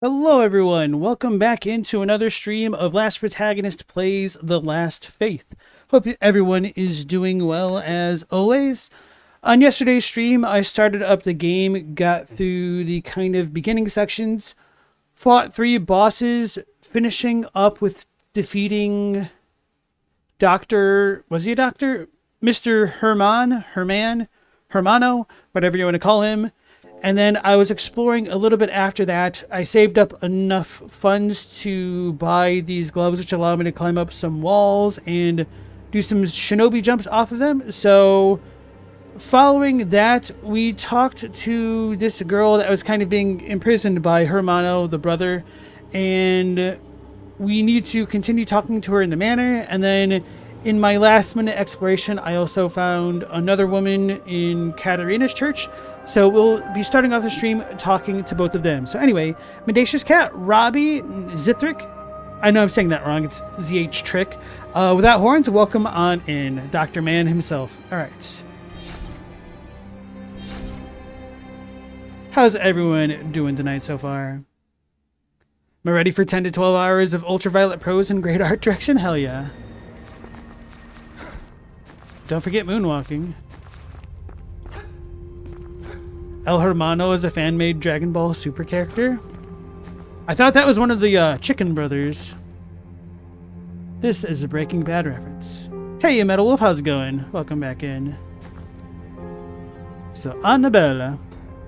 Hello everyone, welcome back into another stream of Last Protagonist Plays The Last Faith. Hope everyone is doing well as always. On yesterday's stream, I started up the game, got through the kind of beginning sections, fought 3 bosses, finishing up with defeating was he a doctor? Mr. Hermano, whatever you want to call him. And then I was exploring a little bit after that. I saved up enough funds to buy these gloves, which allow me to climb up some walls and do some shinobi jumps off of them. So following that, we talked to this girl that was kind of being imprisoned by Hermano, the brother. And we need to continue talking to her in the manor. And then in my last minute exploration, I also found another woman in Katarina's church. So we'll be starting off the stream talking to both of them. So anyway, Mendacious Cat, Robbie, Zithric. I know I'm saying that wrong. It's ZH Trick. Without horns, welcome on in. Dr. Man himself. All right. How's everyone doing tonight so far? Am I ready for 10 to 12 hours of ultraviolet prose and great art direction? Hell yeah. Don't forget moonwalking. El Hermano is a fan-made Dragon Ball Super character. I thought that was one of the Chicken Brothers. This is a Breaking Bad reference. Hey, Metal Wolf, how's it going? Welcome back in. So, Annabella.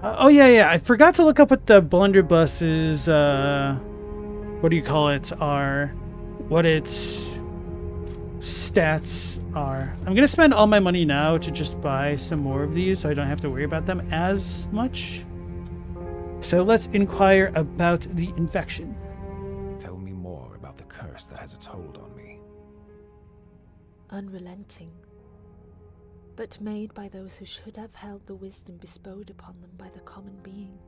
Oh, yeah, I forgot to look up what the blunderbusses, what do you call it, are. What its stats are. I'm gonna spend all my money now to just buy some more of these so I don't have to worry about them as much. So let's inquire about the infection. Tell me more about the curse that has its hold on me. Unrelenting, but made by those who should have held the wisdom bestowed upon them by the common being.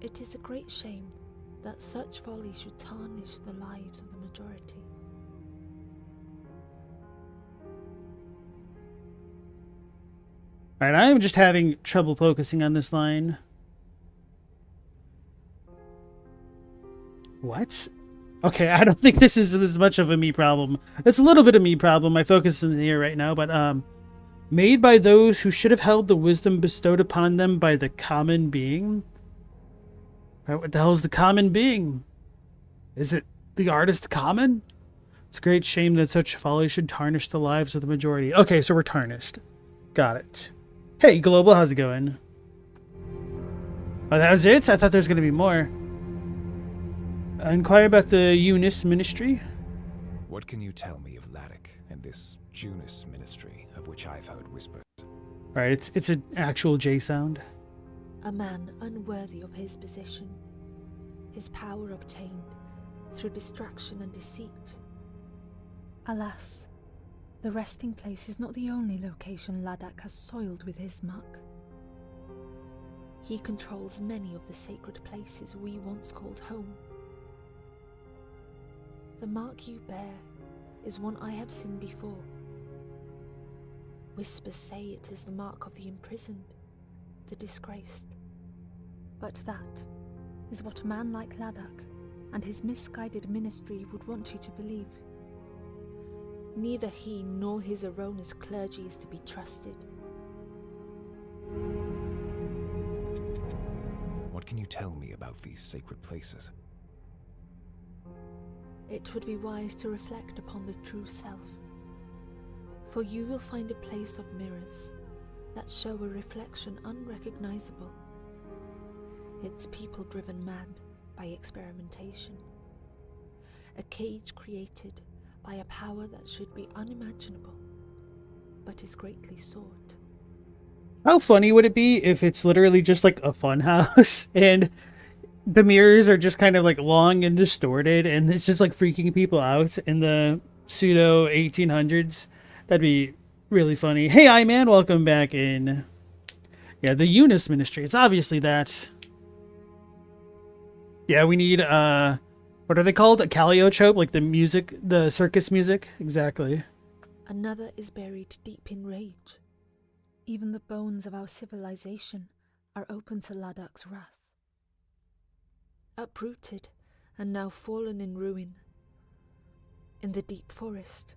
It is a great shame that such folly should tarnish the lives of the majority. Alright, I am just having trouble focusing on this line. What? Okay, I don't think this is as much of a me problem. It's a little bit of me problem. My focus is in here right now, but made by those who should have held the wisdom bestowed upon them by the common being. Right, what the hell is the common being? Is it the artist common? It's a great shame that such folly should tarnish the lives of the majority. Okay, so we're tarnished. Got it. Hey, Global, how's it going? Oh, that was it? I thought there was going to be more. Inquire about the Eunice Ministry. What can you tell me of Laddick and this Junus ministry of which I've heard whispers? Alright, it's an actual J sound. A man unworthy of his position, his power obtained through distraction and deceit. Alas, the resting place is not the only location Ladakh has soiled with his muck. He controls many of the sacred places we once called home. The mark you bear is one I have seen before. Whispers say it is the mark of the imprisoned, the disgraced. But that is what a man like Ladakh and his misguided ministry would want you to believe. Neither he nor his erroneous clergy is to be trusted. What can you tell me about these sacred places? It would be wise to reflect upon the true self, for you will find a place of mirrors that show a reflection unrecognizable. Its people driven mad by experimentation, a cage created by a power that should be unimaginable, but is greatly sought. How funny would it be if it's literally just like a fun house and the mirrors are just kind of like long and distorted and it's just like freaking people out in the pseudo 1800s? That'd be really funny. Hey, I-Man, welcome back in. Yeah, the Eunice Ministry. It's obviously that. Yeah, we need, what are they called? A calliotrope? Like the music, the circus music? Exactly. Another is buried deep in rage. Even the bones of our civilization are open to Ladakh's wrath. uprooted and now fallen in ruin. In the deep forest,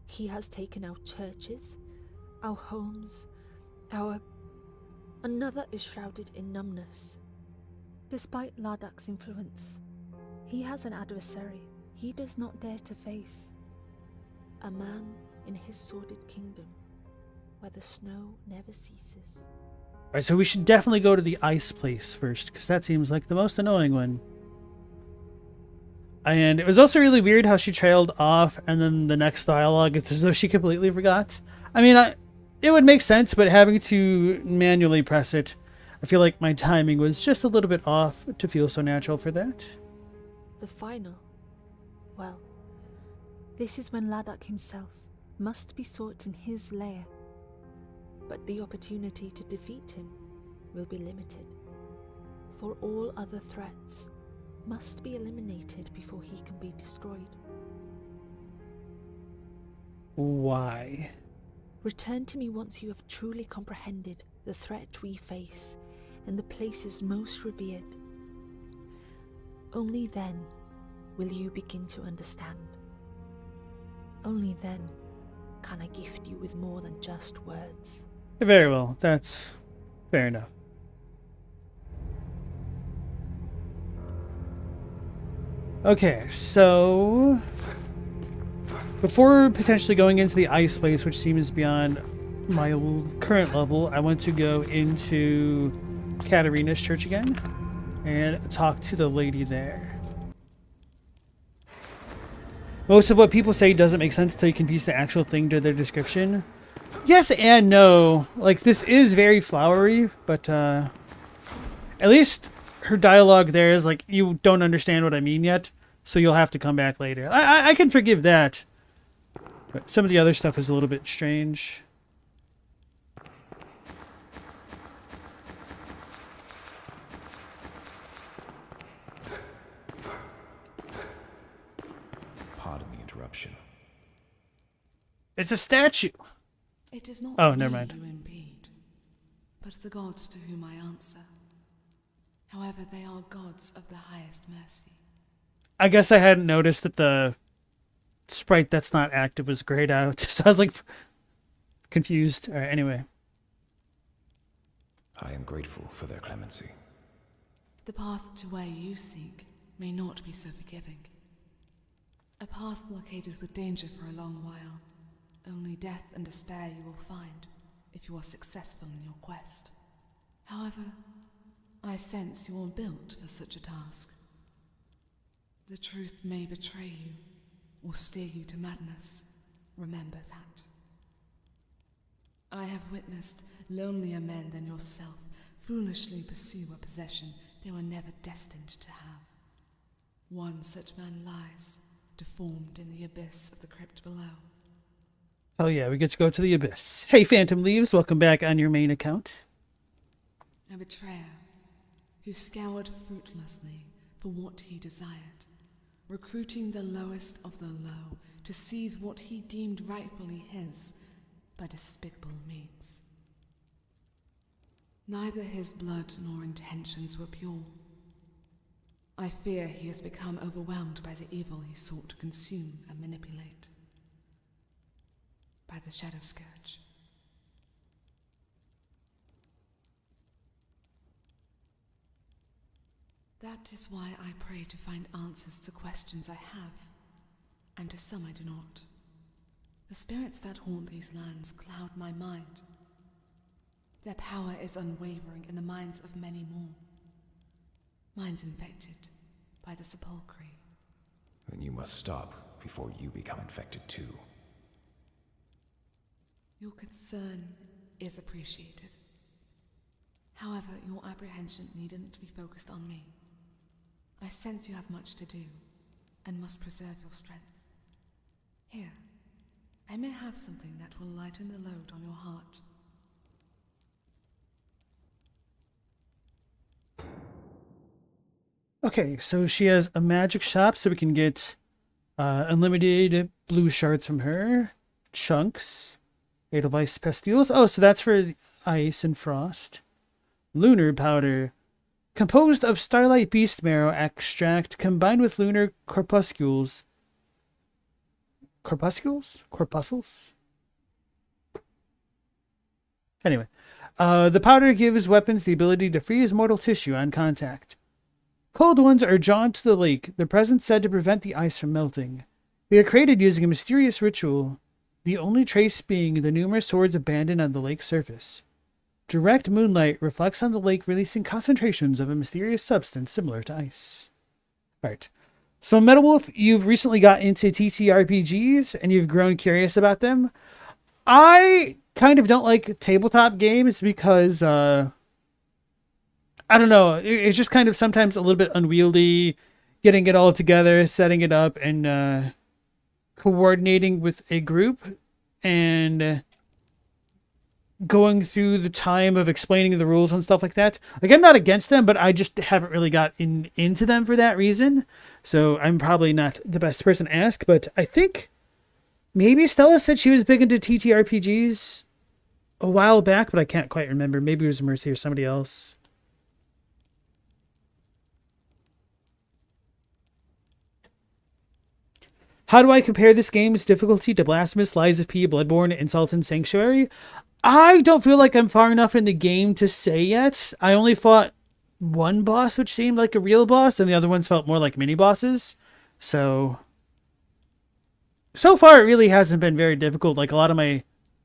he has taken our churches, our homes, our... Another is shrouded in numbness. Despite Ladak's influence, he has an adversary he does not dare to face. A man in his sordid kingdom, where the snow never ceases. Alright, so we should definitely go to the ice place first, because that seems like the most annoying one. And it was also really weird how she trailed off, and then the next dialogue, it's as though she completely forgot. I mean, it would make sense, but having to manually press it, I feel like my timing was just a little bit off to feel so natural for that. The final. Well, This is when Ladak himself must be sought in his lair. but the opportunity to defeat him will be limited, for all other threats must be eliminated before he can be destroyed. Why? Return to me once you have truly comprehended the threat we face and the places most revered. Only then will you begin to understand. Only then can I gift you with more than just words. Very well. That's fair enough. Okay, so before potentially going into the ice place, which seems beyond my current level, I want to go into Katarina's church again and talk to the lady there. Most of what people say doesn't make sense until you can piece the actual thing to their description. Yes and no. Like, this is very flowery, but at least her dialogue there is like, you don't understand what I mean yet, so you'll have to come back later. I can forgive that. But some of the other stuff is a little bit strange. Pardon the interruption. It's a statue. It is not Oh, me never mind. who impede, but the gods to whom I answer. However, they are gods of the highest mercy. I guess I hadn't noticed that the sprite that's not active was grayed out, so I was like confused. All right, anyway. I am grateful for their clemency. The path to where you seek may not be so forgiving. A path blockaded with danger for a long while. Only death and despair you will find if you are successful in your quest. However, I sense you are built for such a task. The truth may betray you or steer you to madness. Remember that. I have witnessed lonelier men than yourself foolishly pursue a possession they were never destined to have. One such man lies, deformed in the abyss of the crypt below. Oh yeah, we get to go to the abyss. Hey, Phantom Leaves, welcome back on your main account. A betrayer who scoured fruitlessly for what he desired, recruiting the lowest of the low to seize what he deemed rightfully his by despicable means. Neither his blood nor intentions were pure. I fear he has become overwhelmed by the evil he sought to consume and manipulate. By the Shadow Scourge. That is why I pray to find answers to questions I have, and to some I do not. The spirits that haunt these lands cloud my mind. Their power is unwavering in the minds of many more. Minds infected by the sepulchre. Then you must stop before you become infected too. Your concern is appreciated. However, your apprehension needn't be focused on me. I sense you have much to do, and must preserve your strength. Here, I may have something that will lighten the load on your heart. Okay, so she has a magic shop, so we can get unlimited blue shards from her. Chunks. Edelweiss pastilles. Oh, so that's for ice and frost. Lunar powder. Composed of starlight beast marrow extract combined with lunar corpuscles. Corpuscles? Anyway, the powder gives weapons the ability to freeze mortal tissue on contact. Cold ones are drawn to the lake, their presence said to prevent the ice from melting. They are created using a mysterious ritual, the only trace being the numerous swords abandoned on the lake's surface. Direct moonlight reflects on the lake, releasing concentrations of a mysterious substance similar to ice. Alright. So, Metal Wolf, you've recently got into TTRPGs, and you've grown curious about them. I kind of don't like tabletop games because, I don't know, it's just kind of sometimes a little bit unwieldy, getting it all together, setting it up, and coordinating with a group, and going through the time of explaining the rules and stuff like that. Like, I'm not against them, but I just haven't really got into them for that reason. So I'm probably not the best person to ask, but I think maybe Stella said she was big into TTRPGs a while back, but I can't quite remember. Maybe it was Mercy or somebody else. How do I compare this game's difficulty to Blasphemous, Lies of P, Bloodborne, Insult, and Sanctuary? I don't feel like I'm far enough in the game to say yet. I only fought one boss, which seemed like a real boss, and the other ones felt more like mini-bosses. So far it really hasn't been very difficult. Like, a lot of my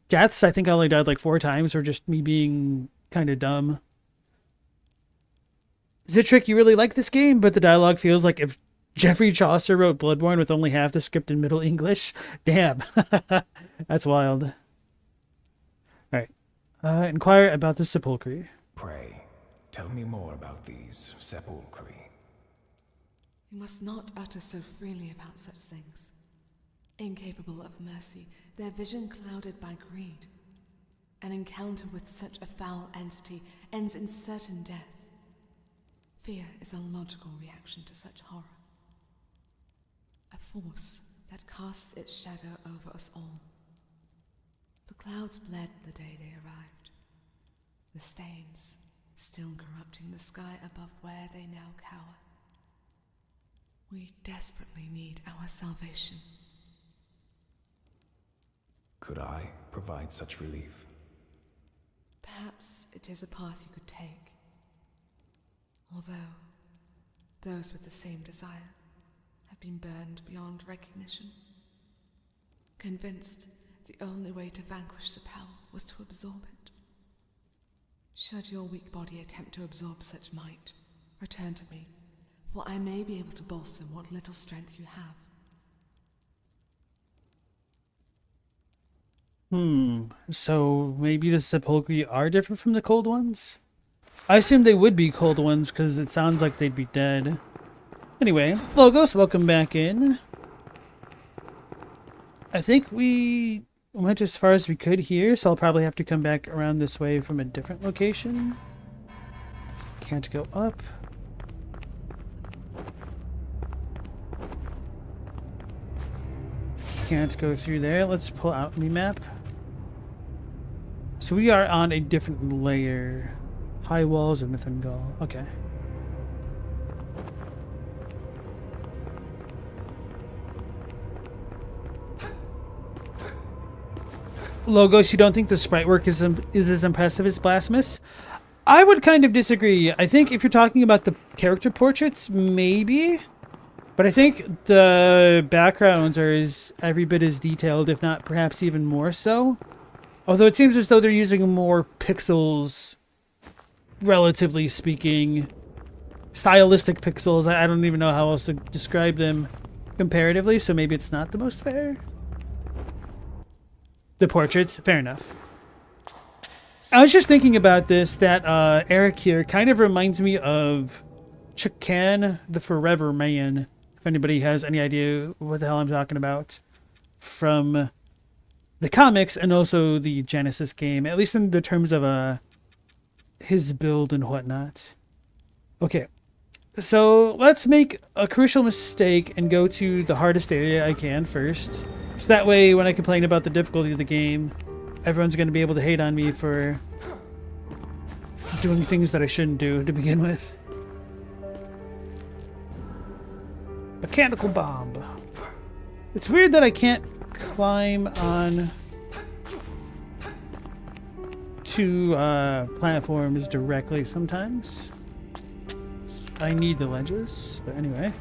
deaths, I think I only died like 4 times, or just me being kind of dumb. Zitrick, you really like this game, but the dialogue feels like if Geoffrey Chaucer wrote Bloodborne with only half the script in Middle English. Damn. That's wild. Alright. Inquire about the sepulchre. Pray, tell me more about these sepulchre. You must not utter so freely about such things. Incapable of mercy, their vision clouded by greed. An encounter with such a foul entity ends in certain death. Fear is a logical reaction to such horror. A force that casts its shadow over us all. The clouds bled the day they arrived, the stains still corrupting the sky above where they now cower. We desperately need our salvation. Could I provide such relief? Perhaps it is a path you could take. Although, those with the same desire have been burned beyond recognition. Convinced the only way to vanquish the power was to absorb it. Should your weak body attempt to absorb such might, return to me, for I may be able to bolster what little strength you have. So maybe the sepulchre are different from the cold ones? I assume they would be cold ones because it sounds like they'd be dead. Anyway, Logos, welcome back in. I think we went as far as we could here, so I'll probably have to come back around this way from a different location. Can't go up. Can't go through there. Let's pull out the map. So we are on a different layer. High walls of Mythengall. Okay. Logos, you don't think the sprite work is as impressive as Blasphemous? I would kind of disagree. I think if you're talking about the character portraits, maybe. But I think the backgrounds are every bit as detailed, if not perhaps even more so. Although it seems as though they're using more pixels, relatively speaking. Stylistic pixels. I don't even know how else to describe them comparatively, so maybe it's not the most fair. The portraits, fair enough. I was just thinking about this, that Eric here kind of reminds me of Chakan, the Forever Man. If anybody has any idea what the hell I'm talking about. From the comics and also the Genesis game, at least in the terms of his build and whatnot. Okay, so let's make a crucial mistake and go to the hardest area I can first. So that way, when I complain about the difficulty of the game, everyone's going to be able to hate on me for doing things that I shouldn't do to begin with. Mechanical bomb. It's weird that I can't climb on two platforms directly sometimes. I need the ledges, but anyway.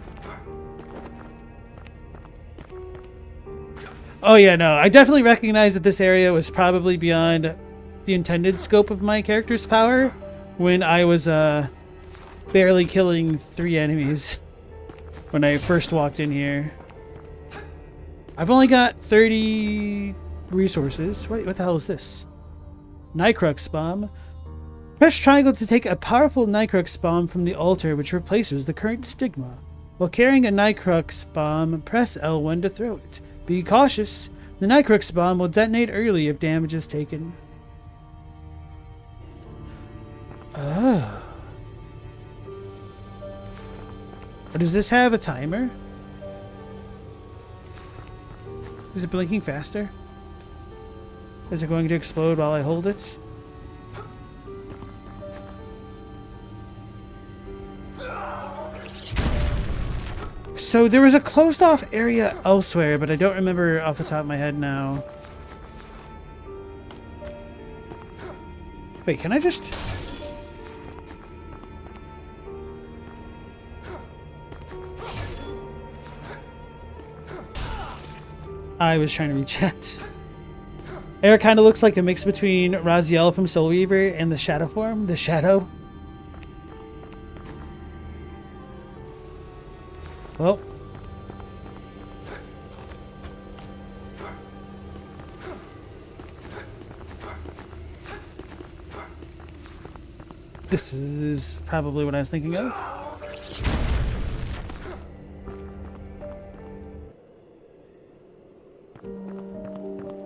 Oh yeah, no, I definitely recognize that this area was probably beyond the intended scope of my character's power when I was barely killing 3 enemies when I first walked in here. I've only got 30 resources. What the hell is this? Nycrux bomb. Press triangle to take a powerful Nycrux bomb from the altar, which replaces the current stigma. While carrying a Nycrux bomb, press L1 to throw it. Be cautious. The Nycrux bomb will detonate early if damage is taken. Oh. Does this have a timer? Is it blinking faster? Is it going to explode while I hold it? So there was a closed off area elsewhere, but I don't remember off the top of my head now. Wait, can I just... I was trying to reach that. Air kind of looks like a mix between Raziel from Soul Reaver and the Shadow form, the Shadow. Well. This is probably what I was thinking of.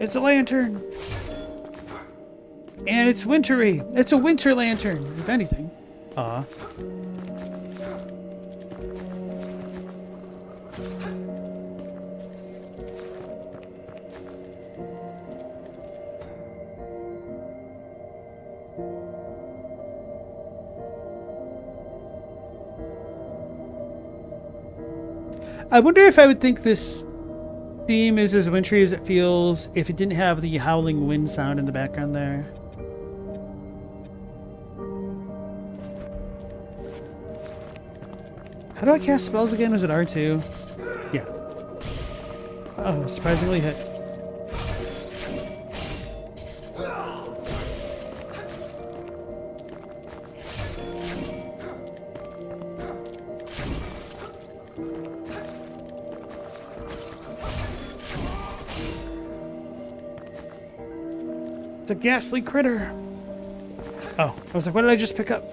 It's a lantern. And it's wintry. It's a winter lantern, if anything. Aw. I wonder if I would think this theme is as wintry as it feels if it didn't have the howling wind sound in the background there. How do I cast spells again? Was it R2? Yeah. Oh, surprisingly hit. It's a ghastly critter. Oh, I was like, what did I just pick up?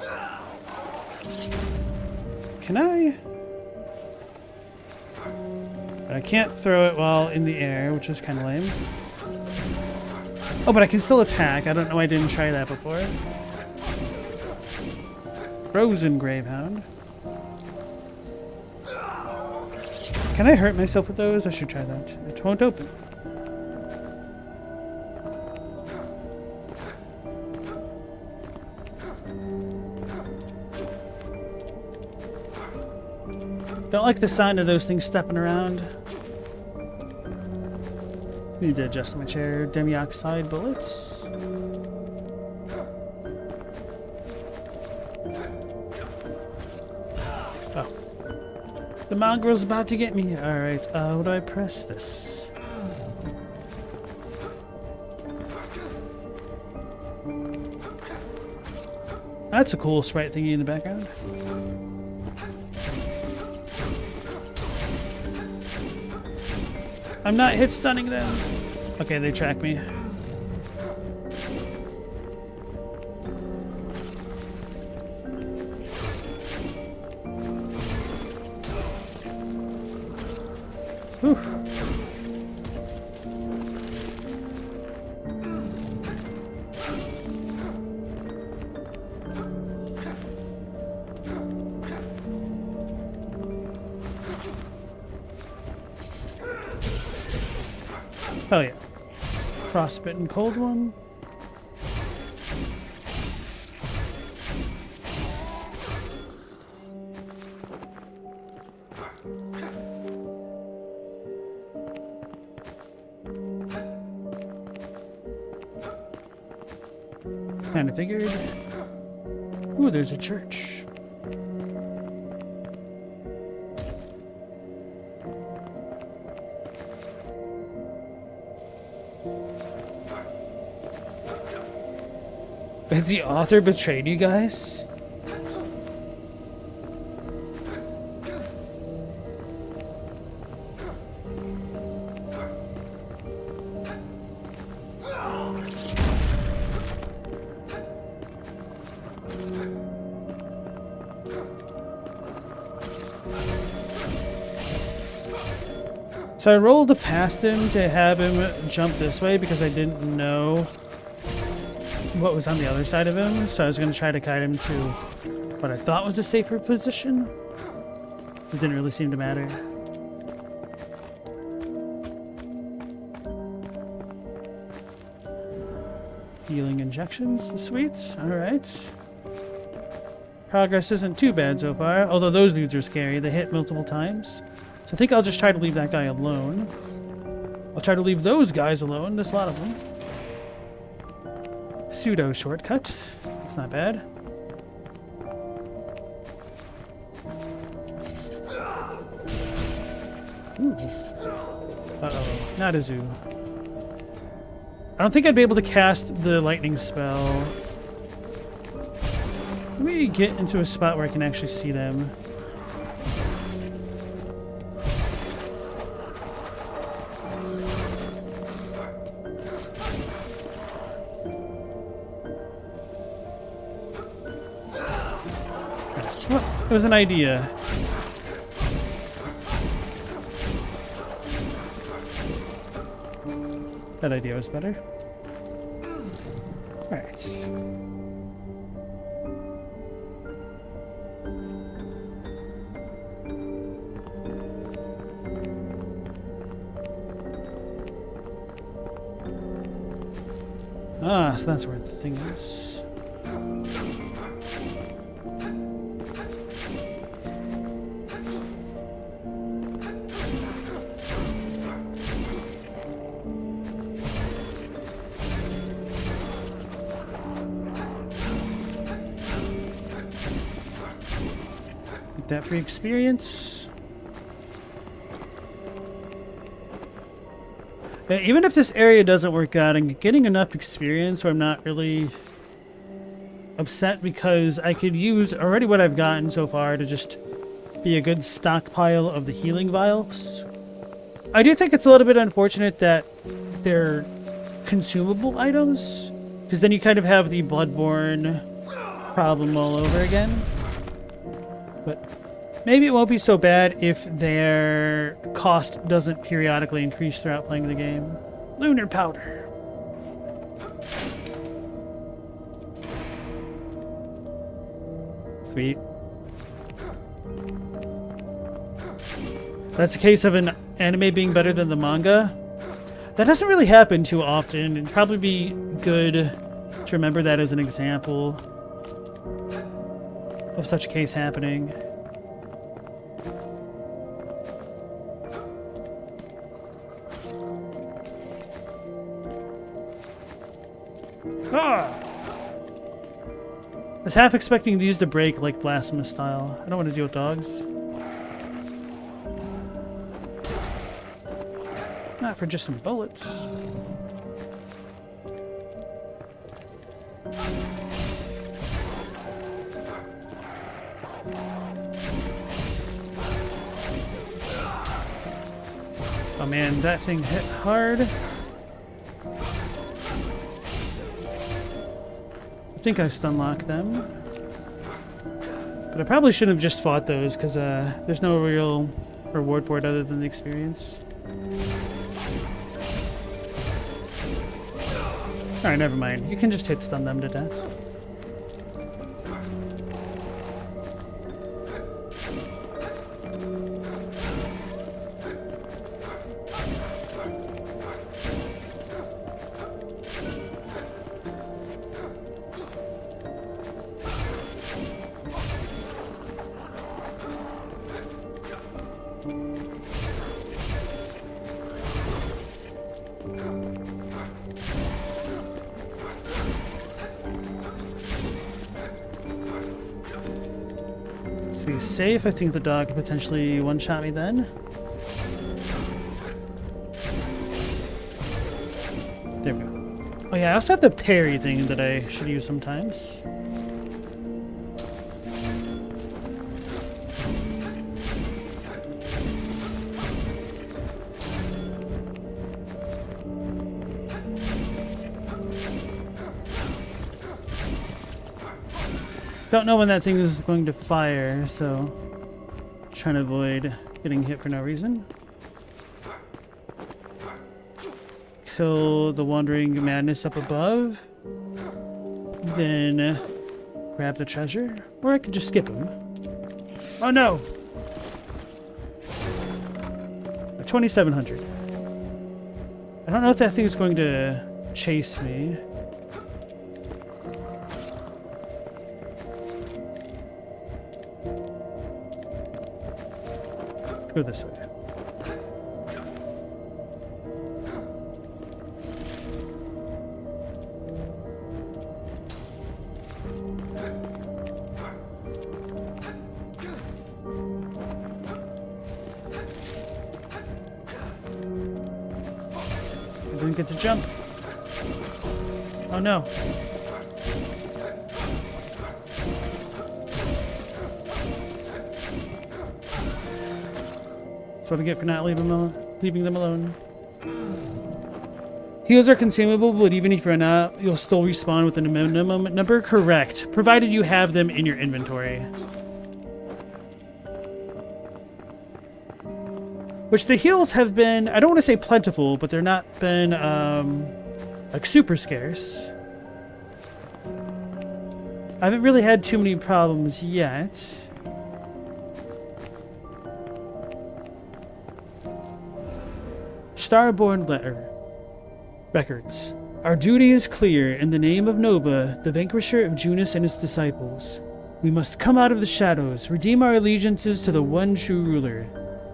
Can I? I can't throw it while in the air, which is kind of lame. Oh, but I can still attack. I don't know why I didn't try that before. Frozen Gravehound. Can I hurt myself with those? I should try that. It won't open. Don't like the sound of those things stepping around. Need to adjust my chair. Demioxide bullets. Oh. The mongrel's about to get me. Alright, what do I press this? That's a cool sprite thingy in the background. I'm not hit stunning them. Okay, they track me. Whew. Oh yeah. Frostbitten cold one. Kind of figured. Ooh, there's a church. Has the author betrayed you guys? So I rolled past him to have him jump this way because I didn't know what was on the other side of him. So I was going to try to guide him to what I thought was a safer position. It didn't really seem to matter. Healing injections, sweet. Alright. Progress isn't too bad so far, although those dudes are scary. They hit multiple times. So I think I'll just try to leave that guy alone. I'll try to leave those guys alone. There's a lot of them. Pseudo shortcut. That's not bad. Ooh. Uh-oh. Not a zoo. I don't think I'd be able to cast the lightning spell. Let me get into a spot where I can actually see them. It was an idea. That idea was better. Alright. Ah, so that's where the thing is. That free experience. Yeah, even if this area doesn't work out, I'm getting enough experience where I'm not really upset because I could use already what I've gotten so far to just be a good stockpile of the healing vials. I do think it's a little bit unfortunate that they're consumable items, because then you kind of have the Bloodborne problem all over again. But maybe it won't be so bad if their cost doesn't periodically increase throughout playing the game. Lunar powder. Sweet. That's a case of an anime being better than the manga. That doesn't really happen too often. It'd probably be good to remember that as an example of such a case happening. Ah! I was half expecting these to break like Blasphemous style. I don't want to deal with dogs. Not for just some bullets. Oh man, that thing hit hard. I think I stun locked them. But I probably shouldn't have just fought those because there's no real reward for it other than the experience. Alright, never mind. You can just hit stun them to death. To be safe, I think the dog could potentially one-shot me then. There we go. Oh yeah, I also have the parry thing that I should use sometimes. Don't know when that thing is going to fire, so trying to avoid getting hit for no reason. Kill the Wandering Madness up above. Then grab the treasure. Or I could just skip him. Oh no! 2,700. I don't know if that thing is going to chase me. Go this way. Everyone gets a jump. Oh no. That's what I get for not leaving them alone. Heals are consumable, but even if you're not, you'll still respawn with a minimum number. Correct, provided you have them in your inventory. Which the heals have been, I don't want to say plentiful, but they're not been like super scarce. I haven't really had too many problems yet. Starborn letter. Records. Our duty is clear. In the name of Nova, the vanquisher of Junus and his disciples, we must come out of the shadows, redeem our allegiances to the one true ruler.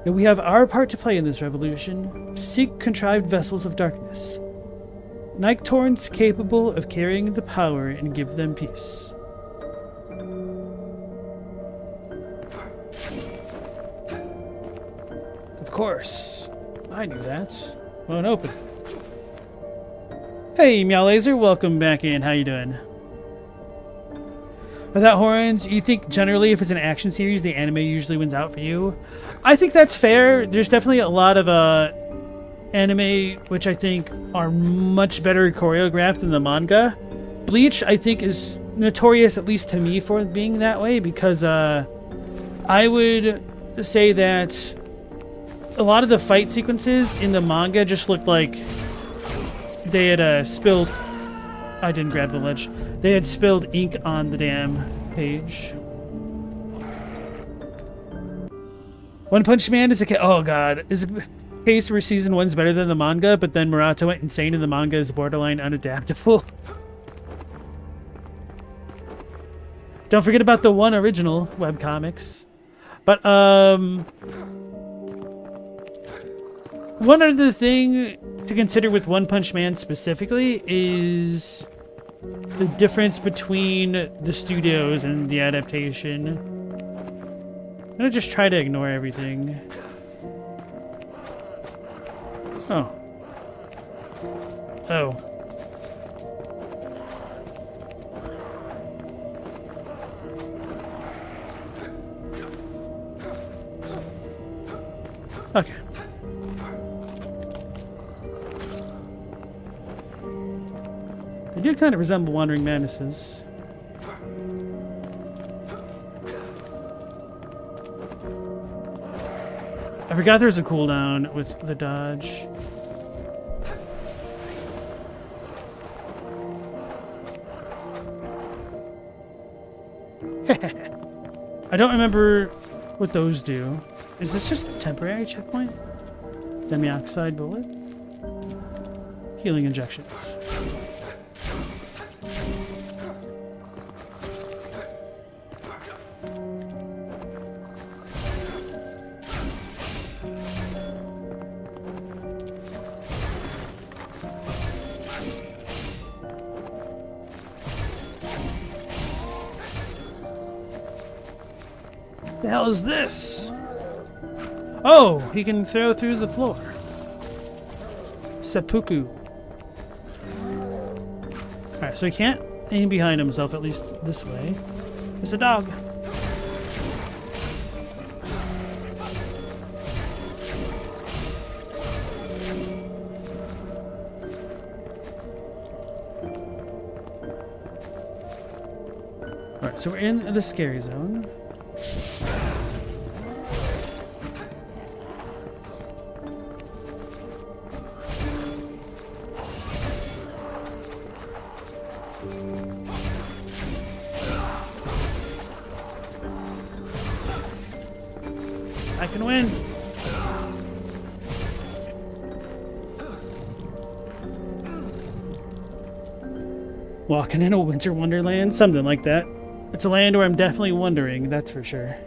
Yet we have our part to play in this revolution, to seek contrived vessels of darkness. Nyctorns capable of carrying the power and give them peace. Of course. I knew that. Won't open. Hey, Meow Laser, welcome back in. How you doing? Without horns, you think generally if it's an action series, the anime usually wins out for you? I think that's fair. There's definitely a lot of anime which I think are much better choreographed than the manga. Bleach, I think, is notorious, at least to me, for being that way, because I would say that a lot of the fight sequences in the manga just looked like they had spilled... I didn't grab the ledge. They had spilled ink on the damn page. One Punch Man is a oh god, is a case where season 1's better than the manga, but then Murata went insane and the manga is borderline unadaptable. Don't forget about the one original webcomics. But one other thing to consider with One Punch Man specifically is the difference between the studios and the adaptation. I'm gonna just try to ignore everything. Oh. Oh. Okay. They do kind of resemble Wandering Madnesses. I forgot there's a cooldown with the dodge. I don't remember what those do. Is this just a temporary checkpoint? Demioxide bullet? Healing injections. The hell is this? Oh, he can throw through the floor. Seppuku. Alright, so he can't aim behind himself, at least this way. It's a dog. Alright, so we're in the scary zone. I can win. Walking in a winter wonderland, something like that. It's a land where I'm definitely wandering, that's for sure.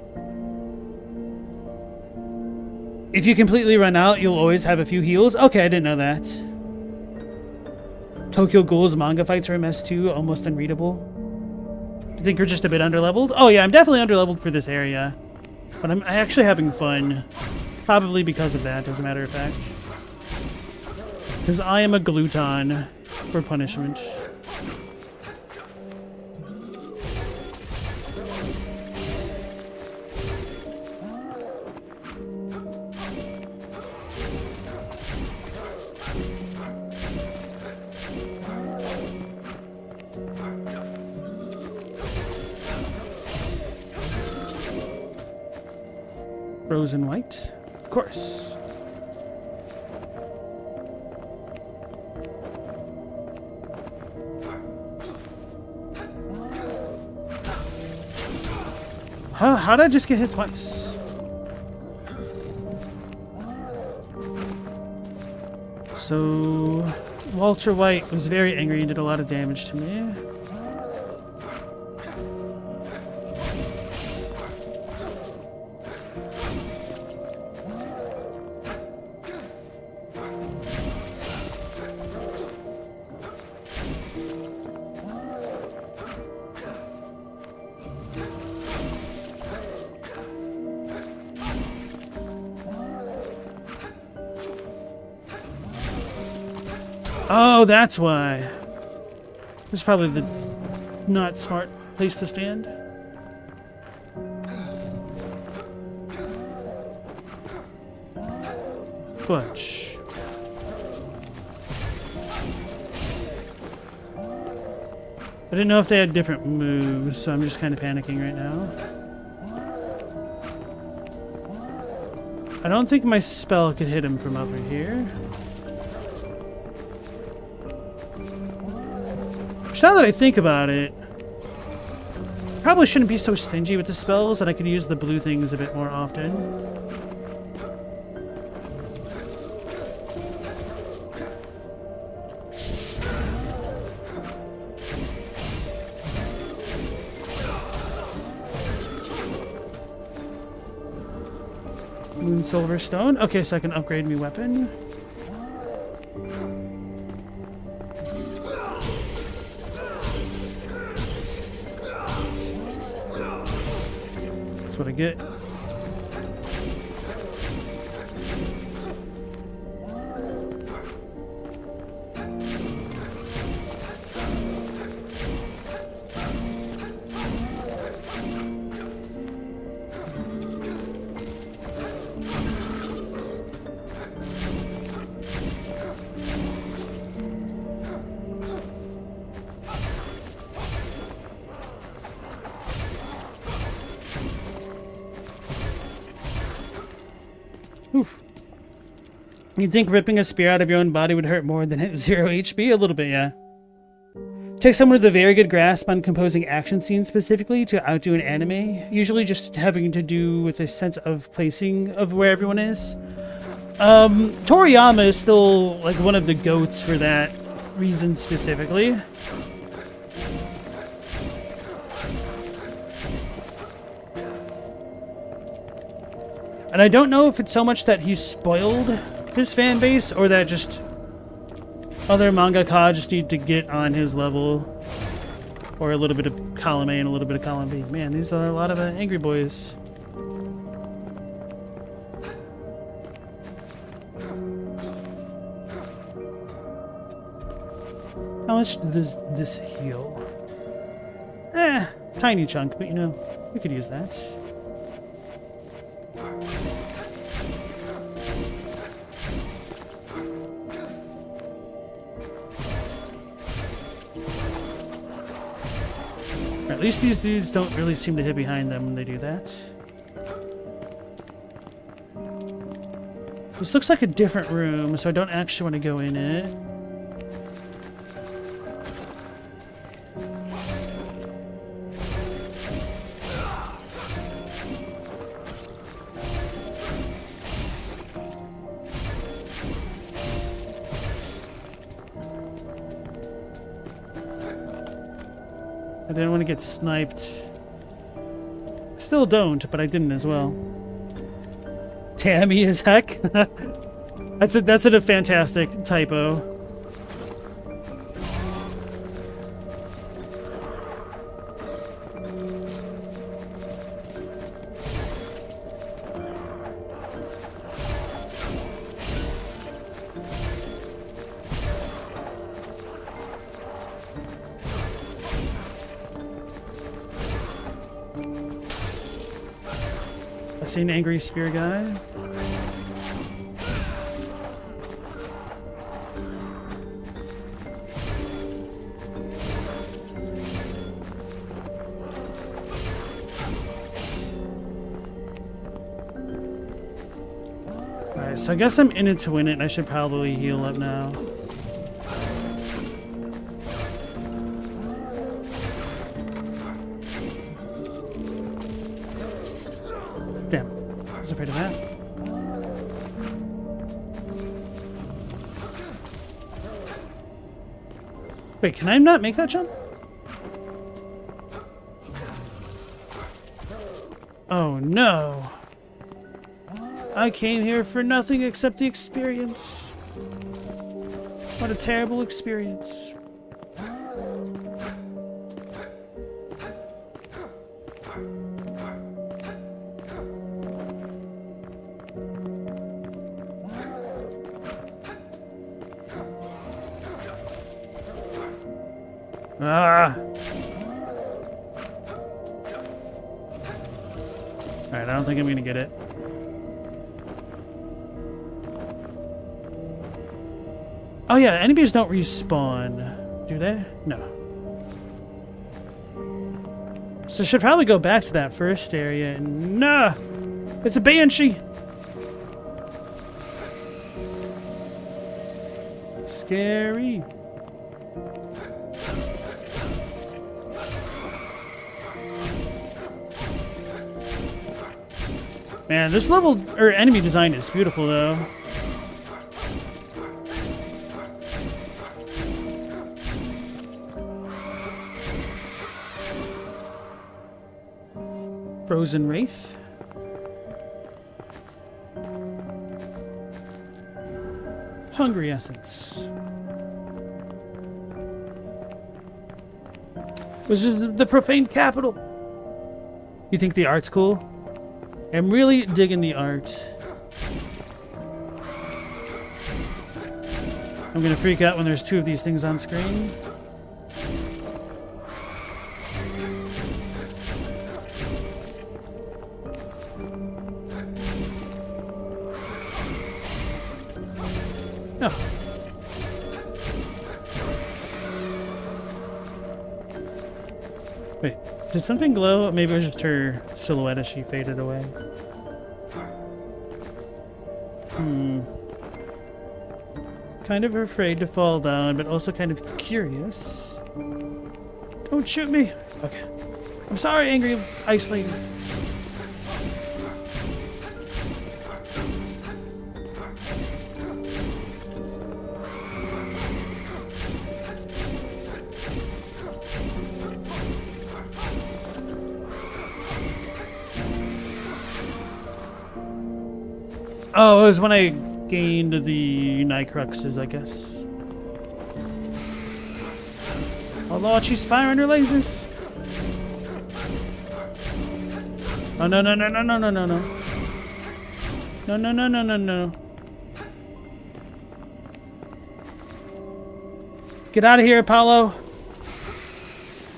If you completely run out, you'll always have a few heals. Okay, I didn't know that. Tokyo Ghoul's manga fights are a mess too, almost unreadable. Do you think you're just a bit underleveled? Oh yeah, I'm definitely underleveled for this area. But I'm actually having fun. Probably because of that, as a matter of fact. Because I am a glutton for punishment. Frozen white, of course. How did I just get hit twice? So, Walter White was very angry and did a lot of damage to me. Oh, that's why. This is probably the not smart place to stand. Butch. I didn't know if they had different moves, so I'm just kind of panicking right now. I don't think my spell could hit him from over here. Now that I think about it, probably shouldn't be so stingy with the spells, and I could use the blue things a bit more often. Moon Silver Stone. Okay, so I can upgrade my weapon. That's what I get. Oof. You'd think ripping a spear out of your own body would hurt more than at 0 HP? A little bit, yeah. Takes someone with a very good grasp on composing action scenes specifically to outdo an anime, usually just having to do with a sense of placing of where everyone is. Toriyama is still like one of the goats for that reason specifically. And I don't know if it's so much that he's spoiled his fan base or that just other mangaka just need to get on his level, or a little bit of column A and a little bit of column B. Man, these are a lot of angry boys. How much does this heal? Tiny chunk, but you know, we could use that. At least these dudes don't really seem to hit behind them when they do that. This looks like a different room, so I don't actually want to go in it. I didn't want to get sniped. Still don't, but I didn't as well. Tammy as heck. That's a fantastic typo. I see an angry spear guy. Alright, so I guess I'm in it to win it, and I should probably heal up now. Damn, I was afraid of that. Wait, can I not make that jump? Oh no. I came here for nothing except the experience. What a terrible experience. Ah! Alright, I don't think I'm gonna get it. Oh yeah, enemies don't respawn, do they? No. So I should probably go back to that first area and... Nah! It's a banshee! Scary. Man, this level, or enemy design is beautiful though. Frozen Wraith. Hungry Essence. Which is the profaned capital. You think the art's cool? I'm really digging the art. I'm gonna freak out when there's two of these things on screen. Oh. Wait, did something glow? Maybe it was just her silhouette as she faded away. Kind of afraid to fall down, but also kind of curious. Don't shoot me! Okay. I'm sorry, angry ice lady. Oh, it was when I gained the Nightcruxes, I guess. Oh lord, she's firing her lasers! Oh no no no no no no no no. No no no no no no. Get out of here, Apollo.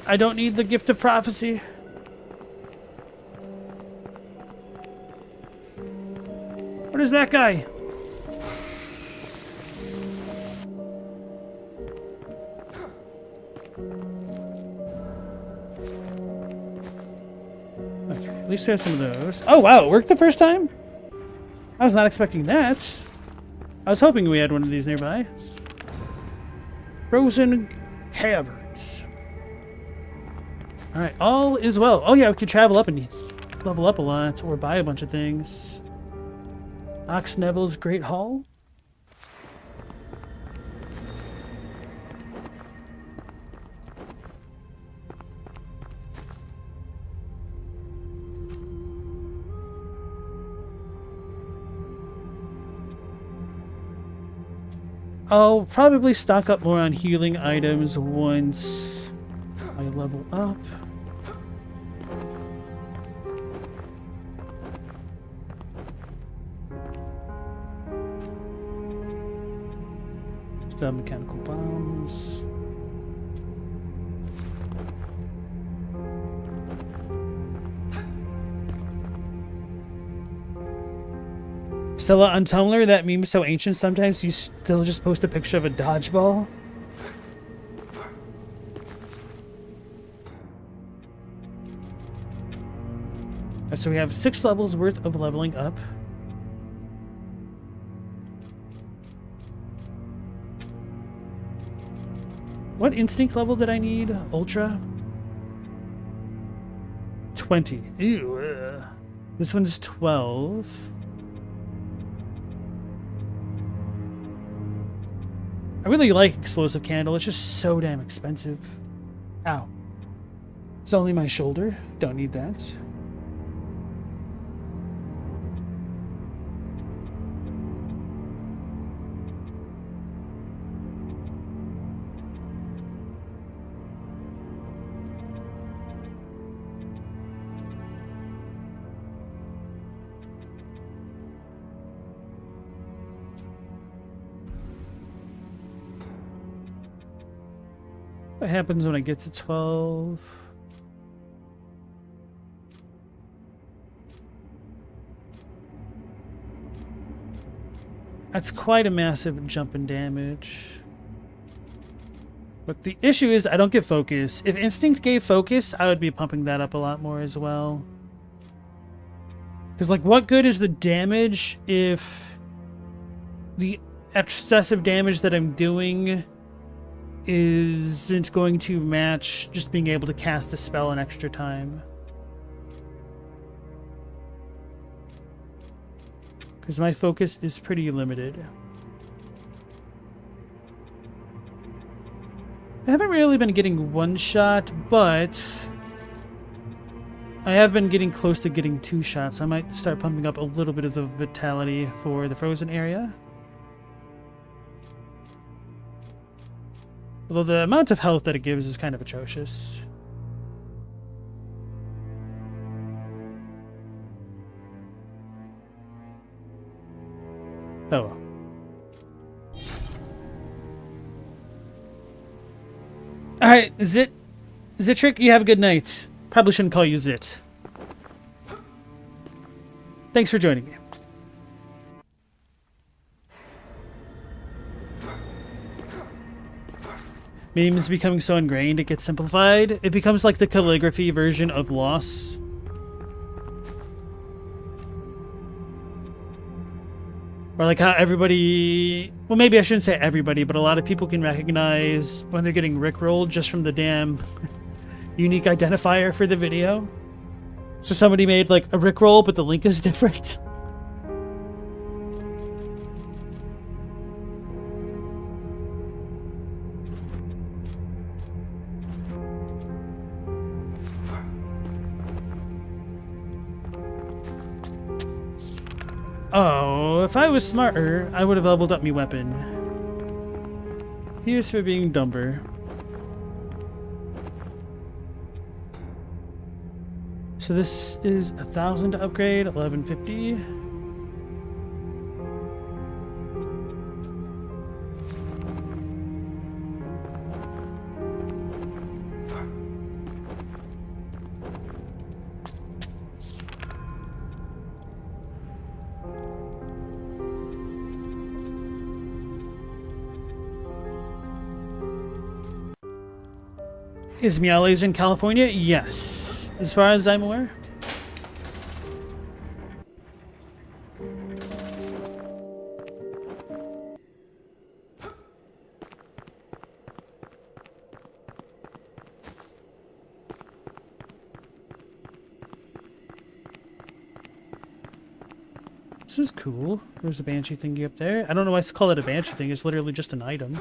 I don't need the gift of prophecy. What is that guy? Okay, at least we have some of those. Oh wow, it worked the first time? I was not expecting that. I was hoping we had one of these nearby. Frozen caverns. Alright, all is well. Oh yeah, we could travel up and level up a lot or buy a bunch of things. Ox Neville's Great Hall. I'll probably stock up more on healing items once I level up. Still have mechanical bombs. Stella, on Tumblr, that meme is so ancient sometimes you still just post a picture of a dodgeball. Alright, so we have 6 levels worth of leveling up. What instinct level did I need? Ultra? 20. Ew. This one's 12. I really like Explosive Candle. It's just so damn expensive. Ow. It's only my shoulder. Don't need that. What happens when I get to 12? That's quite a massive jump in damage. But the issue is I don't get focus. If Instinct gave focus, I would be pumping that up a lot more as well. Because, like, what good is the damage if the excessive damage that I'm doing isn't going to match just being able to cast a spell in extra time? Because my focus is pretty limited. I haven't really been getting one shot, but I have been getting close to getting 2 shots. I might start pumping up a little bit of the vitality for the frozen area. Although the amount of health that it gives is kind of atrocious. Oh well. Alright, Zitrick, you have a good night. Probably shouldn't call you Zit. Thanks for joining me. Memes becoming so ingrained, it gets simplified. It becomes like the calligraphy version of loss. Or like how everybody... Well, maybe I shouldn't say everybody, but a lot of people can recognize when they're getting rickrolled just from the damn unique identifier for the video. So somebody made like a rickroll, but the link is different. Oh, if I was smarter, I would have leveled up my weapon. Here's for being dumber. So this is 1,000 to upgrade, 1150. Is Meowlaser in California? Yes. As far as I'm aware. This is cool. There's a banshee thingy up there. I don't know why I call it a banshee thing. It's literally just an item.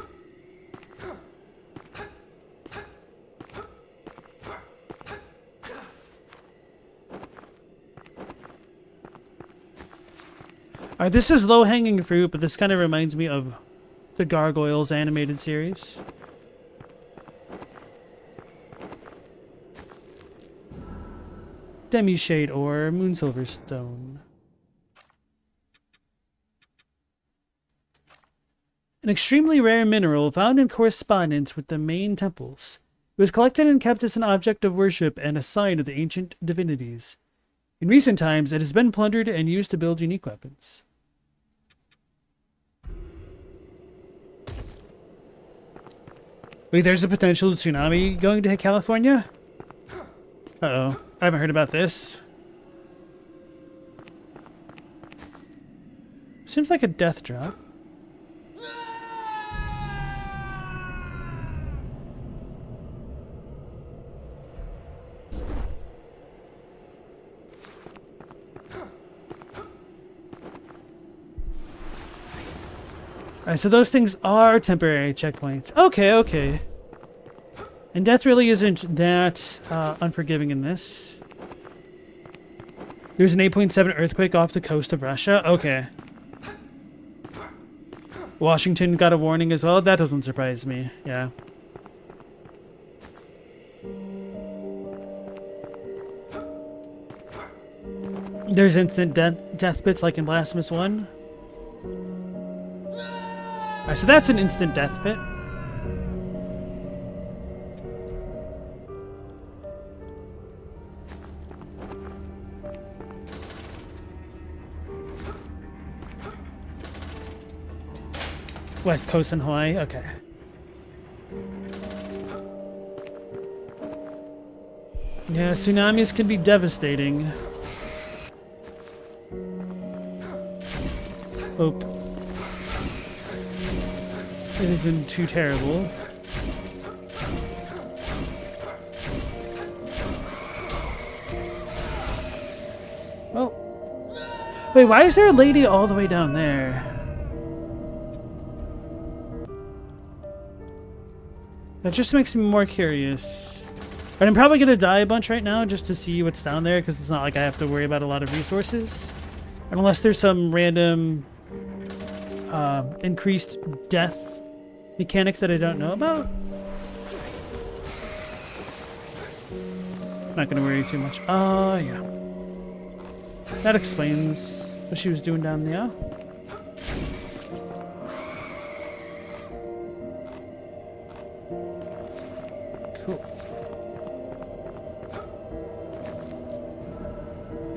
Alright, this is low-hanging fruit, but this kind of reminds me of the Gargoyles animated series. Demi-shade or Moonsilver Stone. An extremely rare mineral found in correspondence with the main temples. It was collected and kept as an object of worship and a sign of the ancient divinities. In recent times, it has been plundered and used to build unique weapons. Wait, there's a potential tsunami going to hit California? Uh-oh. I haven't heard about this. Seems like a death drop. Alright, so those things are temporary checkpoints. Okay, okay. And death really isn't that unforgiving in this. There's an 8.7 earthquake off the coast of Russia. Okay. Washington got a warning as well. That doesn't surprise me. Yeah. There's instant death bits like in Blasphemous 1. Alright, so that's an instant death pit. West Coast and Hawaii, okay. Yeah, tsunamis can be devastating. Hope it isn't too terrible. Well, wait, why is there a lady all the way down there? That just makes me more curious. But I'm probably going to die a bunch right now just to see what's down there, because it's not like I have to worry about a lot of resources. Unless there's some random increased death mechanic that I don't know about. Not going to worry too much. Oh, yeah. That explains what she was doing down there. Cool.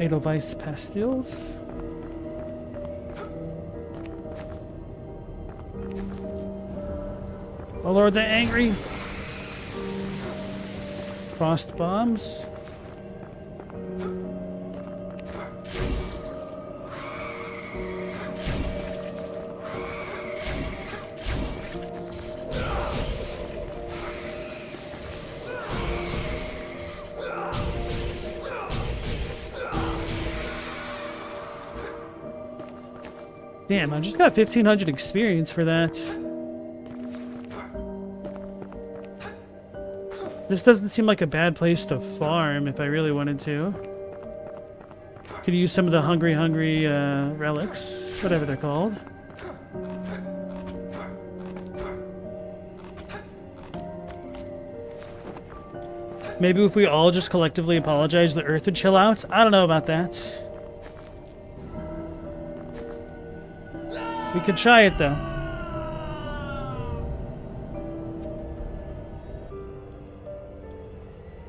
Edelweiss pastilles. Oh Lord, they're angry. Frost bombs. Damn, I just got 1,500 experience for that. This doesn't seem like a bad place to farm if I really wanted to. Could use some of the hungry relics, whatever they're called. Maybe if we all just collectively apologize, the earth would chill out. I don't know about that. We could try it though.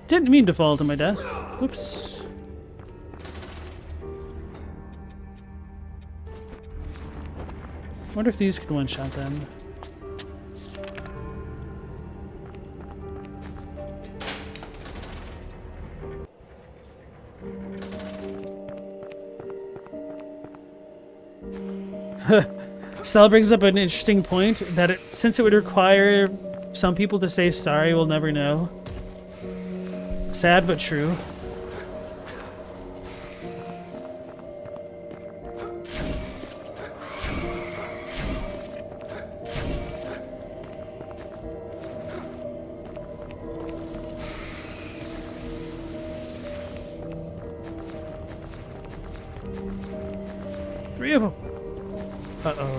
Didn't mean to fall to my death. Oops. Wonder if these could one-shot them. Stella brings up an interesting point that since it would require some people to say sorry, we'll never know. Sad but true. Three of them. Uh-oh.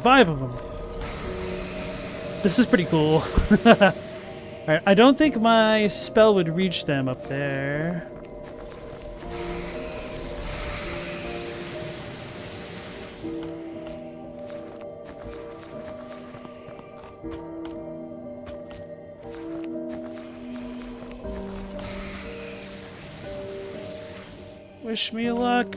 Five of them. This is pretty cool. Alright, I don't think my spell would reach them up there. Wish me luck.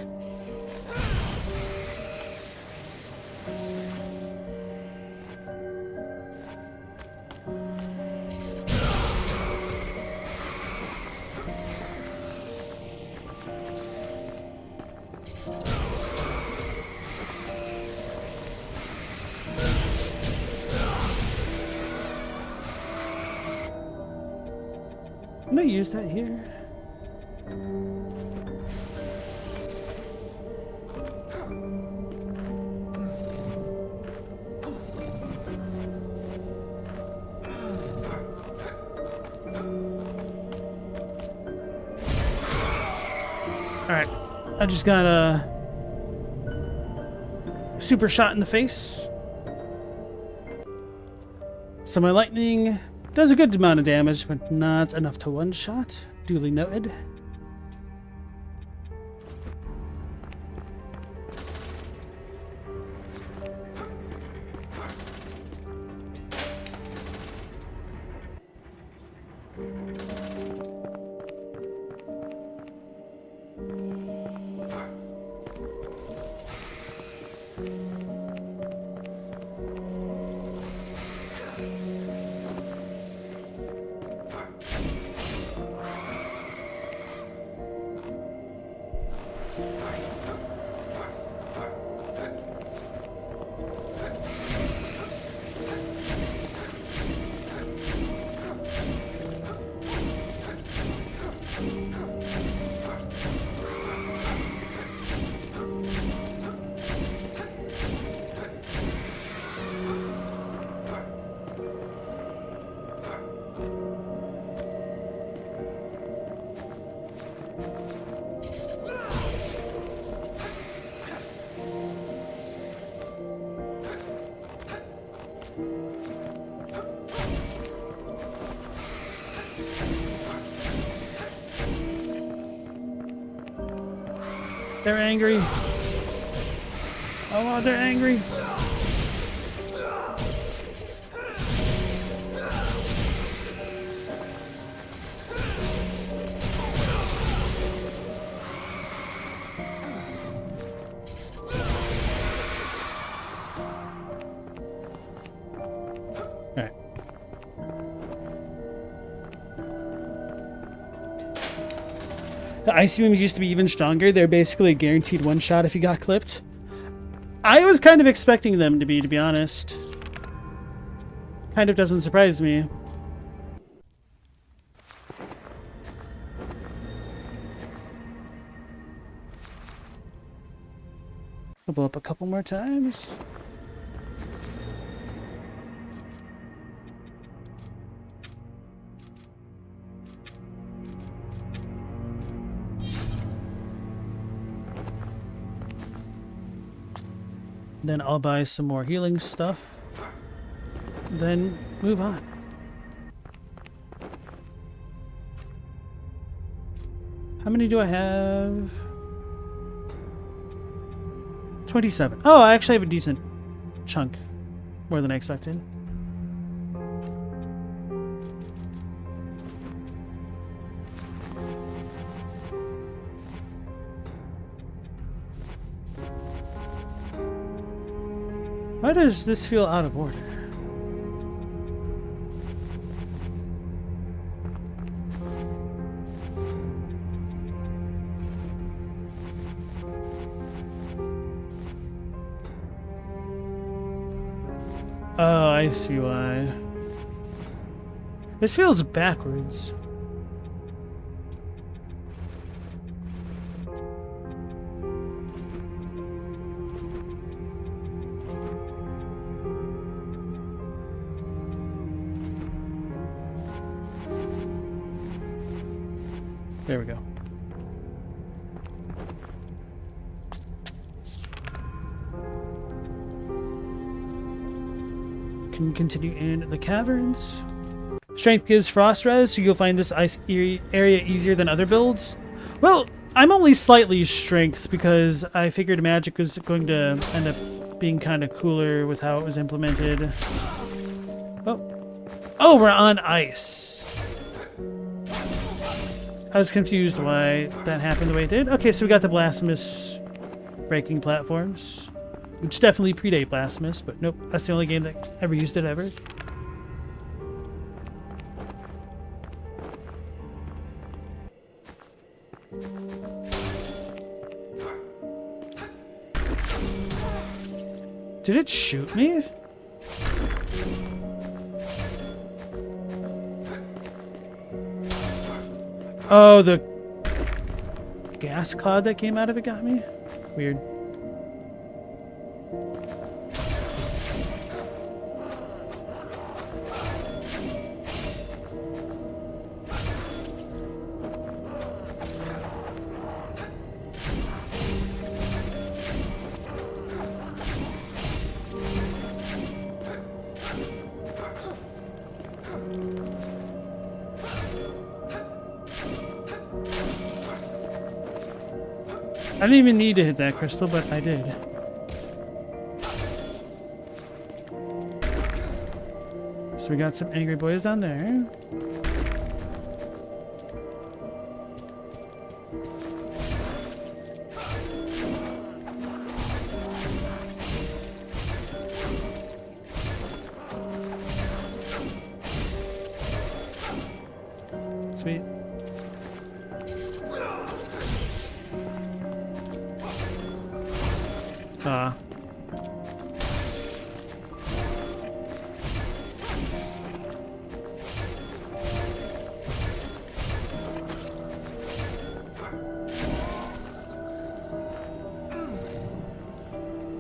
I'm gonna use that here. Alright, I just got a super shot in the face. So my lightning does a good amount of damage, but not enough to one-shot. Duly noted. They're angry. Oh, they're angry. Alright. The ice beams used to be even stronger. They're basically a guaranteed one shot if you got clipped. I was kind of expecting them to be honest. Kind of doesn't surprise me. I'll blow up a couple more times. Then I'll buy some more healing stuff. Then move on. How many do I have? 27. Oh, I actually have a decent chunk. More than I expected. Why does this feel out of order? Oh, I see why. This feels backwards. There we go. Can continue in the caverns. Strength gives frost res, so you'll find this ice area easier than other builds. Well, I'm only slightly strength because I figured magic was going to end up being kind of cooler with how it was implemented. Oh, we're on ice. I was confused why that happened the way it did. Okay, so we got the Blasphemous breaking platforms, which definitely predate Blasphemous, but nope, that's the only game that ever used it ever. Did it shoot me? Oh, the gas cloud that came out of it got me? Weird. I didn't even need to hit that crystal, but I did. So we got some angry boys down there. Sweet.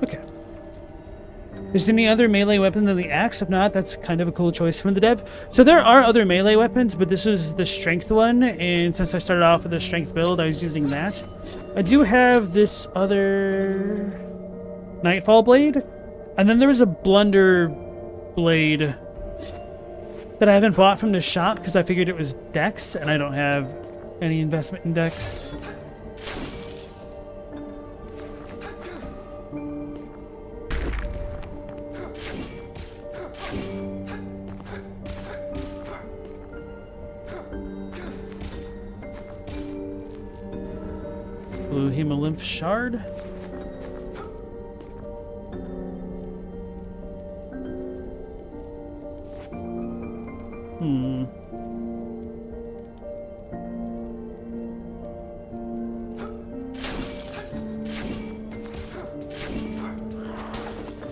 Okay. Is there any other melee weapon than the axe? If not, that's kind of a cool choice from the dev. So there are other melee weapons, but this is the strength one, and since I started off with a strength build, I was using that. I do have this other Nightfall blade, and then there was a Blunder blade that I haven't bought from the shop because I figured it was Dex, and I don't have any investment in Dex. Blue Hemolymph Shard.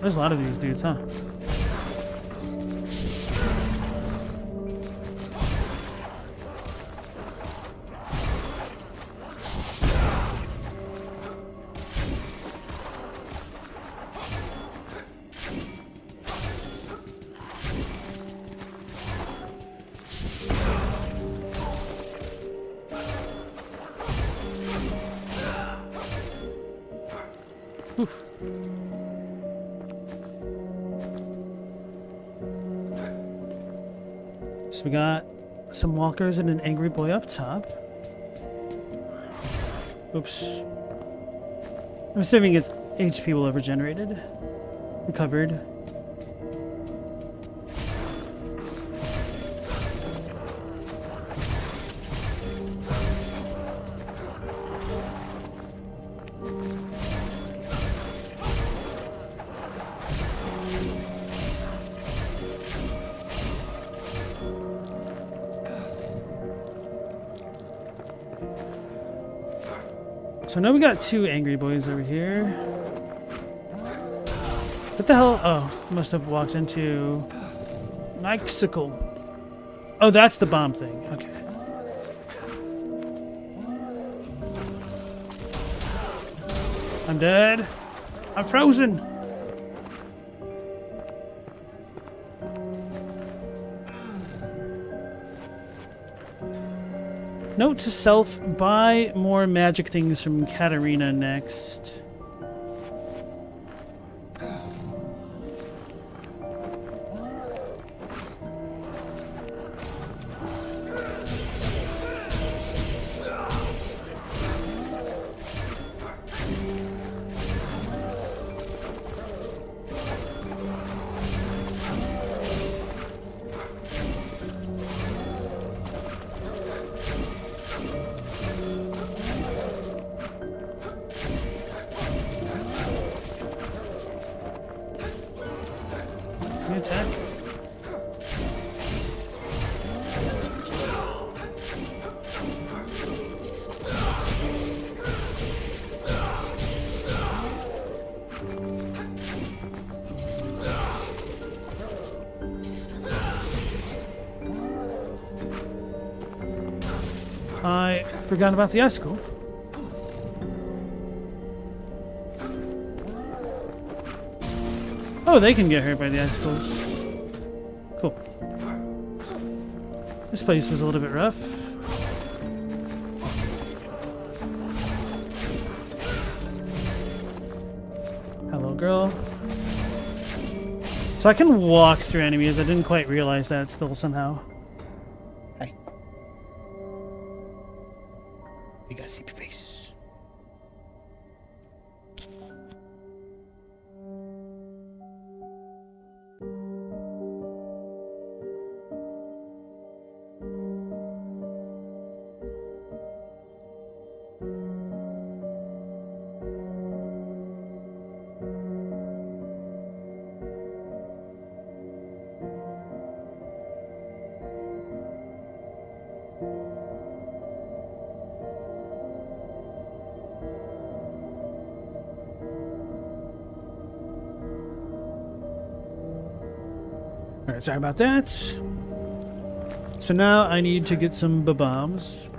There's a lot of these dudes, huh? So we got some walkers and an angry boy up top. Oops. I'm assuming its HP will have regenerated. Recovered. So now we got two angry boys over here. What the hell? Oh, must have walked into an icicle. Oh, that's the bomb thing. Okay. I'm dead. I'm frozen. Note to self, buy more magic things from Katarina next. Can you attack? I forgot about the icicle. Oh, they can get hurt by the icicles. Cool. This place was a little bit rough. Hello, girl. So I can walk through enemies. I didn't quite realize that still somehow. Hey. You gotta see your face. Alright, sorry about that. So now I need to get some bombs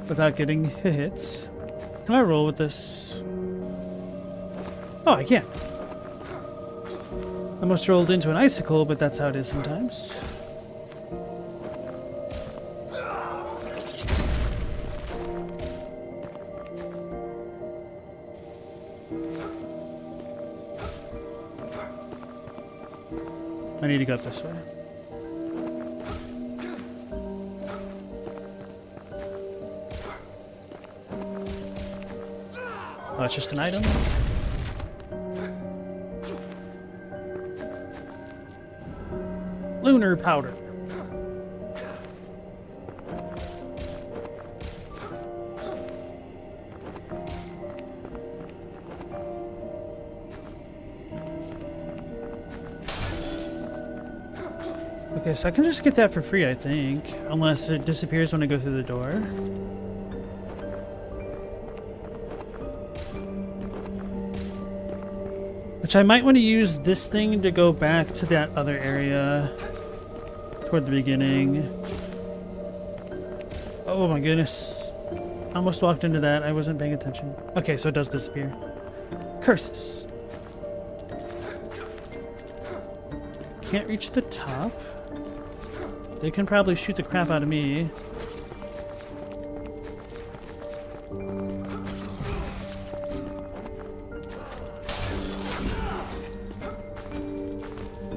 without getting hits. Can I roll with this? Oh, I can. I almost rolled into an icicle, but that's how it is sometimes. I need to go up this way. Oh, it's just an item? Lunar powder. Okay, so I can just get that for free, I think. Unless it disappears when I go through the door. Which I might want to use this thing to go back to that other area. Toward the beginning. Oh my goodness. I almost walked into that. I wasn't paying attention. Okay, so it does disappear. Curses. Can't reach the top. They can probably shoot the crap out of me.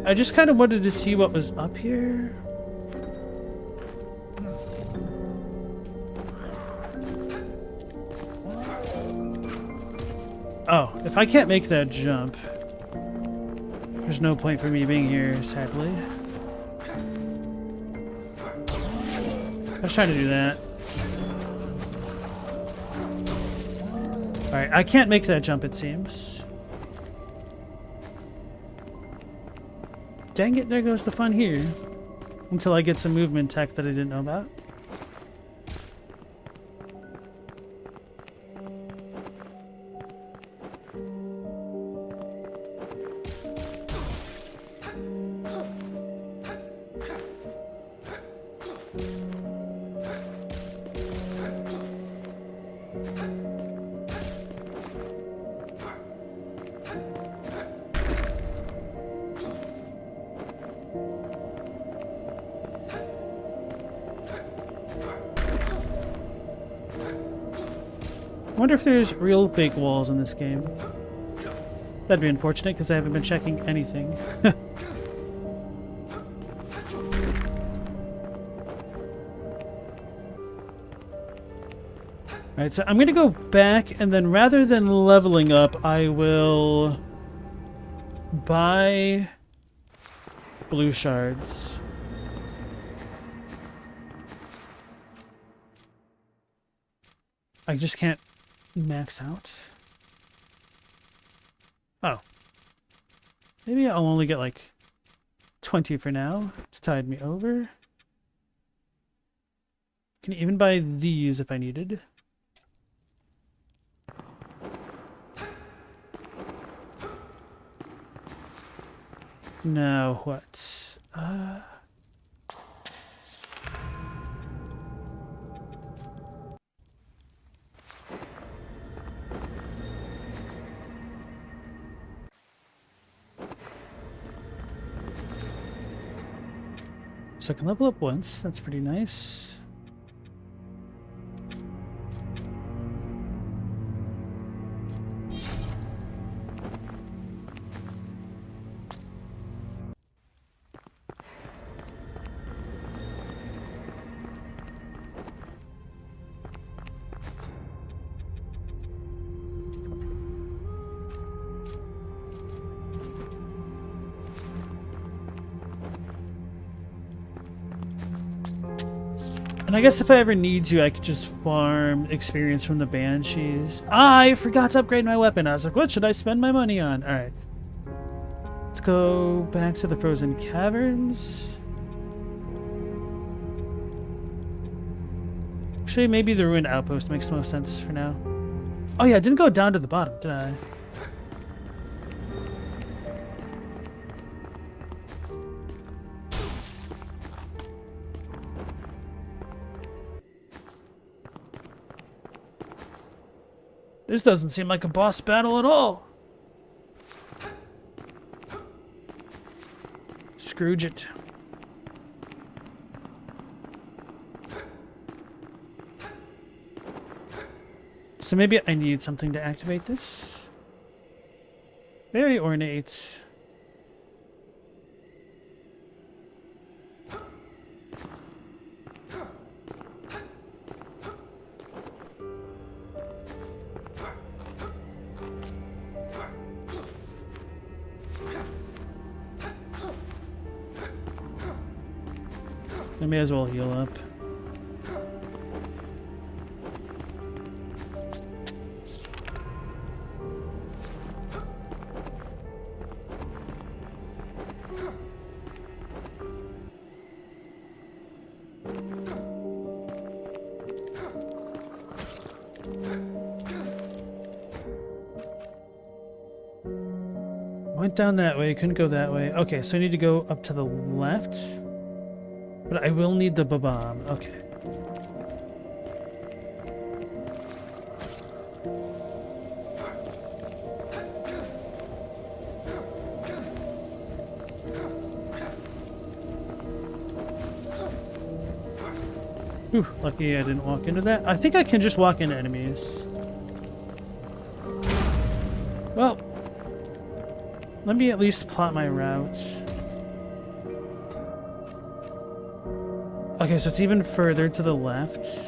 I just kind of wanted to see what was up here. Oh, if I can't make that jump, there's no point for me being here, sadly. I was trying to do that. Alright, I can't make that jump, it seems. Dang it, there goes the fun here. Until I get some movement tech that I didn't know about. I wonder if there's real fake walls in this game. That'd be unfortunate because I haven't been checking anything. Alright, so I'm going to go back, and then rather than leveling up, I will buy blue shards. I just can't max out. Oh. Maybe I'll only get like 20 for now to tide me over. Can even buy these if I needed. Now what? So I can level up once. That's pretty nice. And I guess if I ever need to, I could just farm experience from the Banshees. I forgot to upgrade my weapon. I was like, what should I spend my money on? Alright. Let's go back to the Frozen Caverns. Actually, maybe the Ruined Outpost makes the most sense for now. Oh yeah, I didn't go down to the bottom, did I? This doesn't seem like a boss battle at all. Scrooge it. So maybe I need something to activate this. Very ornate. I may as well heal up. Went down that way, couldn't go that way. Okay, so I need to go up to the left. But I will need the bomb. Okay. Whew, lucky I didn't walk into that. I think I can just walk into enemies. Well, let me at least plot my route. Okay, so it's even further to the left.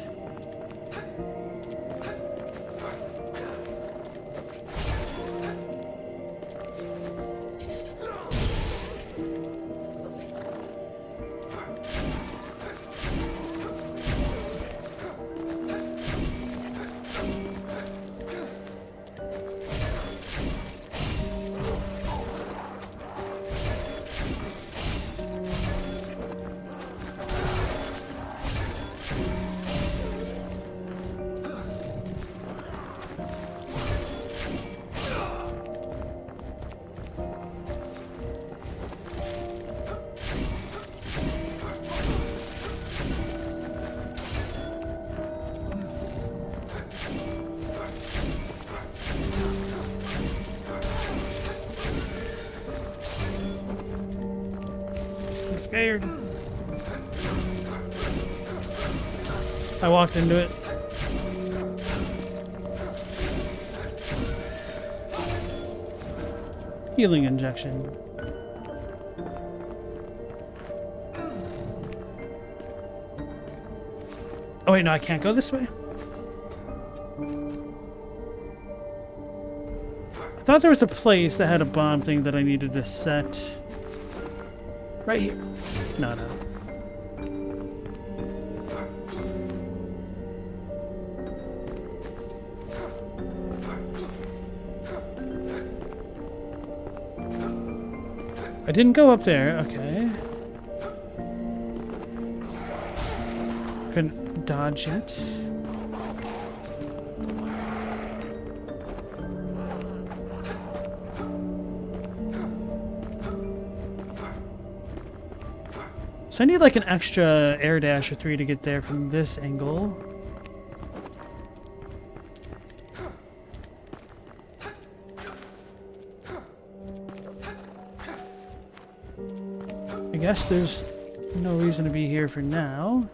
Scared. I walked into it. Healing injection. Oh wait, no, I can't go this way? I thought there was a place that had a bomb thing that I needed to set. Right here. No, no. I didn't go up there, okay. Couldn't dodge it. So I need like an extra air dash or 3 to get there from this angle. I guess there's no reason to be here for now.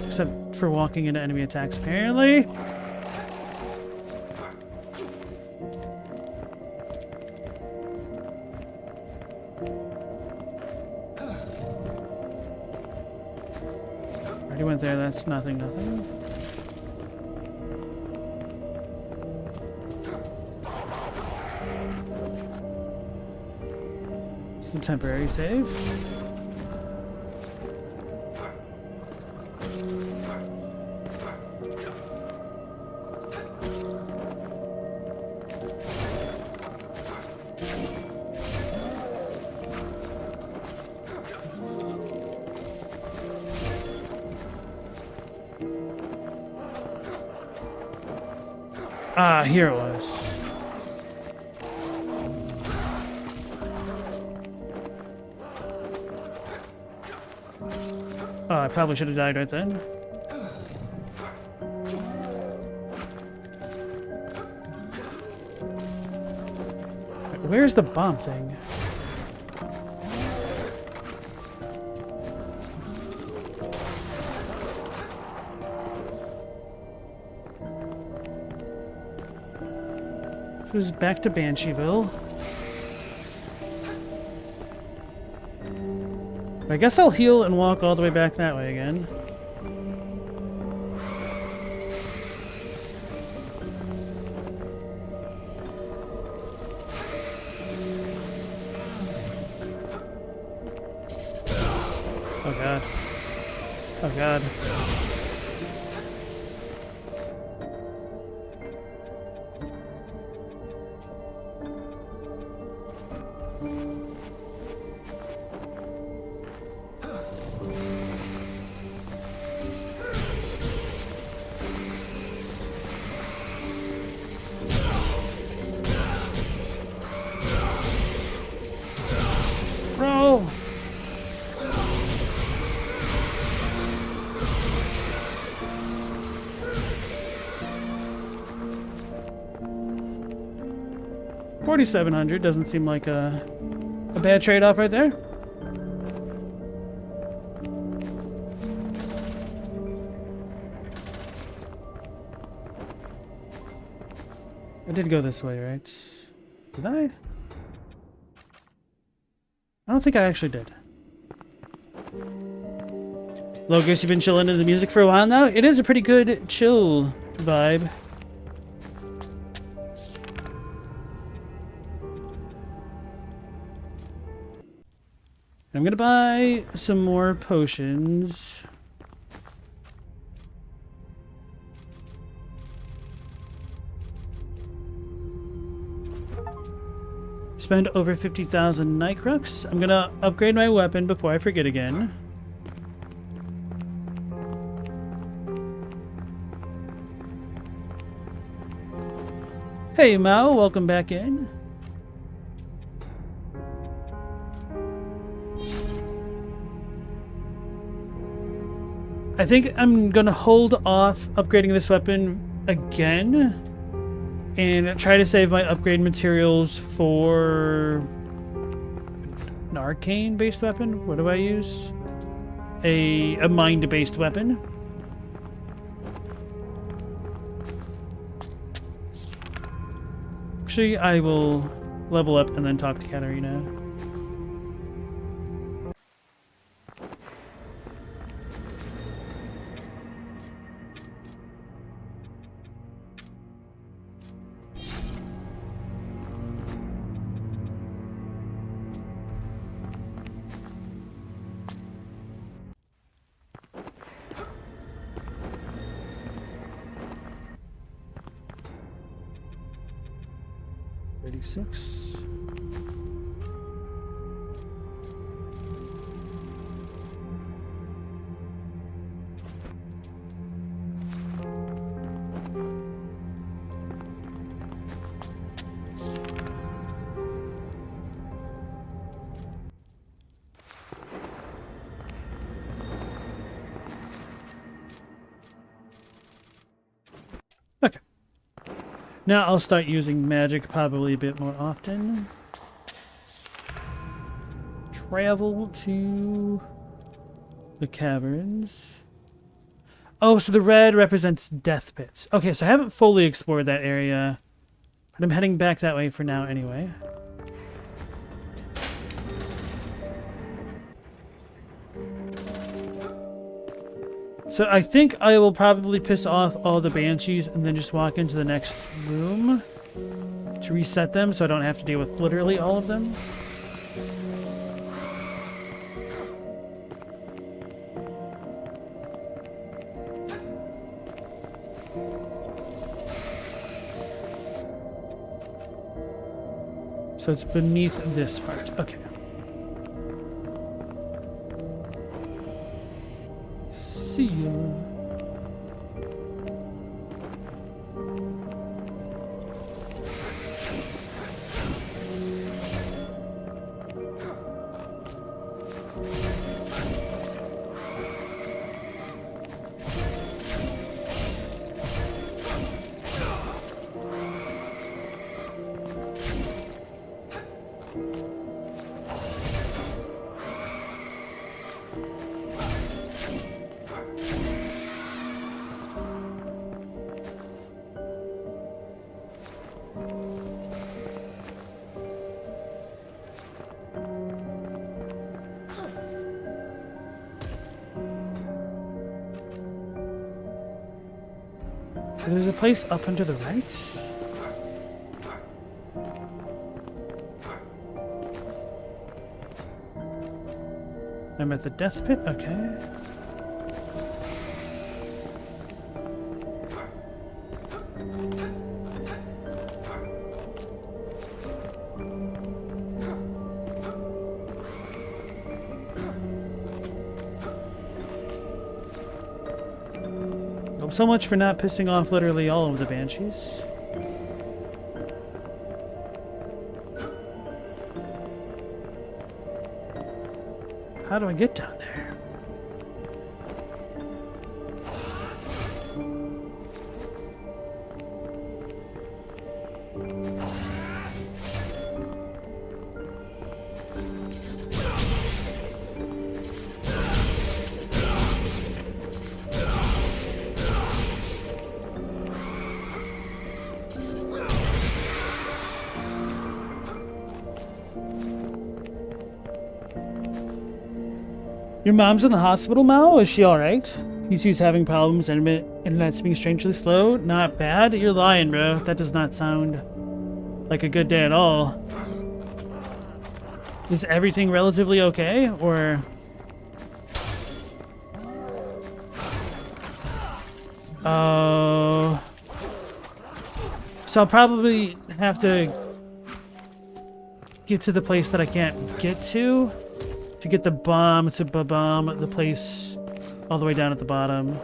Except for walking into enemy attacks, apparently. Already went there, that's nothing, nothing. It's a temporary save. Ah, here it was. Oh, I probably should have died right then. Where's the bomb thing? This is back to Bansheeville. I guess I'll heal and walk all the way back that way again. Oh god. Oh god. Bro! $4,700 doesn't seem like a bad trade-off right there. I did go this way, right? Did I? I don't think I actually did. Logos, you've been chilling into the music for a while now? It is a pretty good chill vibe. I'm gonna buy some more potions. Spend over 50,000 Nightcrux. I'm gonna upgrade my weapon before I forget again. Hey Mao, welcome back in. I think I'm gonna hold off upgrading this weapon again and try to save my upgrade materials for an arcane based weapon. What do I use? A mind based weapon. Actually, I will level up and then talk to Katarina. Six. Okay. Now I'll start using magic probably a bit more often. Travel to the caverns. Oh, so the red represents death pits. Okay, so I haven't fully explored that area, but I'm heading back that way for now anyway. So I think I will probably piss off all the banshees and then just walk into the next room to reset them so I don't have to deal with literally all of them. So it's beneath this part. Okay. See you. There's a place up and to the right. I'm at the death pit, okay. So much for not pissing off literally all of the banshees. How do I get down there? Your mom's in the hospital, Mal? Is she alright? PC's having problems and internet's being strangely slow? Not bad? You're lying, bro. That does not sound like a good day at all. Is everything relatively okay, or... Oh... So I'll probably have to get to the place that I can't get to get the bomb to bomb the place all the way down at the bottom.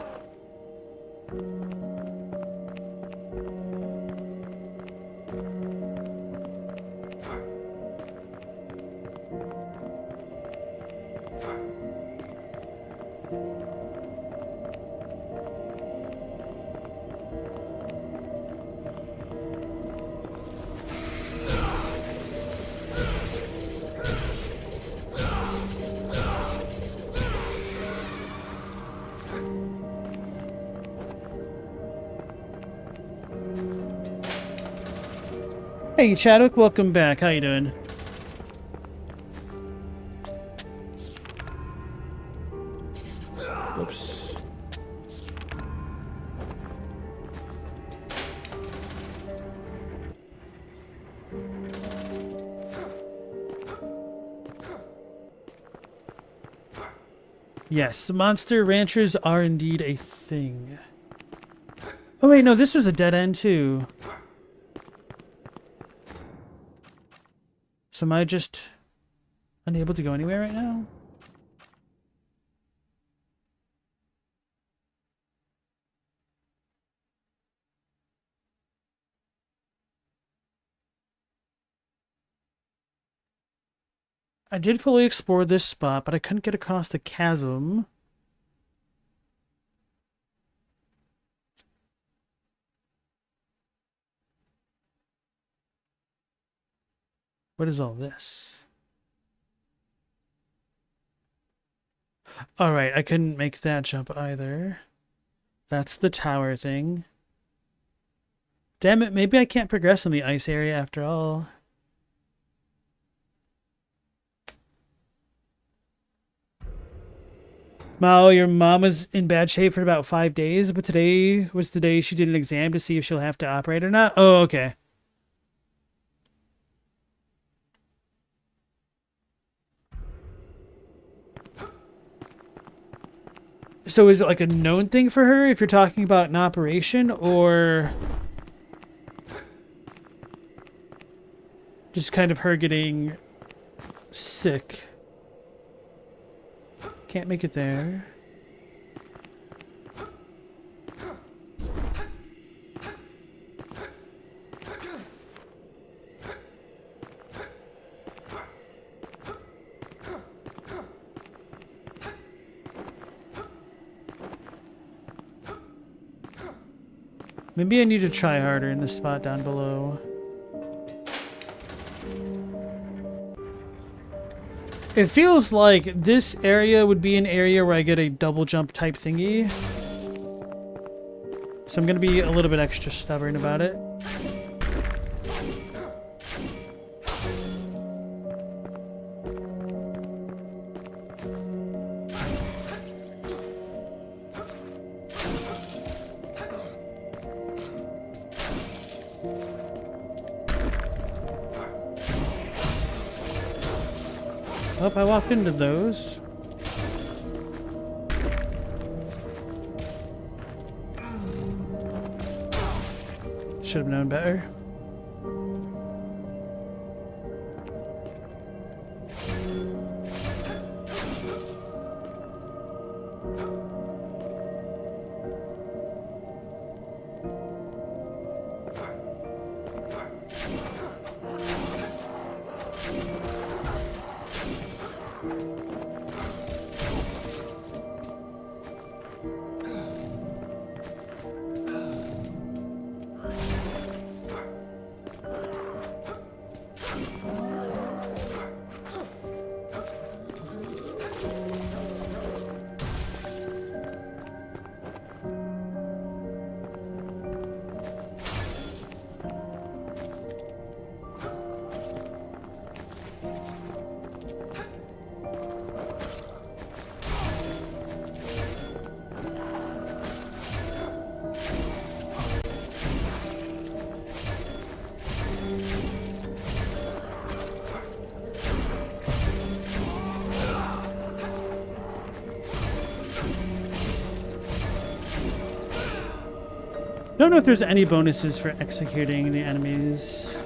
Hey, Chadwick, welcome back. How you doing? Whoops. Yes, monster ranchers are indeed a thing. Oh wait, no, this was a dead end too. So am I just unable to go anywhere right now? I did fully explore this spot, but I couldn't get across the chasm. What is all this? Alright, I couldn't make that jump either. That's the tower thing. Damn it, maybe I can't progress in the ice area after all. Mao, your mom was in bad shape for about 5 days, but today was the day she did an exam to see if she'll have to operate or not. Oh, okay. So is it like a known thing for her if you're talking about an operation, or just kind of her getting sick? Can't make it there. Maybe I need to try harder in the spot down below. It feels like this area would be an area where I get a double jump type thingy. So I'm going to be a little bit extra stubborn about it. Oh, I walked into those. Should have known better. I don't know if there's any bonuses for executing the enemies.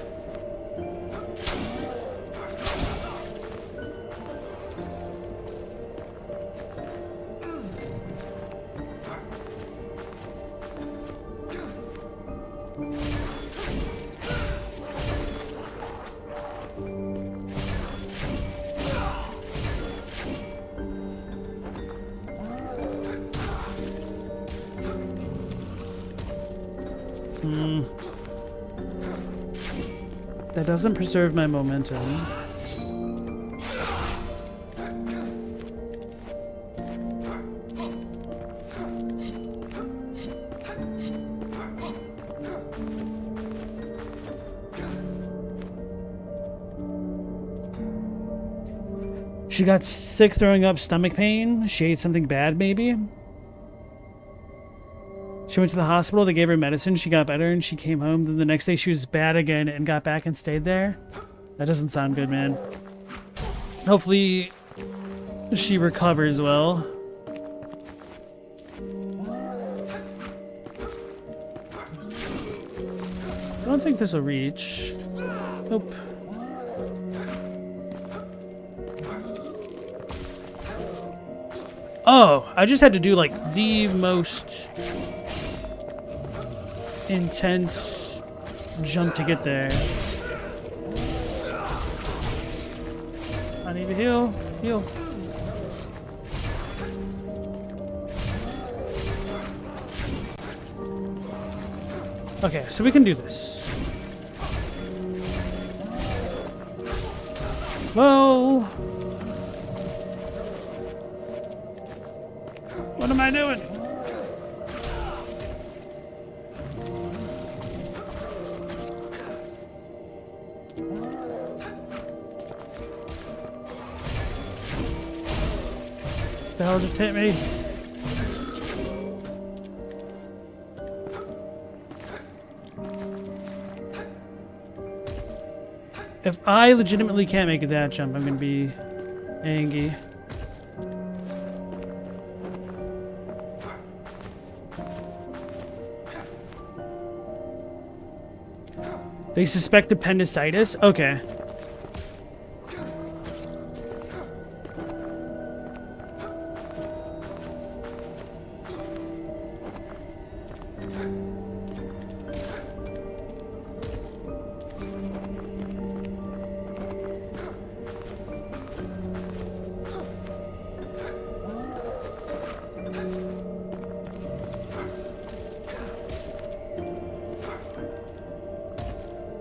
That doesn't preserve my momentum. She got sick, throwing up, stomach pain. She ate something bad, maybe. She went to the hospital. They gave her medicine. She got better, and she came home. Then the next day, she was bad again and got back and stayed there. That doesn't sound good, man. Hopefully, she recovers well. I don't think this will reach. Nope. Oh, I just had to do like the most intense jump to get there. I need to heal. Heal. Okay, so we can do this. Well, what am I doing? The hell just hit me? If I legitimately can't make that jump, I'm gonna be angry. They suspect appendicitis? Okay.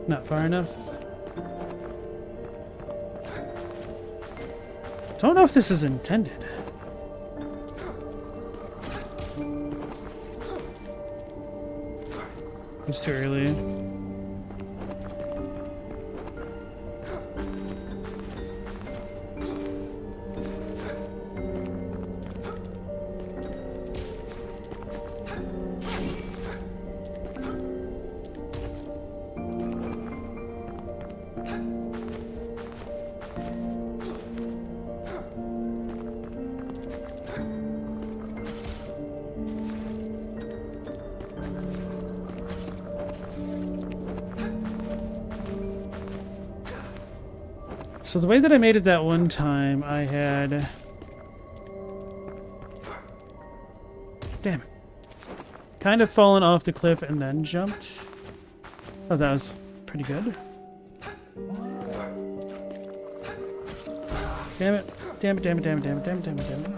Not far enough. Don't know if this is intended. It's too early. So the way that I made it that one time, I had... Damn it. Kind of fallen off the cliff and then jumped. Oh, that was pretty good. Damn it. Damn it, damn it, damn it, damn it, damn it, damn it, damn it.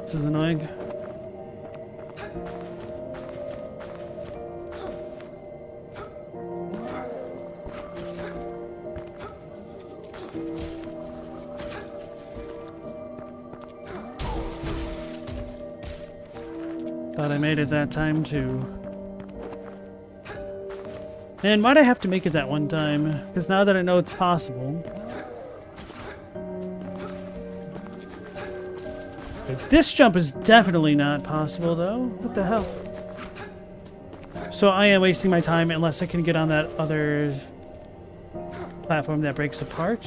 This is annoying. Thought I made it that time too. And why'd I have to make it that one time? Because now that I know it's possible. This jump is definitely not possible, though. What the hell? So I am wasting my time unless I can get on that other platform that breaks apart.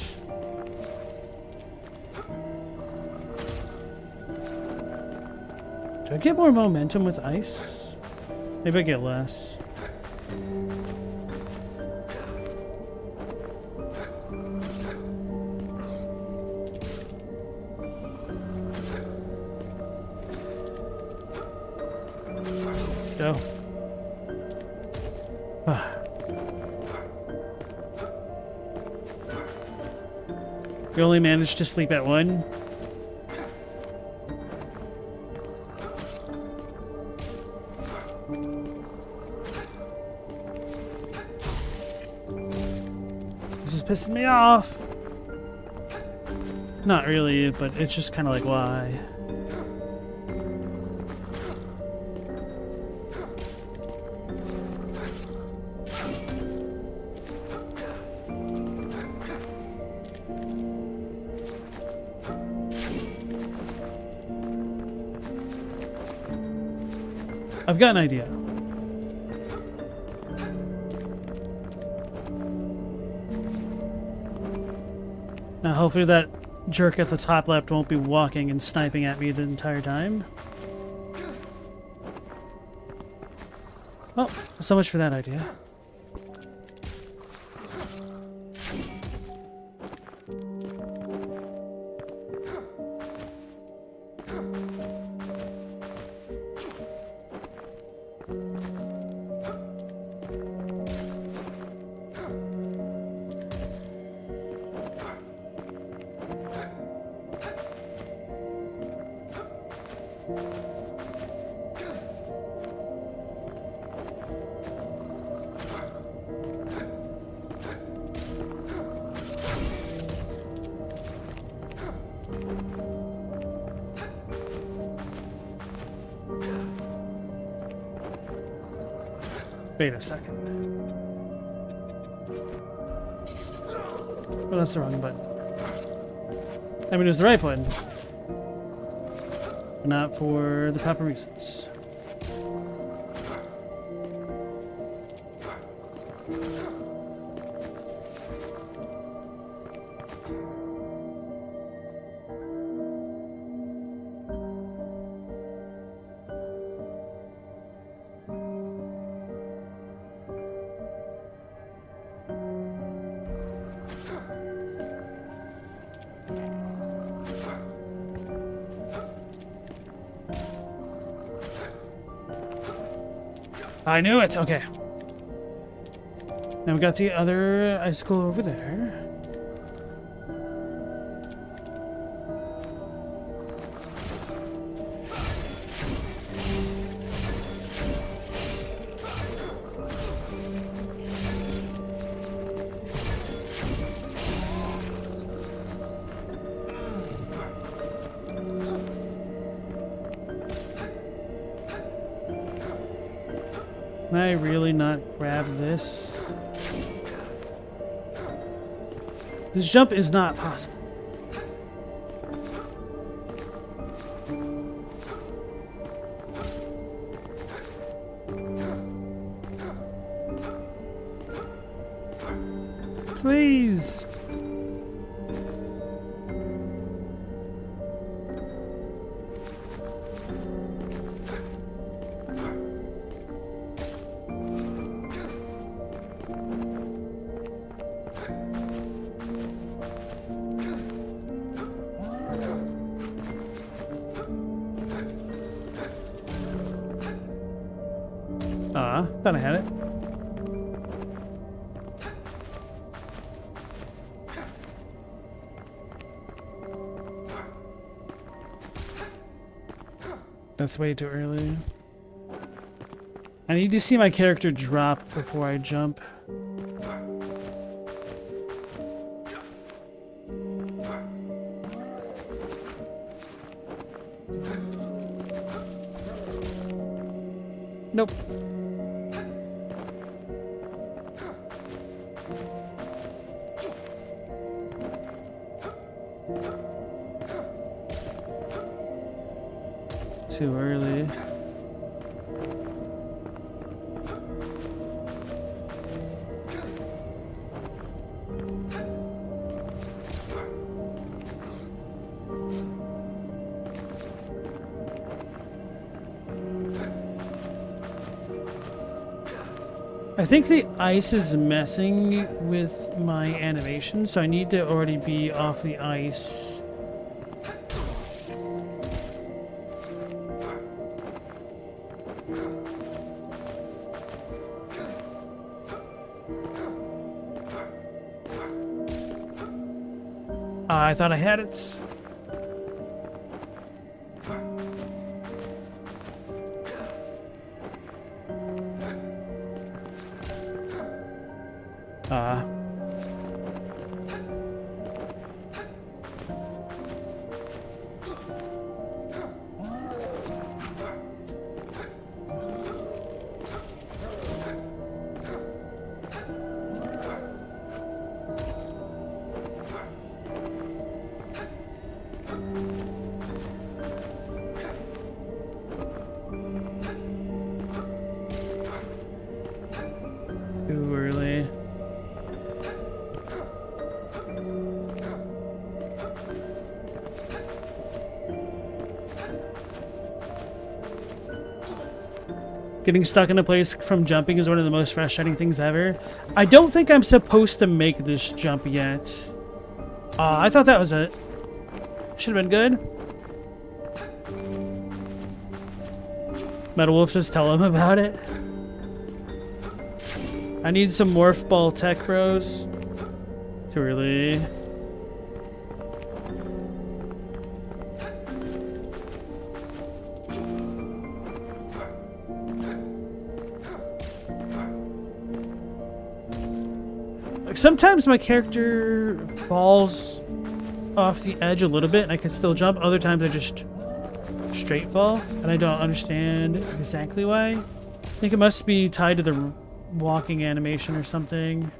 Do I get more momentum with ice? Maybe I get less. go. We only managed to sleep at 1. This is pissing me off. Not really, but it's just kind of like, why? I've got an idea. Now, hopefully that jerk at the top left won't be walking and sniping at me the entire time. Oh, so much for that idea. Wait a second. Well, that's the wrong button. I mean, it was the right button. But not for the proper reasons. I knew it! Okay. Now we got the other icicle over there. Can I really not grab this? This jump is not possible. Please. Thought I had it. That's way too early. I need to see my character drop before I jump. Nope. Too early. I think the ice is messing with my animation, so I need to already be off the ice. I thought I had it. Too early. Getting stuck in a place from jumping is one of the most frustrating things ever. I don't think I'm supposed to make this jump yet. I thought that was it. Should have been good. Metal Wolf says tell him about it. I need some morph ball tech, bros. Too early. Like sometimes my character falls off the edge a little bit and I can still jump. Other times I just straight fall and I don't understand exactly why. I think it must be tied to the walking animation or something.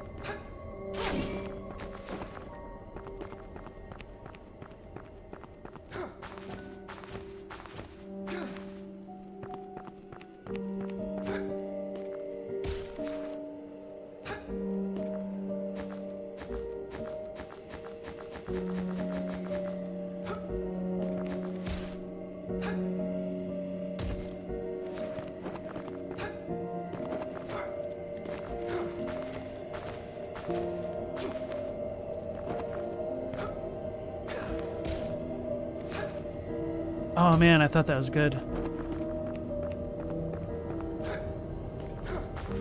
Oh man, I thought that was good.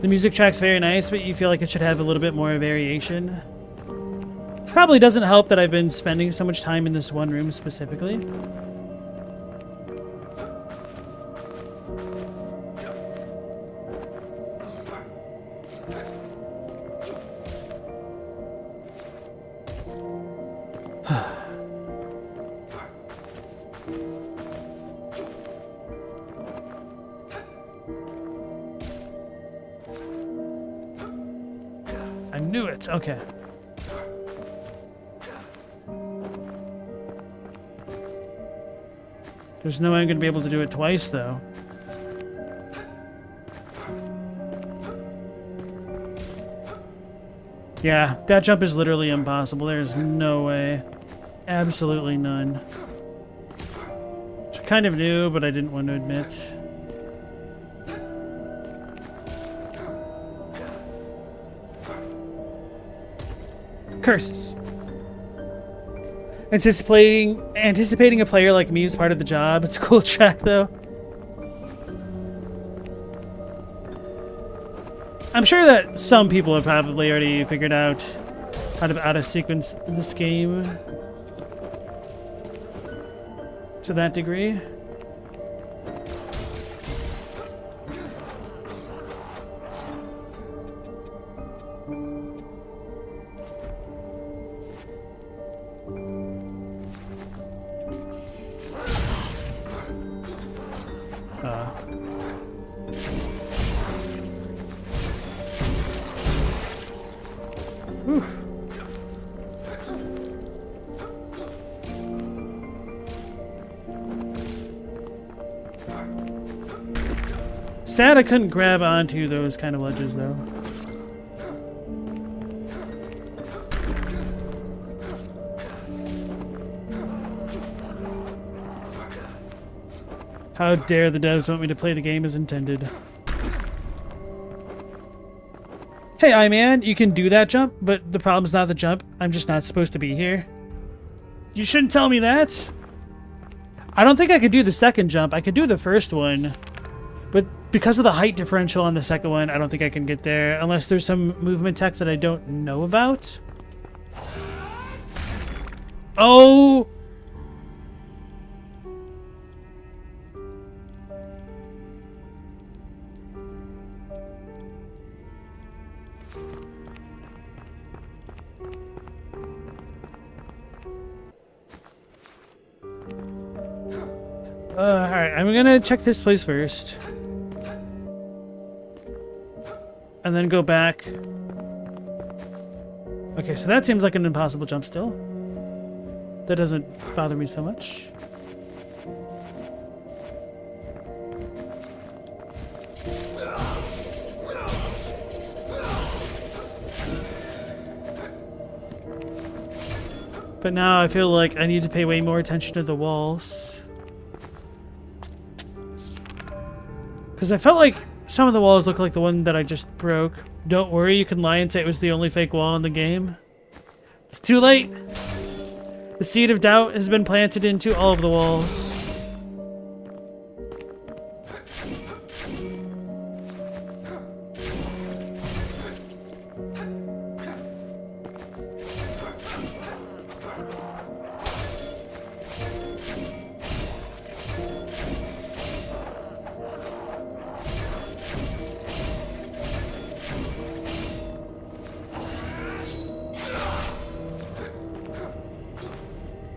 The music track's very nice, but you feel like it should have a little bit more variation. Probably doesn't help that I've been spending so much time in this one room specifically. I knew it. Okay. There's no way I'm going to be able to do it twice, though. Yeah, that jump is literally impossible. There's no way. Absolutely none. Which I kind of knew, but I didn't want to admit. Curses. Anticipating a player like me is part of the job. It's a cool track, though. I'm sure that some people have probably already figured out how to out of sequence this game to that degree. Sad I couldn't grab onto those kind of ledges, though. How dare the devs want me to play the game as intended. Hey, Iman, you can do that jump, but the problem's not the jump. I'm just not supposed to be here. You shouldn't tell me that. I don't think I could do the second jump. I could do the first one. But because of the height differential on the second one, I don't think I can get there unless there's some movement tech that I don't know about. Oh! Alright, I'm gonna check this place first. And then go back. Okay, so that seems like an impossible jump still. That doesn't bother me so much. But now I feel like I need to pay way more attention to the walls. Because I felt like some of the walls look like the one that I just broke. Don't worry, you can lie and say it was the only fake wall in the game. It's too late. The seed of doubt has been planted into all of the walls.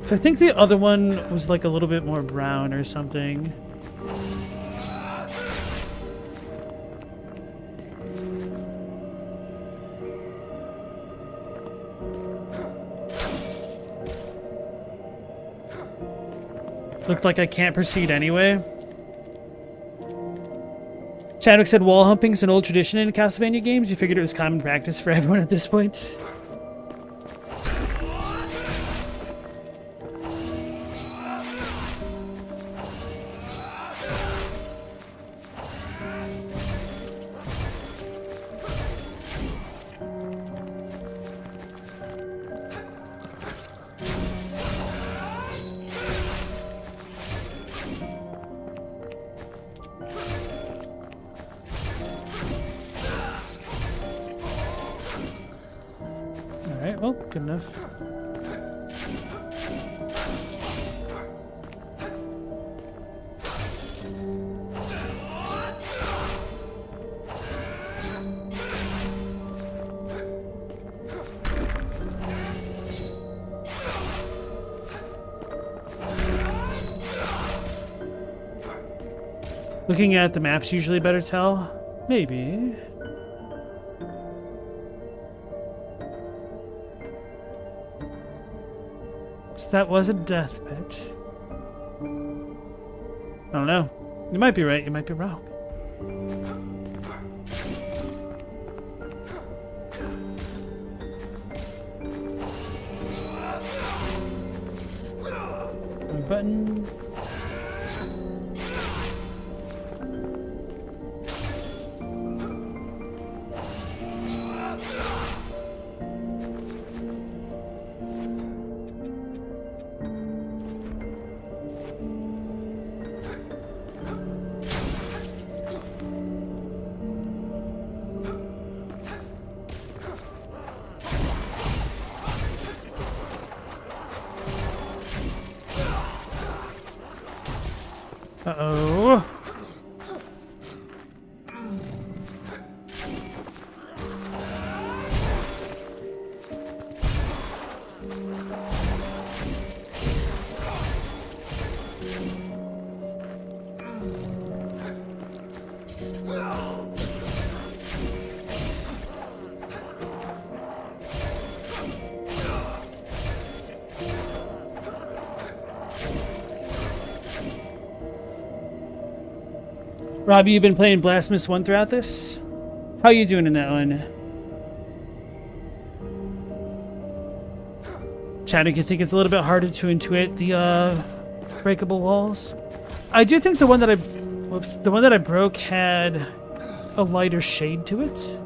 So I think the other one was like a little bit more brown or something. Looked like I can't proceed anyway. Chadwick said wall humping is an old tradition in Castlevania games. You figured it was common practice for everyone at this point. Alright, well, good enough. Looking at the maps usually better tell? Maybe. So that was a death pit. I don't know. You might be right, you might be wrong. Wrong button. Uh-oh. Robbie, you been playing Blasphemous 1 throughout this? How you doing in that one? Chadwick, you think it's a little bit harder to intuit the breakable walls? I do think the one that I broke had a lighter shade to it.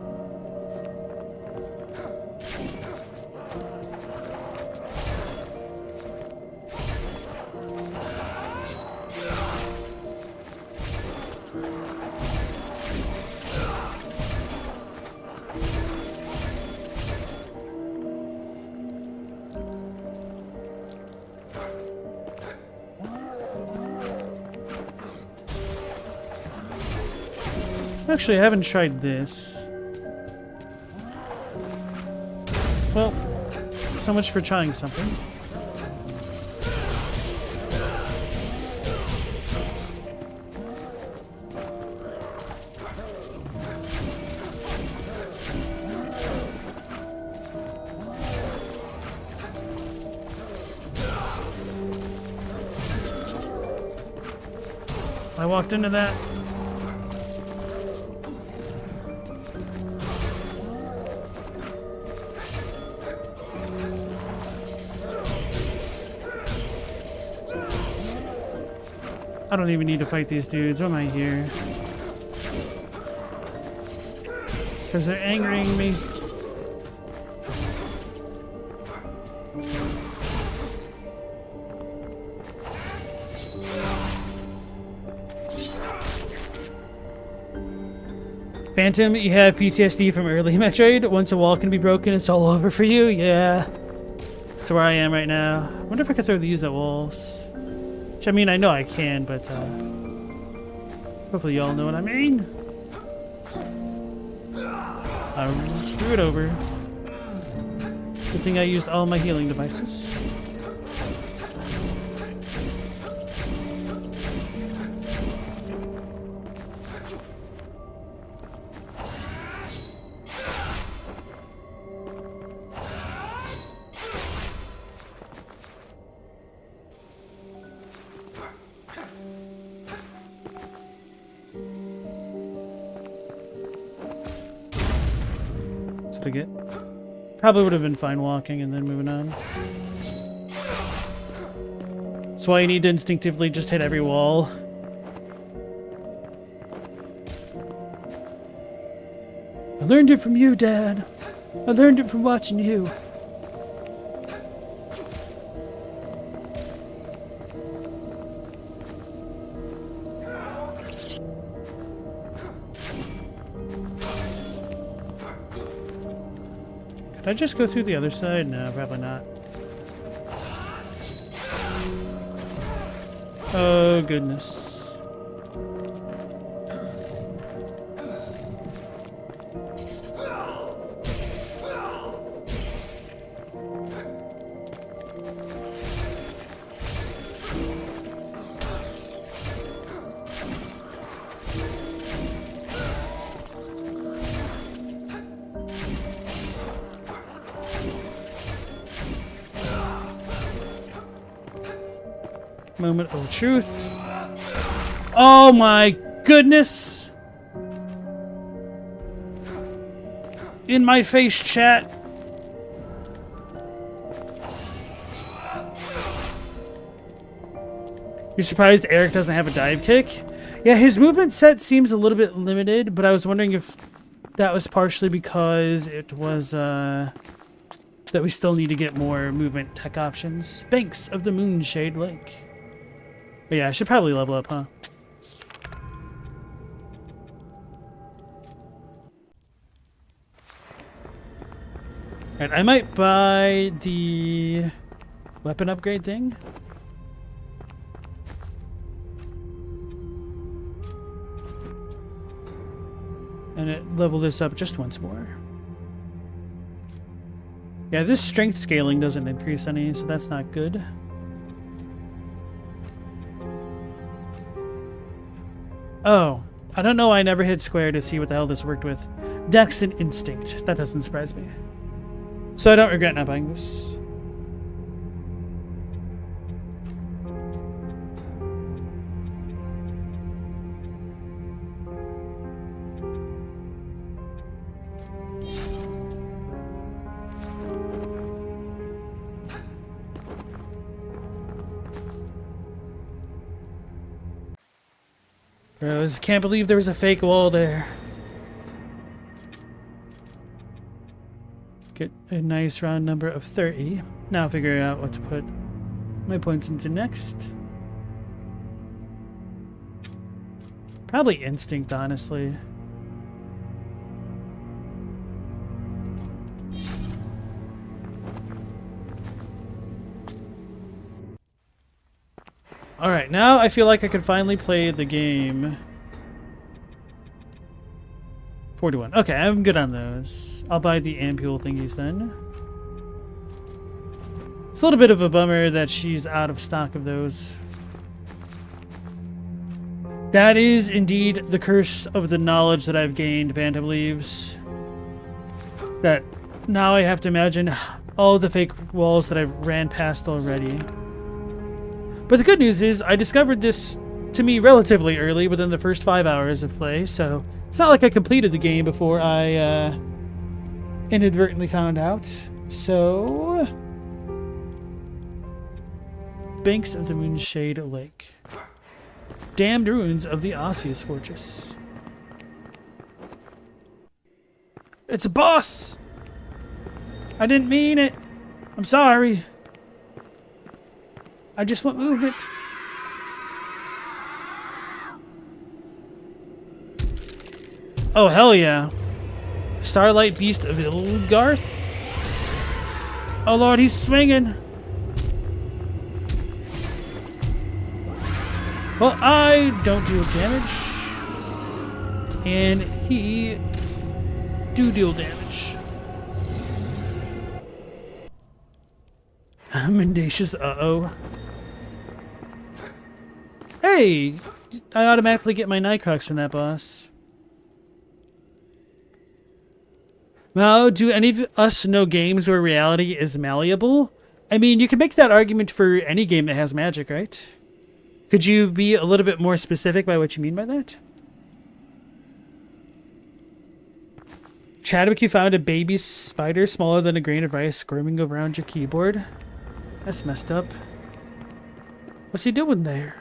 Actually, I haven't tried this. Well, so much for trying something. I walked into that. I don't even need to fight these dudes. Why am I here? Because they're angering me. Phantom, you have PTSD from early Metroid. Once a wall can be broken, it's all over for you. Yeah. That's where I am right now. I wonder if I could throw these at walls. Which, I mean, I know I can, but hopefully y'all know what I mean. I threw it over. Good thing I used all my healing devices. That's what I get. Probably would have been fine walking and then moving on. That's why you need to instinctively just hit every wall. I learned it from you, Dad. I learned it from watching you. Could I just go through the other side? No, probably not. Oh, goodness. Moment of truth. Oh my goodness! In my face, chat. You're surprised Eric doesn't have a dive kick? Yeah, his movement set seems a little bit limited, but I was wondering if that was partially because it was, that we still need to get more movement tech options. Banks of the Moonshade Lake. But yeah, I should probably level up, huh? Alright, I might buy the weapon upgrade thing. And level this up just once more. Yeah, this strength scaling doesn't increase any, so that's not good. Oh, I don't know why I never hit square to see what the hell this worked with. Dex and Instinct. That doesn't surprise me. So I don't regret not buying this. Bros, can't believe there was a fake wall there. Get a nice round number of 30. Now figure out what to put my points into next. Probably Instinct, honestly. Alright, now I feel like I can finally play the game. 41. Okay, I'm good on those. I'll buy the ampule thingies then. It's a little bit of a bummer that she's out of stock of those. That is indeed the curse of the knowledge that I've gained, Phantom Leaves. That now I have to imagine all the fake walls that I've ran past already. But the good news is I discovered this, to me, relatively early, within the first 5 hours of play, so it's not like I completed the game before I inadvertently found out. So... Banks of the Moonshade Lake. Damned ruins of the Osseous Fortress. It's a boss! I didn't mean it. I'm sorry. I just want movement. Oh, hell yeah. Starlight Beast of Ilgarth? Oh lord, he's swinging. Well, I don't deal damage. And he do deal damage. Mendacious uh-oh. Hey! I automatically get my Nightcrux from that boss. Now, do any of us know games where reality is malleable? I mean, you can make that argument for any game that has magic, right? Could you be a little bit more specific by what you mean by that? Chadwick, you found a baby spider smaller than a grain of rice squirming around your keyboard. That's messed up. What's he doing there?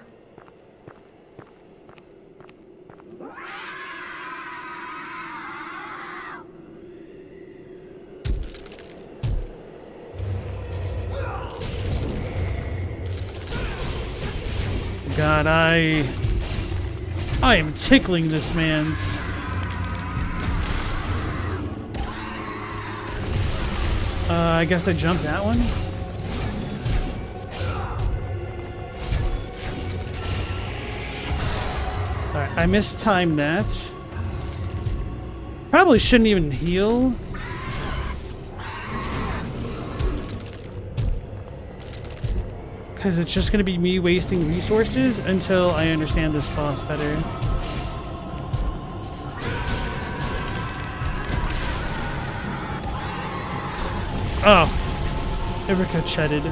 God, I am tickling this man's. I guess I jumped that one. Alright, I mistimed that. Probably shouldn't even heal. Because it's just going to be me wasting resources until I understand this boss better. Oh. It ricocheted.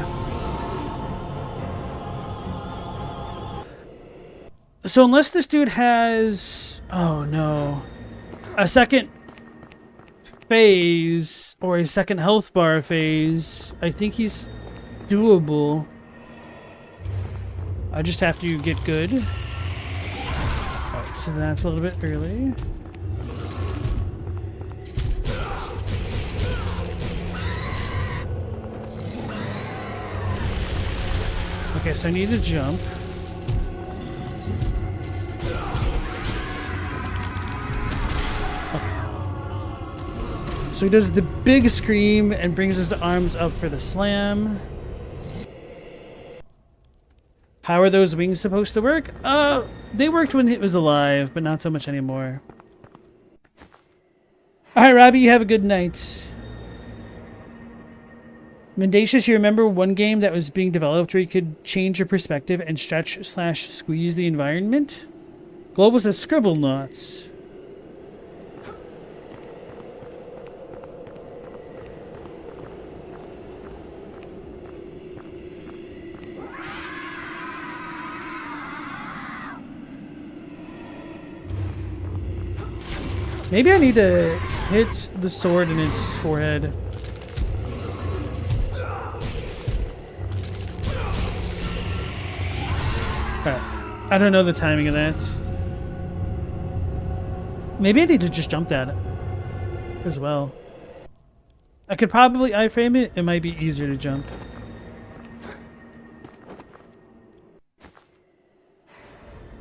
So unless this dude has... Oh no. A second phase, or a second health bar phase, I think he's doable. I just have to get good. Alright, so that's a little bit early. Okay, so I need to jump. Okay. So he does the big scream and brings his arms up for the slam. How are those wings supposed to work? They worked when it was alive, but not so much anymore. Alright, Robbie, you have a good night. Mendacious, you remember one game that was being developed where you could change your perspective and stretch/squeeze the environment? Global says Scribble Knots. Maybe I need to hit the sword in its forehead. Alright. I don't know the timing of that. Maybe I need to just jump that as well. I could probably iframe it. It might be easier to jump.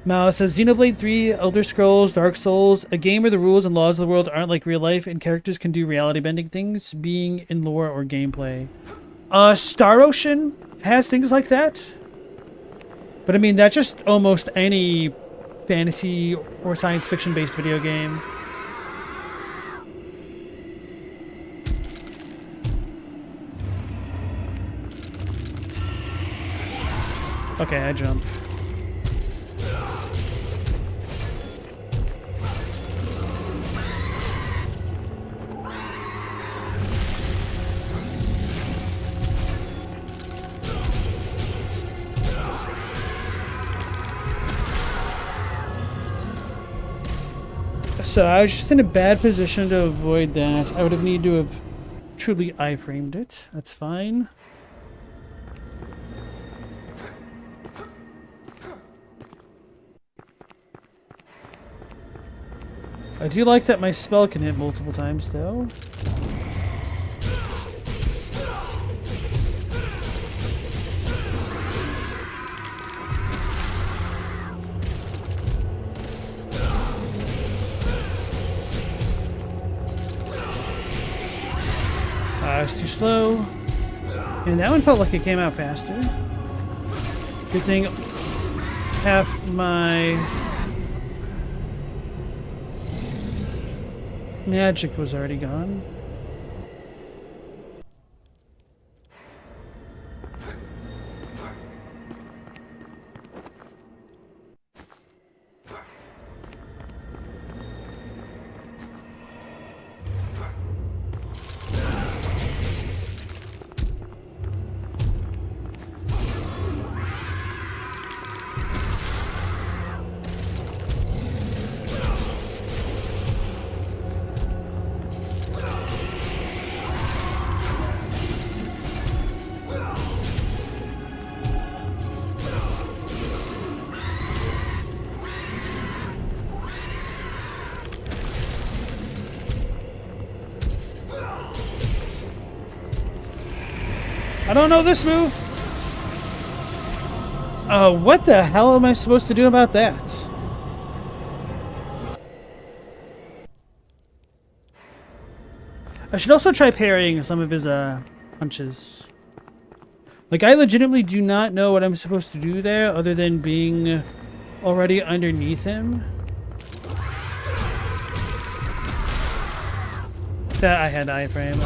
Mao says Xenoblade 3, Elder Scrolls, Dark Souls, a game where the rules and laws of the world aren't like real life and characters can do reality bending things, being in lore or gameplay. Star Ocean has things like that. But I mean, that's just almost any fantasy or science fiction based video game. Okay, I jump. So I was just in a bad position to avoid that. I would have needed to have truly iframed it. That's fine. I do like that my spell can hit multiple times, though. I was too slow. And that one felt like it came out faster. Good thing half my magic was already gone. I don't know this move. What the hell am I supposed to do about that? I should also try parrying some of his punches. Like, I legitimately do not know what I'm supposed to do there other than being already underneath him. That I had iframe.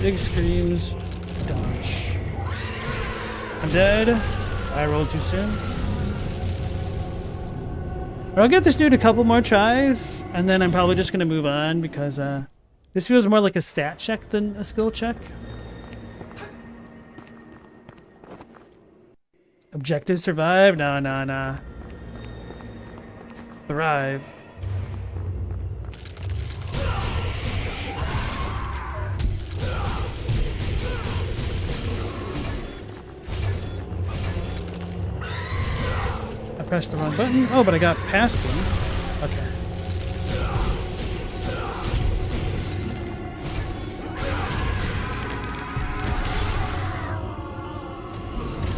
Big screams. Dodge. I'm dead. I rolled too soon. I'll give this dude a couple more tries, and then I'm probably just going to move on because this feels more like a stat check than a skill check. Objective survive? Nah. Thrive. I pressed the wrong button. Oh, but I got past them. Okay.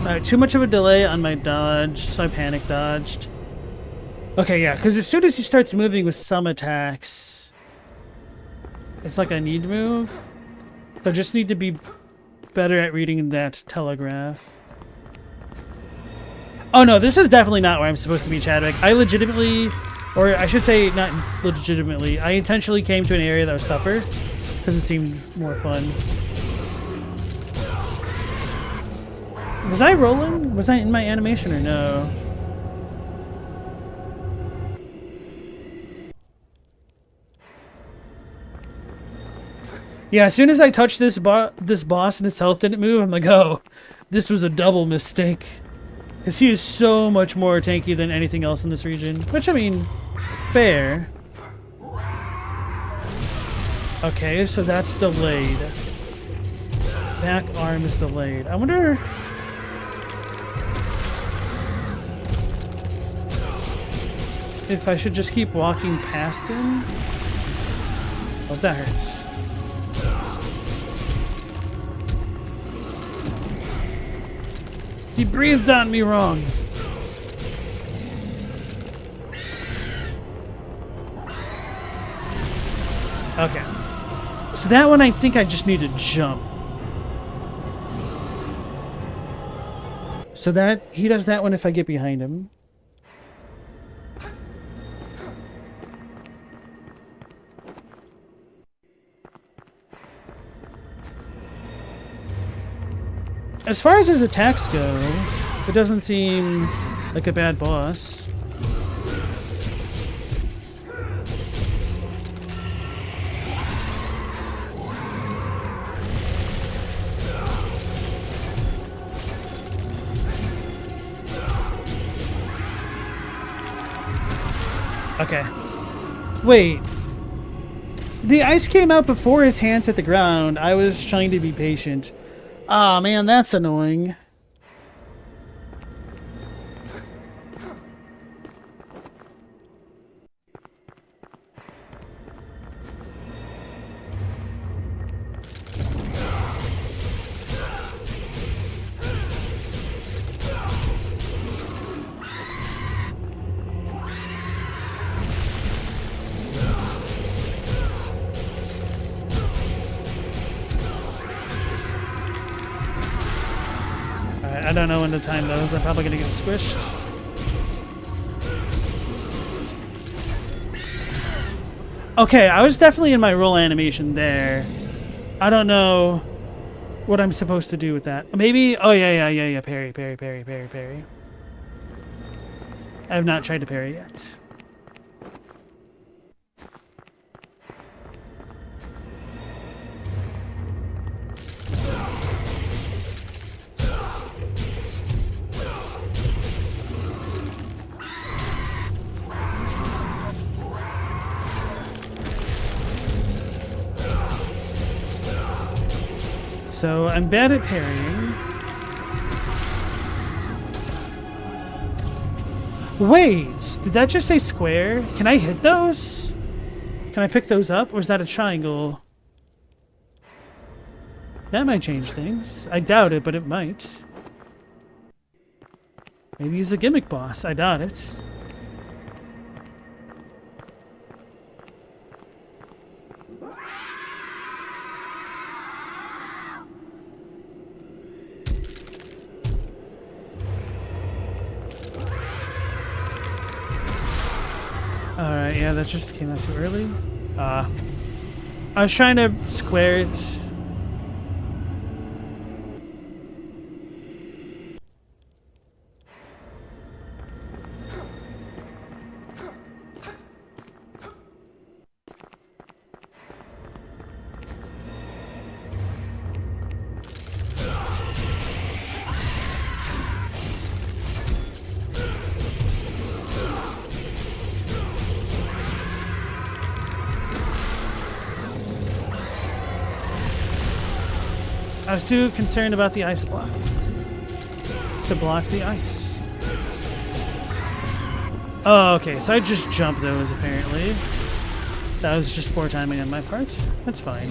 Alright, too much of a delay on my dodge, so I panic dodged. Okay, yeah, because as soon as he starts moving with some attacks, it's like I need to move. I just need to be better at reading that telegraph. Oh no, this is definitely not where I'm supposed to be, Chadwick. I legitimately, or I should say not legitimately, I intentionally came to an area that was tougher because it seemed more fun. Was I rolling? Was I in my animation or no? Yeah, as soon as I touched this boss and his health didn't move, I'm like, oh, this was a double mistake. Because he is so much more tanky than anything else in this region. Which, I mean, fair. Okay, so that's delayed. Back arm is delayed. I wonder... if I should just keep walking past him? Oh, that hurts. He breathed on me wrong. Okay. So that one I think I just need to jump. So that, he does that one if I get behind him. As far as his attacks go, it doesn't seem like a bad boss. Okay. Wait. The ice came out before his hands hit the ground. I was trying to be patient. Aw, man, that's annoying. I don't know when to time those. I'm probably gonna get squished. Okay, I was definitely in my roll animation there. I don't know what I'm supposed to do with that. Maybe. Oh yeah. Parry. I have not tried to parry yet. So I'm bad at parrying. Wait, did that just say square? Can I hit those? Can I pick those up? Or is that a triangle? That might change things. I doubt it, but it might. Maybe he's a gimmick boss. I doubt it. Alright, yeah, that just came out too early. I was trying to square it. I was too concerned about the ice block to block the ice. Oh, okay, so I just jumped those apparently. That was just poor timing on my part. That's fine.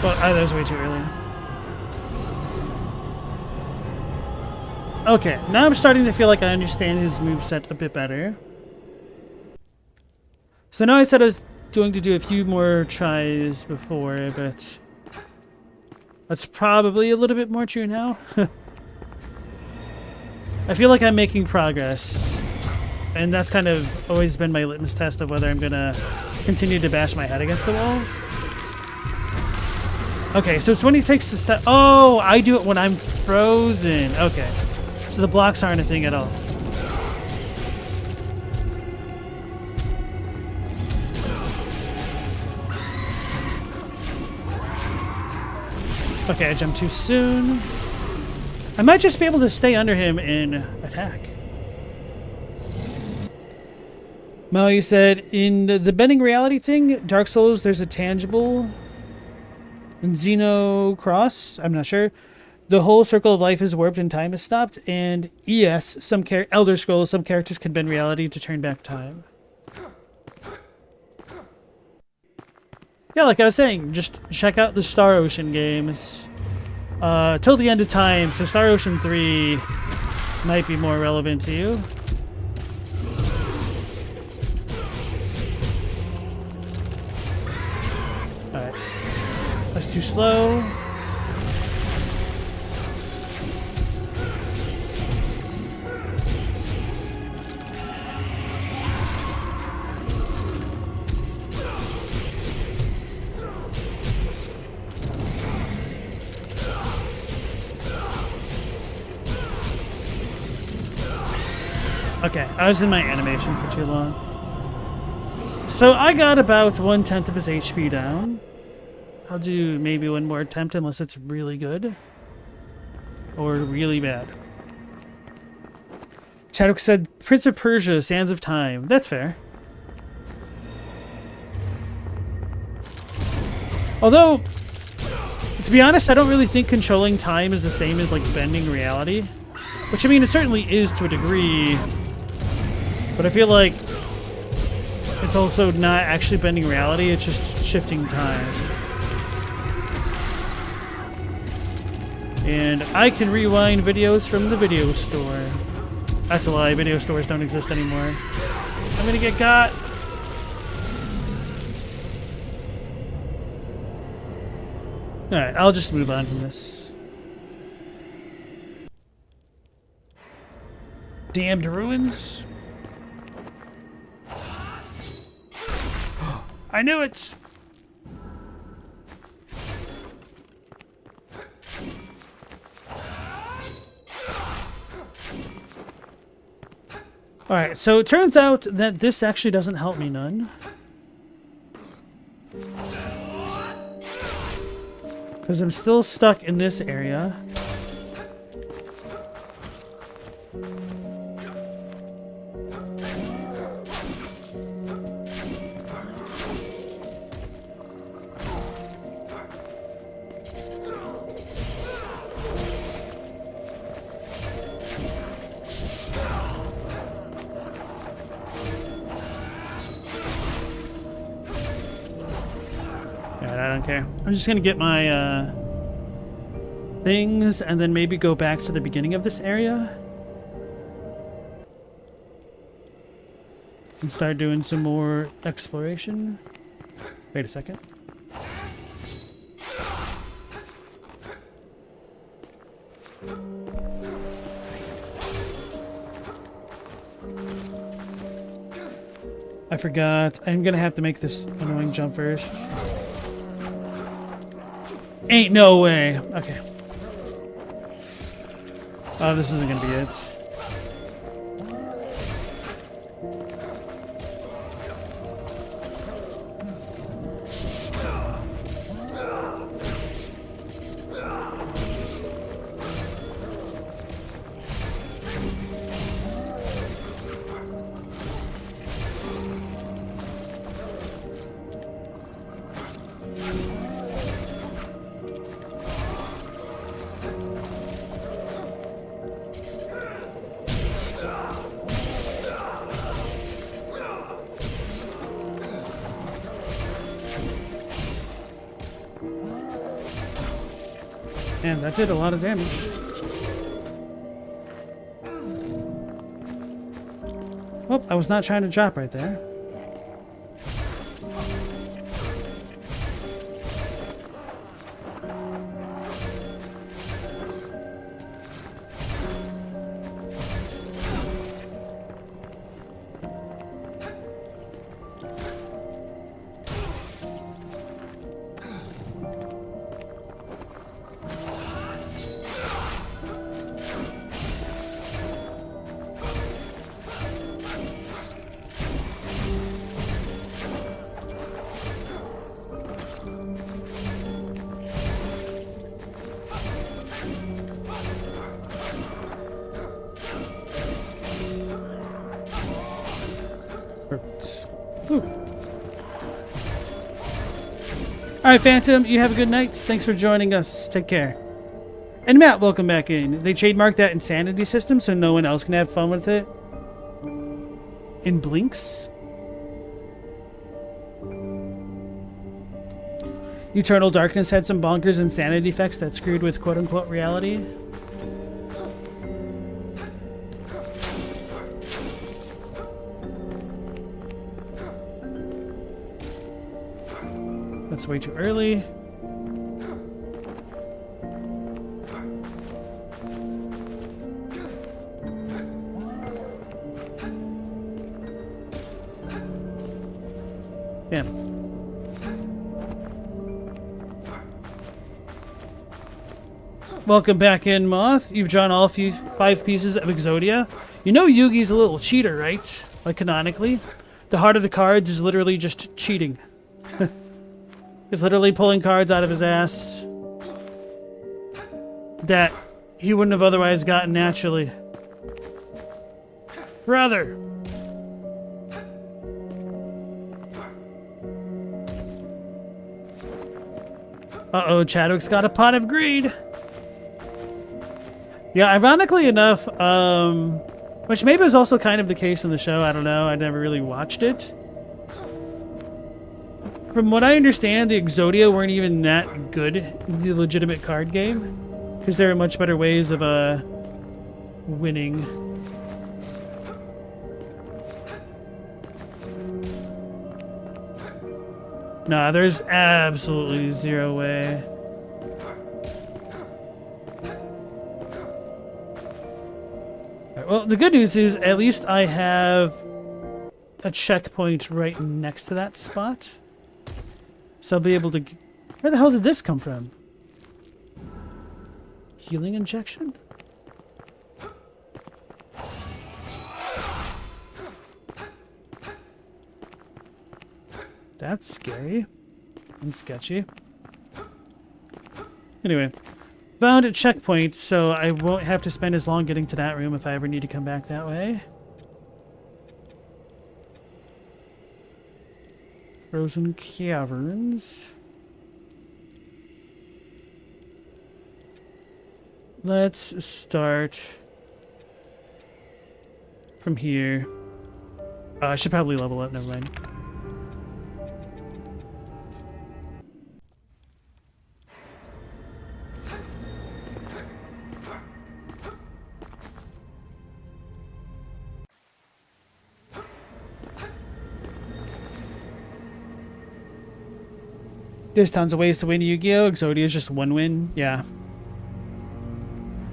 But that was way too early. Okay, now I'm starting to feel like I understand his moveset a bit better. So now I said I was going to do a few more tries before, but that's probably a little bit more true now. I feel like I'm making progress, and that's kind of always been my litmus test of whether I'm gonna continue to bash my head against the wall. Okay, so it's when he takes the step. Oh, I do it when I'm frozen. Okay, so the blocks aren't a thing at all. Okay, I jumped too soon. I might just be able to stay under him and attack. Mo, you said in the bending reality thing, Dark Souls, there's a tangible. In Xeno Cross, I'm not sure. The whole circle of life is warped and time is stopped. And yes, some Elder Scrolls, some characters can bend reality to turn back time. Yeah, like I was saying, just check out the Star Ocean games. Till the end of time, so Star Ocean 3 might be more relevant to you. Alright. That's too slow. Okay, I was in my animation for too long. So I got about 1/10 of his HP down. I'll do maybe one more attempt unless it's really good. Or really bad. Chadwick said, Prince of Persia, Sands of Time. That's fair. Although, to be honest, I don't really think controlling time is the same as, like, bending reality. Which, I mean, it certainly is to a degree. But I feel like it's also not actually bending reality, it's just shifting time. And I can rewind videos from the video store. That's a lie, video stores don't exist anymore. I'm gonna get got. Alright, I'll just move on from this. Damned ruins. I knew it! Alright, so it turns out that this actually doesn't help me none. Because I'm still stuck in this area. I don't care. I'm just gonna get my things and then maybe go back to the beginning of this area and start doing some more exploration. Wait a second. I forgot. I'm gonna have to make this annoying jump first. Ain't no way. Okay. Oh, this isn't gonna be it. Man, that did a lot of damage. Oh, I was not trying to drop right there. Alright, Phantom, you have a good night. Thanks for joining us. Take care. And Matt, welcome back in. They trademarked that insanity system so no one else can have fun with it. In Blinks? Eternal Darkness had some bonkers insanity effects that screwed with quote-unquote reality. That's way too early. Damn. Welcome back in, Moth. You've drawn all 5 pieces of Exodia. You know Yugi's a little cheater, right? Like, canonically. The heart of the cards is literally just cheating. He's literally pulling cards out of his ass that he wouldn't have otherwise gotten naturally. Brother! Uh-oh, Chadwick's got a pot of greed. Yeah, ironically enough, which maybe is also kind of the case in the show, I don't know, I never really watched it. From what I understand, the Exodia weren't even that good in the legitimate card game, because there are much better ways of winning. Nah, there's absolutely zero way. Alright, well, the good news is at least I have a checkpoint right next to that spot. So I'll be able to... Where the hell did this come from? Healing injection? That's scary and sketchy. Anyway, found a checkpoint, so I won't have to spend as long getting to that room if I ever need to come back that way. Frozen caverns. Let's start from here. I should probably level up, never mind. There's tons of ways to win Yu-Gi-Oh! Exodia is just one win. Yeah.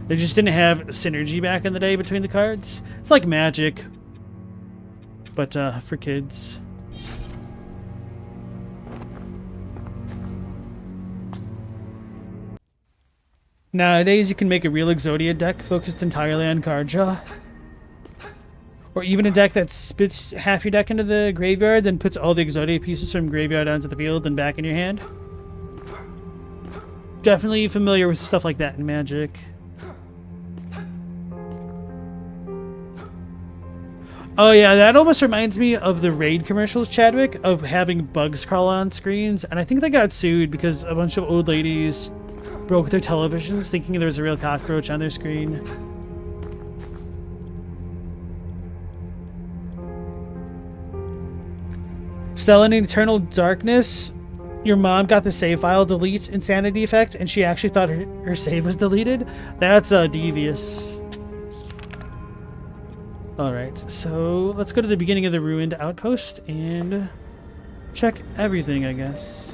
They just didn't have synergy back in the day between the cards. It's like Magic, but for kids. Nowadays, you can make a real Exodia deck focused entirely on card draw. Or even a deck that spits half your deck into the graveyard, then puts all the Exodia pieces from graveyard onto the field and back in your hand. Definitely familiar with stuff like that in Magic. Oh yeah, that almost reminds me of the Raid commercials, Chadwick, of having bugs crawl on screens. And I think they got sued because a bunch of old ladies broke their televisions thinking there was a real cockroach on their screen. Selling Eternal Darkness, your mom got the save file delete insanity effect, and she actually thought her save was deleted. That's devious. Alright, so let's go to the beginning of the ruined outpost and check everything, I guess.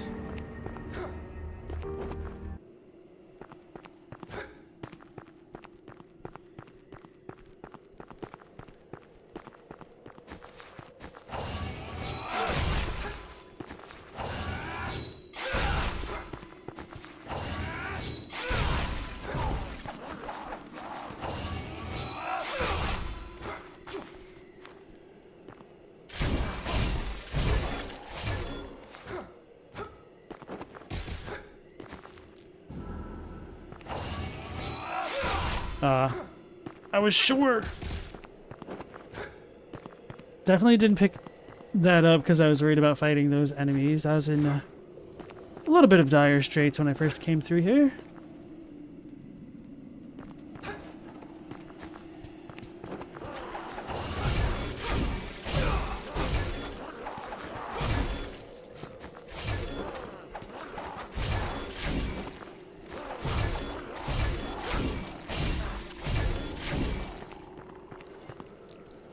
I was sure. Definitely didn't pick that up because I was worried about fighting those enemies. I was in a little bit of dire straits when I first came through here.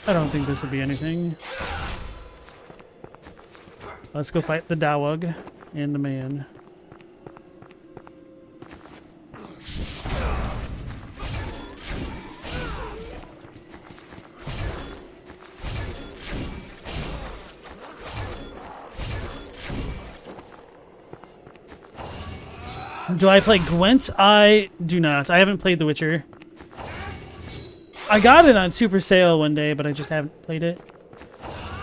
I don't think this will be anything. Let's go fight the Dawug and the man. Do I play Gwent? I do not. I haven't played The Witcher. I got it on Super Sale one day, but I just haven't played it.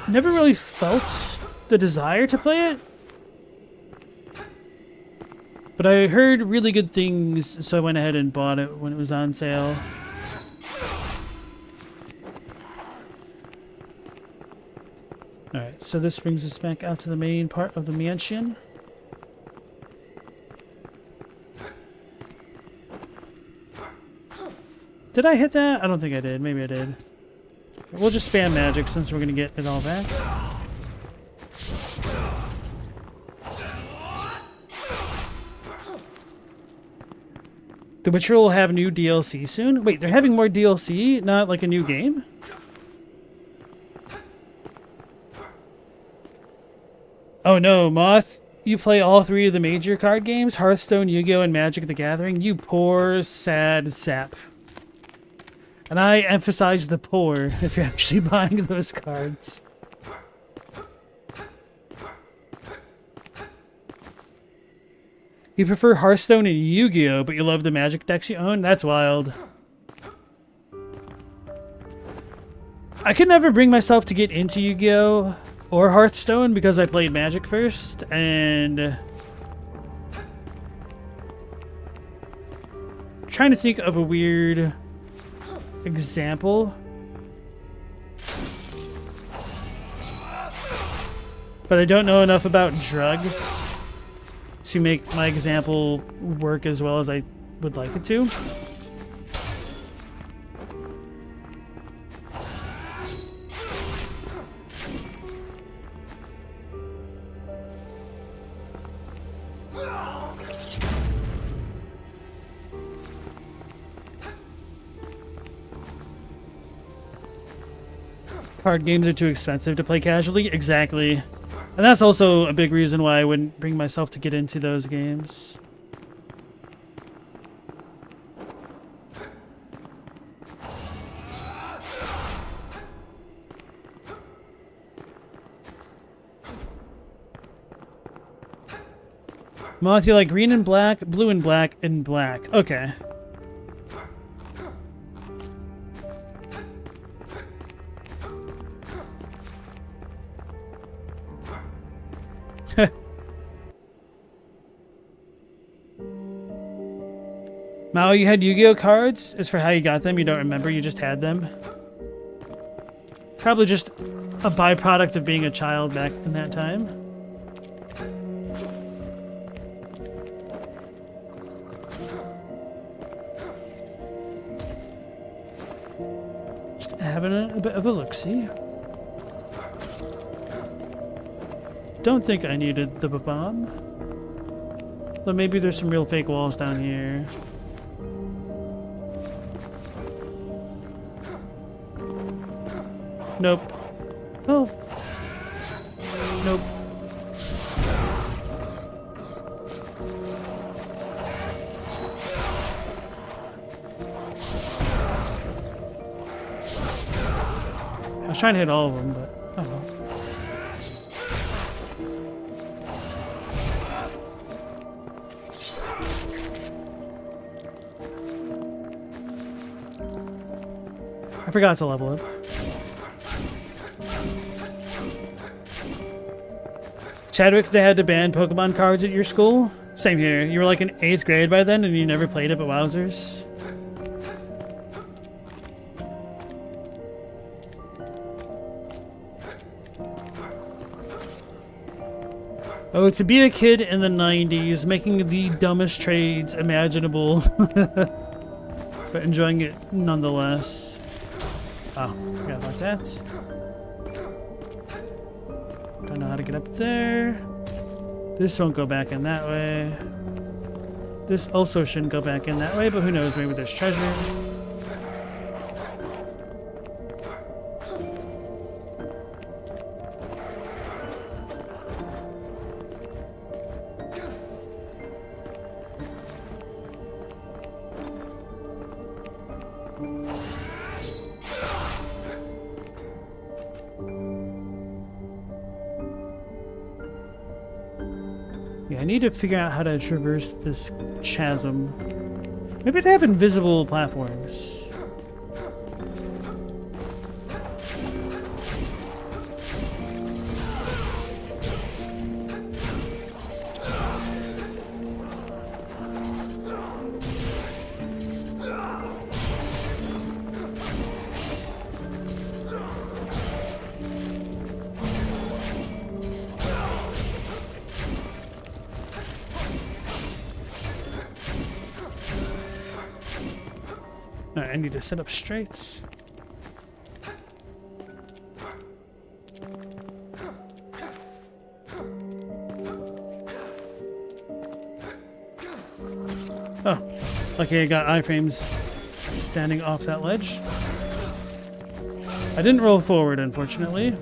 Never really felt the desire to play it. But I heard really good things, so I went ahead and bought it when it was on sale. Alright, so this brings us back out to the main part of the mansion. Did I hit that? I don't think I did. Maybe I did. We'll just spam magic since we're going to get it all back. The Witcher will have new DLC soon? Wait, they're having more DLC? Not like a new game? Oh no, Moth. You play all 3 of the major card games? Hearthstone, Yu-Gi-Oh, and Magic the Gathering? You poor, sad sap. And I emphasize the poor if you're actually buying those cards. You prefer Hearthstone and Yu-Gi-Oh, but you love the Magic decks you own? That's wild. I could never bring myself to get into Yu-Gi-Oh or Hearthstone because I played Magic first, and trying to think of a weird example. But I don't know enough about drugs to make my example work as well as I would like it to. Card games are too expensive to play casually. Exactly. And that's also a big reason why I wouldn't bring myself to get into those games. Moth, you like green and black, blue and black, and black. Okay. Mao, you had Yu-Gi-Oh cards? As for how you got them, you don't remember, you just had them. Probably just a byproduct of being a child back in that time. Just having a bit of a look-see. Don't think I needed the bomb. But maybe there's some real fake walls down here. Nope. Oh. Nope. I was trying to hit all of them, but oh well. I forgot to level up. Chadwick, they had to ban Pokemon cards at your school? Same here. You were like in 8th grade by then and you never played it but wowzers. Oh, to be a kid in the 90s, making the dumbest trades imaginable, but enjoying it nonetheless. Oh, forgot about that. Don't know how to get up there. This won't go back in that way. This also shouldn't go back in that way, but who knows, maybe there's treasure. Yeah, I need to figure out how to traverse this chasm. Maybe they have invisible platforms. I need to sit up straight. Oh, lucky I got iframes standing off that ledge. I didn't roll forward, unfortunately.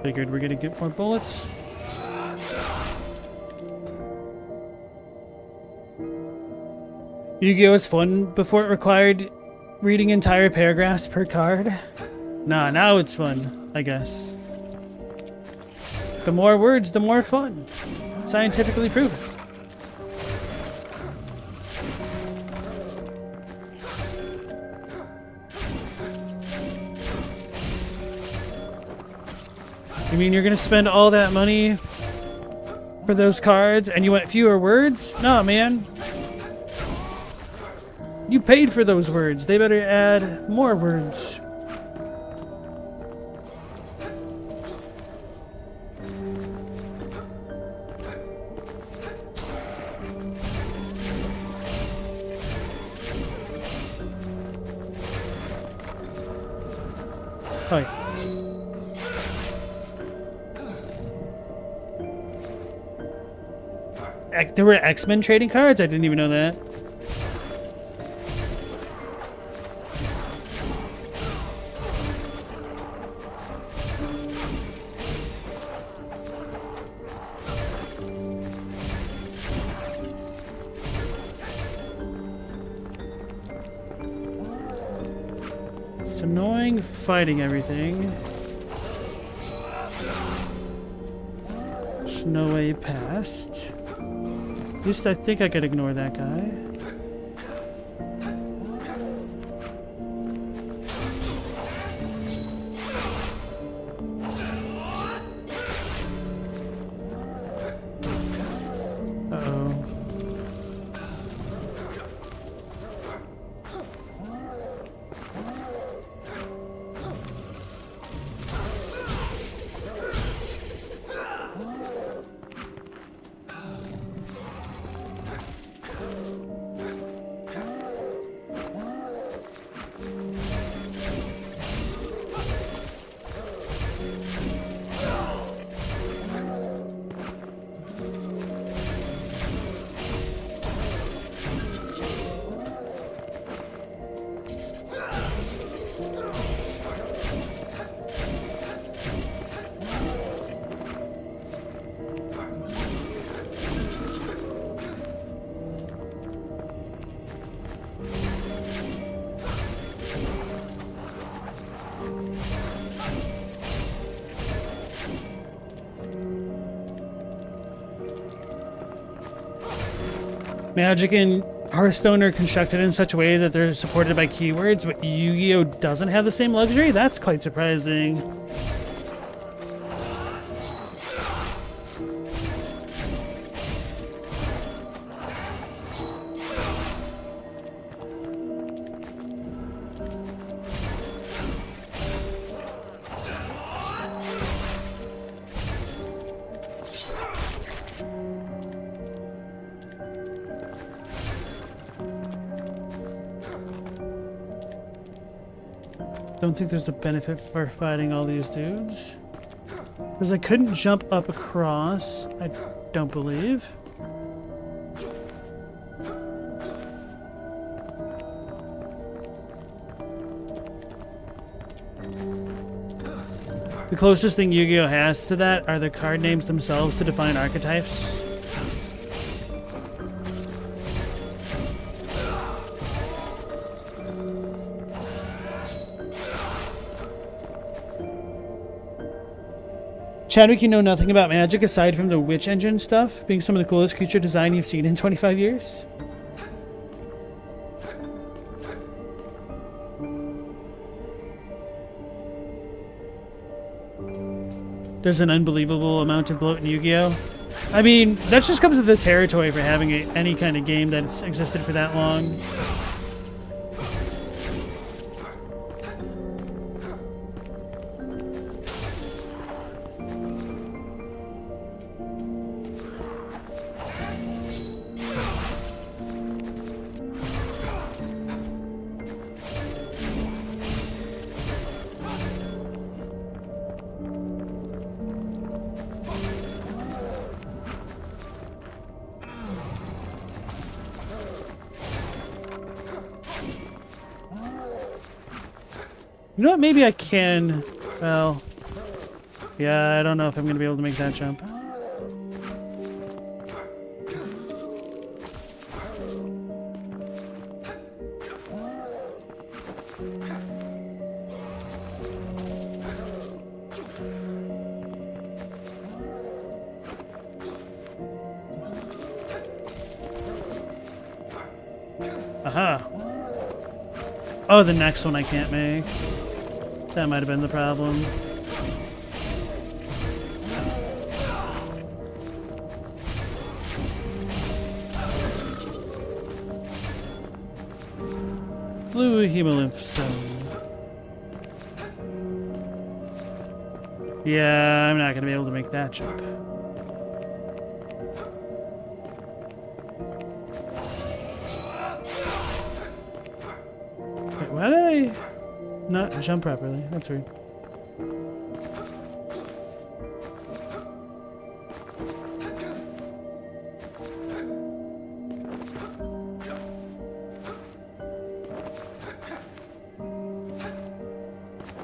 Figured we're gonna get more bullets. Yu-Gi-Oh! Was fun before it required reading entire paragraphs per card. Nah, now it's fun, I guess. The more words, the more fun. Scientifically proven. You mean you're gonna spend all that money for those cards and you want fewer words? Nah, man. You paid for those words. They better add more words. Oh, yeah. There were X-Men trading cards? I didn't even know that. It's annoying fighting everything. There's no way past. At least I think I could ignore that guy. Uh-oh. Magic and Hearthstone are constructed in such a way that they're supported by keywords, but Yu-Gi-Oh! Doesn't have the same luxury? That's quite surprising. Don't think there's a benefit for fighting all these dudes. Because I couldn't jump up across, I don't believe. The closest thing Yu-Gi-Oh! Has to that are the card names themselves to define archetypes. Chadwick, you know nothing about magic aside from the witch engine stuff being some of the coolest creature design you've seen in 25 years? There's an unbelievable amount of bloat in Yu-Gi-Oh! I mean, that just comes with the territory for having any kind of game that's existed for that long. You know what? Maybe I can. Well, yeah, I don't know if I'm going to be able to make that jump. Aha. Oh, the next one I can't make. That might have been the problem. Blue hemolymph stone. Yeah, I'm not gonna be able to make that jump. Wait, why did I not jump properly? That's weird.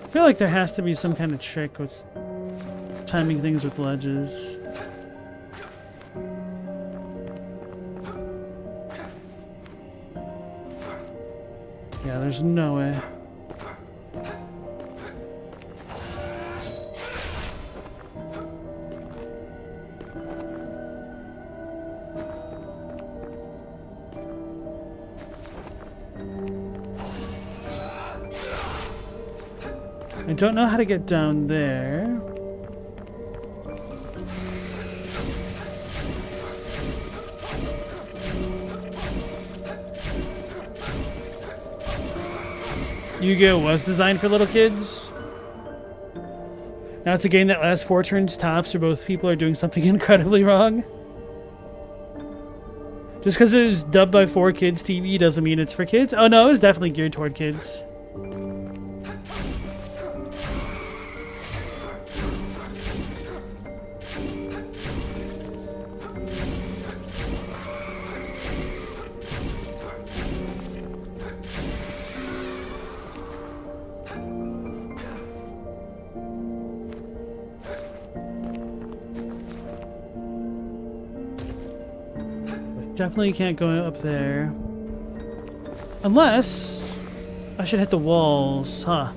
I feel like there has to be some kind of trick with timing things with ledges. Yeah, there's no way. I don't know how to get down there. Yu-Gi-Oh! Was designed for little kids. Now it's a game that lasts 4 turns tops, or both people are doing something incredibly wrong. Just because it was dubbed by 4Kids TV doesn't mean it's for kids. Oh no, it was definitely geared toward kids. Definitely can't go up there. Unless I should hit the walls, huh?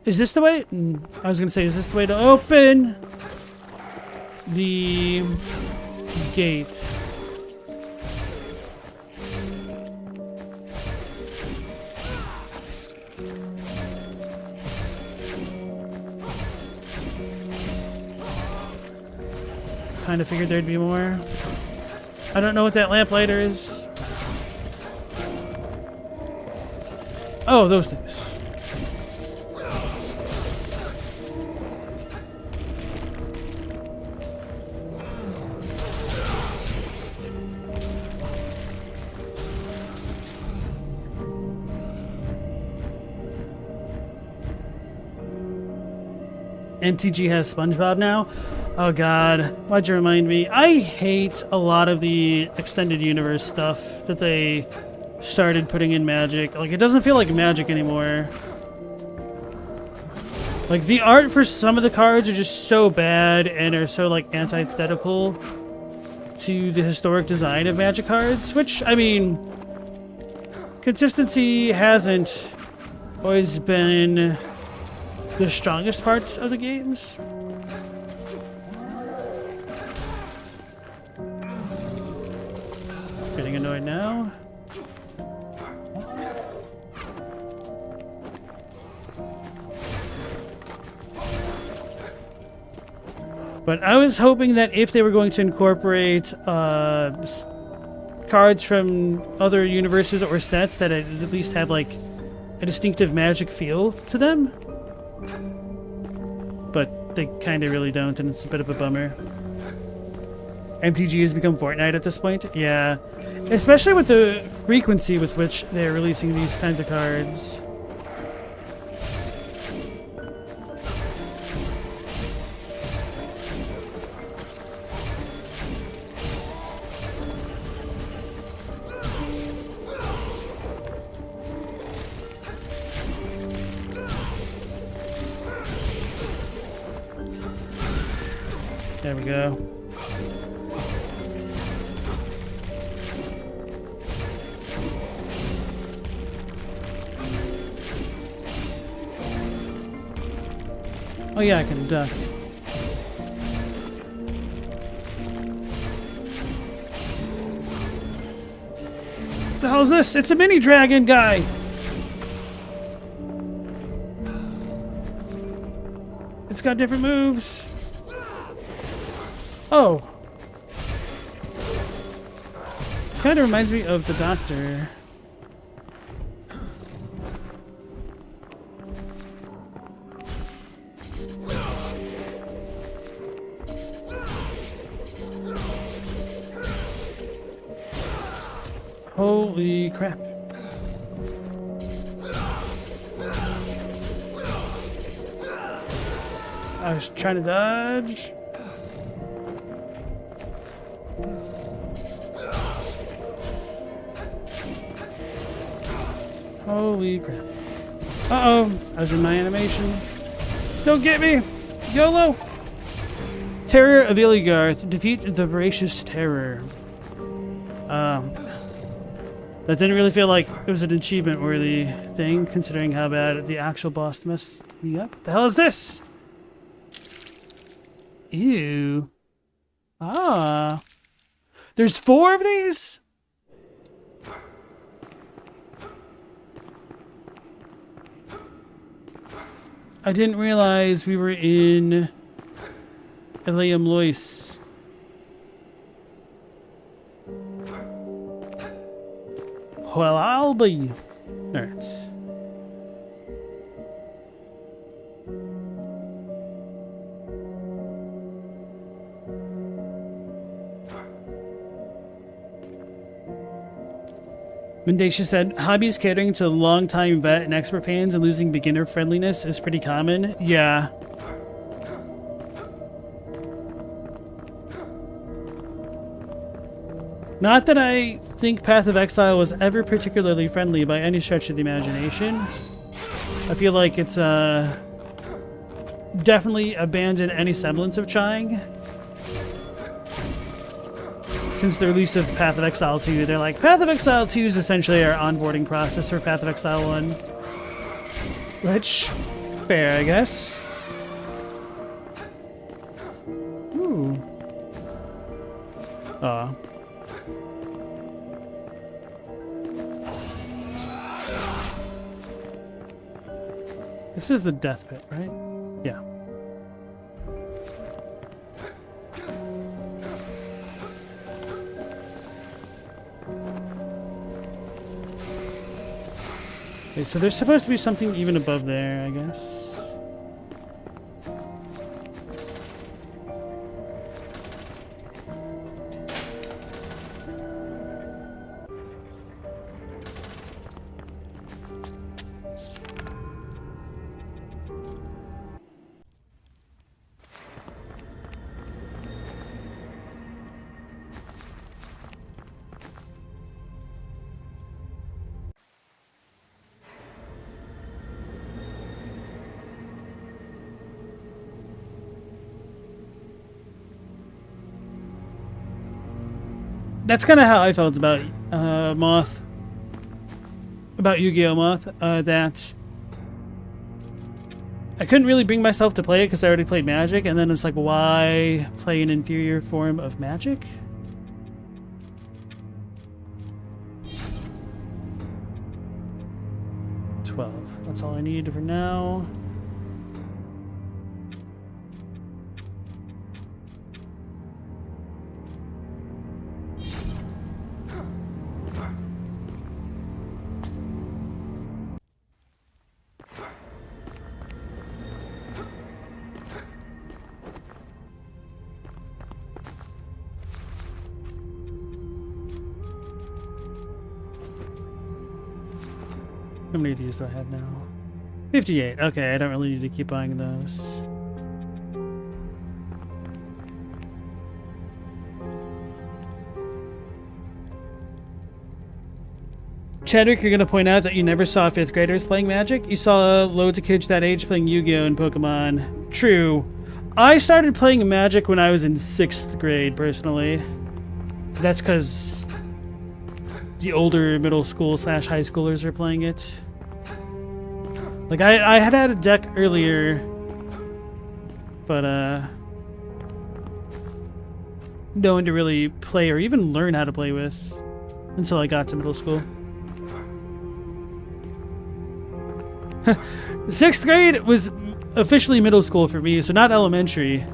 Is this the way? I was gonna say, is this the way to open the gate? Kind of figured there'd be more. I don't know what that lamplighter is. Oh, those things. MTG has SpongeBob now? Oh god, why'd you remind me? I hate a lot of the extended universe stuff that they started putting in Magic. Like, it doesn't feel like Magic anymore. Like, the art for some of the cards are just so bad and are so, like, antithetical to the historic design of Magic cards, which, I mean, consistency hasn't always been the strongest parts of the games. Getting annoyed now. But I was hoping that if they were going to incorporate cards from other universes or sets, that it at least have like a distinctive Magic feel to them. But they kind of really don't, and it's a bit of a bummer. MTG has become Fortnite at this point. Yeah, especially with the frequency with which they're releasing these kinds of cards. There we go. Oh yeah, I can duck. What the hell is this? It's a mini dragon guy! It's got different moves. Oh. Kind of reminds me of the Doctor. Holy crap. I was trying to dodge. Holy crap. Uh-oh. I was in my animation. Don't get me! YOLO! Terror of Iligarth. Defeat the voracious terror. That didn't really feel like it was an achievement-worthy thing, considering how bad the actual boss messed me up. What the hell is this? Ew. Ah. There's 4 of these? I didn't realize we were in Eliam Lois. Well, I'll be. Alright. Mendacia said, hobbies catering to long-time vet and expert fans and losing beginner friendliness is pretty common. Yeah. Not that I think Path of Exile was ever particularly friendly by any stretch of the imagination. I feel like it's definitely abandoned any semblance of trying. Since the release of Path of Exile 2, they're like, Path of Exile 2 is essentially our onboarding process for Path of Exile 1. Which, fair, I guess. Ooh. Aw. This is the death pit, right? Yeah. Wait, so there's supposed to be something even above there, I guess. that's kind of how I felt about Moth. About Yu-Gi-Oh! Moth. That I couldn't really bring myself to play it because I already played Magic, and then it's like, why play an inferior form of Magic? That's all I need for now. How many of these do I have now? 58. Okay, I don't really need to keep buying those. Chadwick, you're going to point out that you never saw 5th graders playing Magic. You saw loads of kids that age playing Yu-Gi-Oh! And Pokemon. True. I started playing Magic when I was in 6th grade, personally. That's because the older middle school / high schoolers are playing it. Like, I had a deck earlier, but no one to really play or even learn how to play with until I got to middle school. 6th grade was officially middle school for me, so not elementary.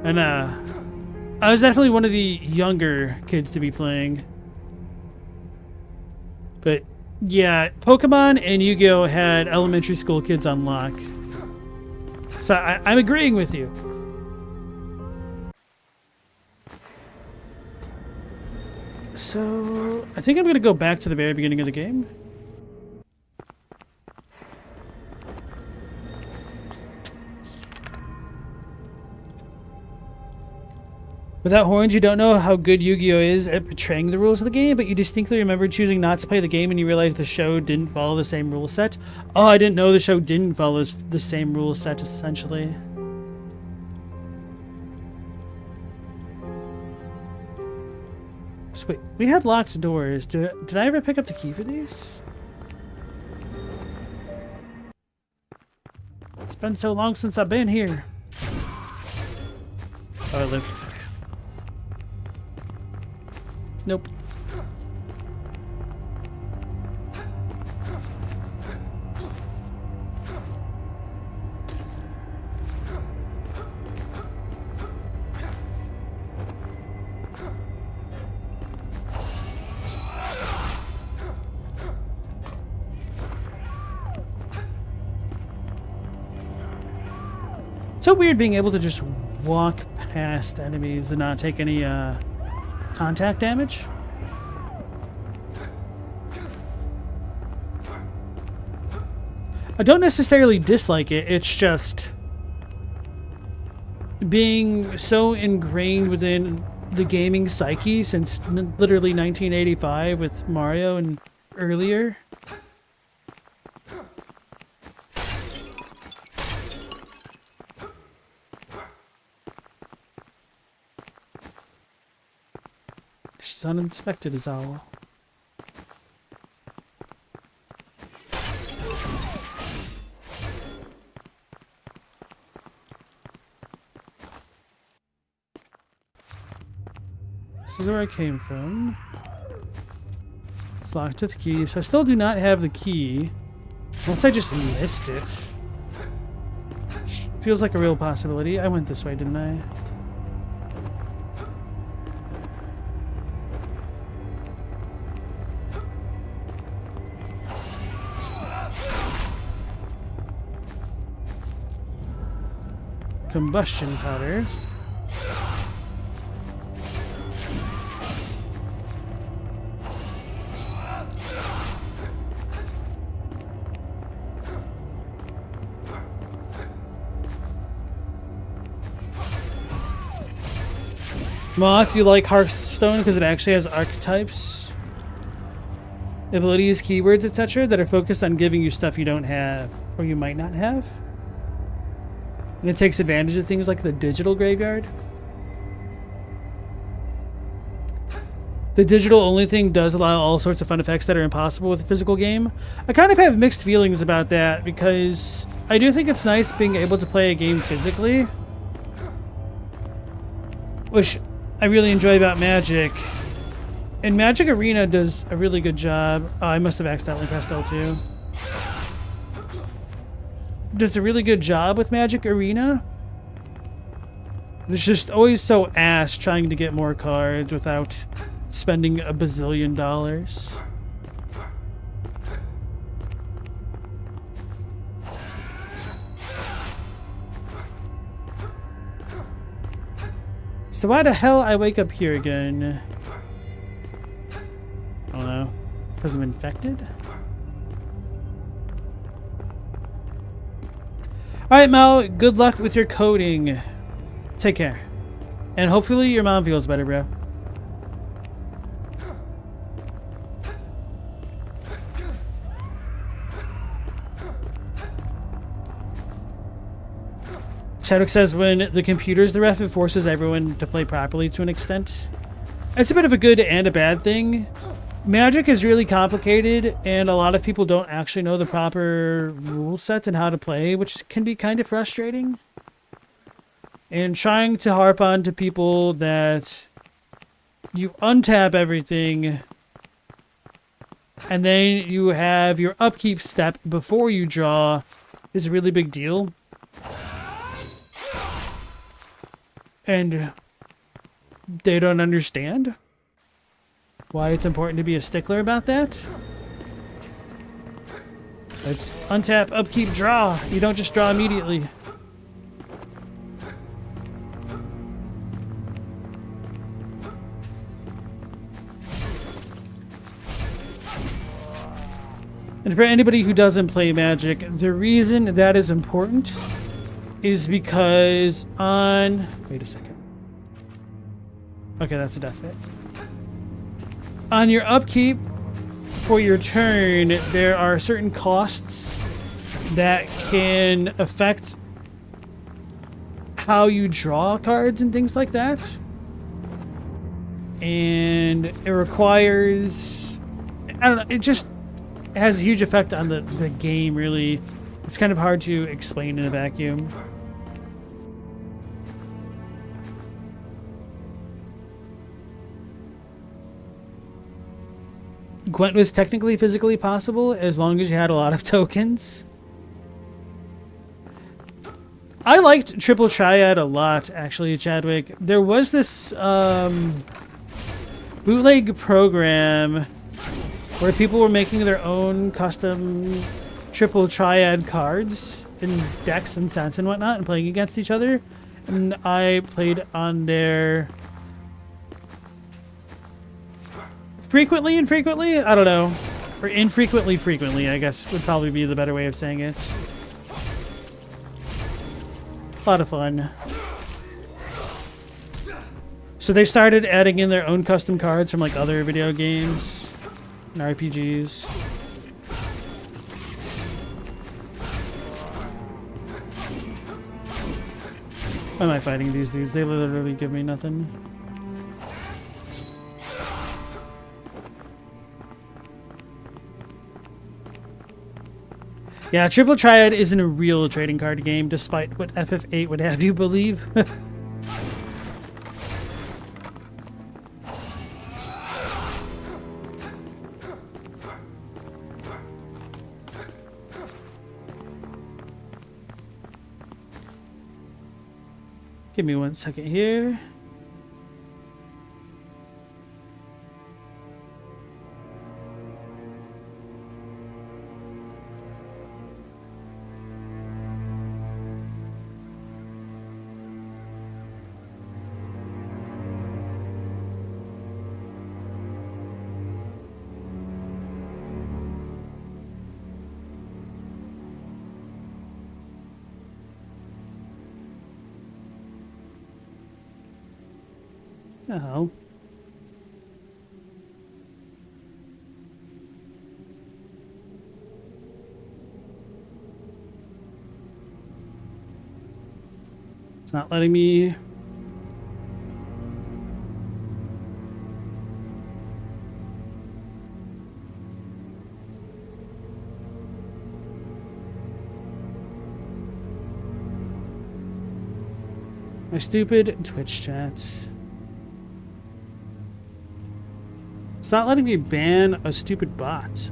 And I was definitely one of the younger kids to be playing. But yeah, Pokemon and Yu-Gi-Oh! Had elementary school kids on lock. So I'm agreeing with you. So I think I'm going to go back to the very beginning of the game. Without horns, you don't know how good Yu-Gi-Oh! Is at portraying the rules of the game, but you distinctly remember choosing not to play the game and you realized the show didn't follow the same rule set. Oh, I didn't know the show didn't follow the same rule set, essentially. So wait, we had locked doors. Did I ever pick up the key for these? It's been so long since I've been here. Oh, I live. Nope. So weird being able to just walk past enemies and not take any contact damage. I don't necessarily dislike it, it's just being so ingrained within the gaming psyche since literally 1985 with Mario and earlier. She's uninspected as owl. This is where I came from. It's locked with the key, so I still do not have the key. Unless I just missed it. Feels like a real possibility. I went this way, didn't I? Combustion powder. Moth, you like Hearthstone because it actually has archetypes, abilities, keywords, etc. that are focused on giving you stuff you don't have or you might not have. And it takes advantage of things like the digital graveyard. the digital only thing does allow all sorts of fun effects that are impossible with a physical game. I kind of have mixed feelings about that because I do think it's nice being able to play a game physically, which I really enjoy about Magic. And Magic Arena does a really good job. Oh, I must have accidentally pressed L2. Does a really good job with Magic Arena. It's just always so ass trying to get more cards without spending a bazillion dollars. So why the hell I wake up here again? I don't know. Because I'm infected? Alright, Mel. Good luck with your coding. Take care. And hopefully your mom feels better, bro. Chadwick says when the computer's the ref, it forces everyone to play properly to an extent. It's a bit of a good and a bad thing. Magic is really complicated, and a lot of people don't actually know the proper rule sets and how to play, which can be kind of frustrating. And trying to harp on to people that you untap everything, and then you have your upkeep step before you draw is a really big deal. And they don't understand why it's important to be a stickler about that. It's untap, upkeep, draw. You don't just draw immediately. And for anybody who doesn't play Magic, the reason that is important is because on... Wait a second. Okay, that's a death hit. On your upkeep for your turn, there are certain costs that can affect how you draw cards and things like that. And it requires... I don't know, it just has a huge effect on the game, really. It's kind of hard to explain in a vacuum. Gwent was technically physically possible as long as you had a lot of tokens. I liked Triple Triad a lot, actually, Chadwick. There was this bootleg program where people were making their own custom Triple Triad cards in decks and sets and whatnot and playing against each other. And I played on there frequently, infrequently? I don't know. Or infrequently, frequently, I guess would probably be the better way of saying it. A lot of fun. So they started adding in their own custom cards from like other video games and RPGs. Why am I fighting these dudes? They literally give me nothing. Yeah, Triple Triad isn't a real trading card game, despite what FF8 would have you believe. Give me 1 second here. Oh. It's not letting me... My stupid Twitch chat. It's not letting me ban a stupid bot.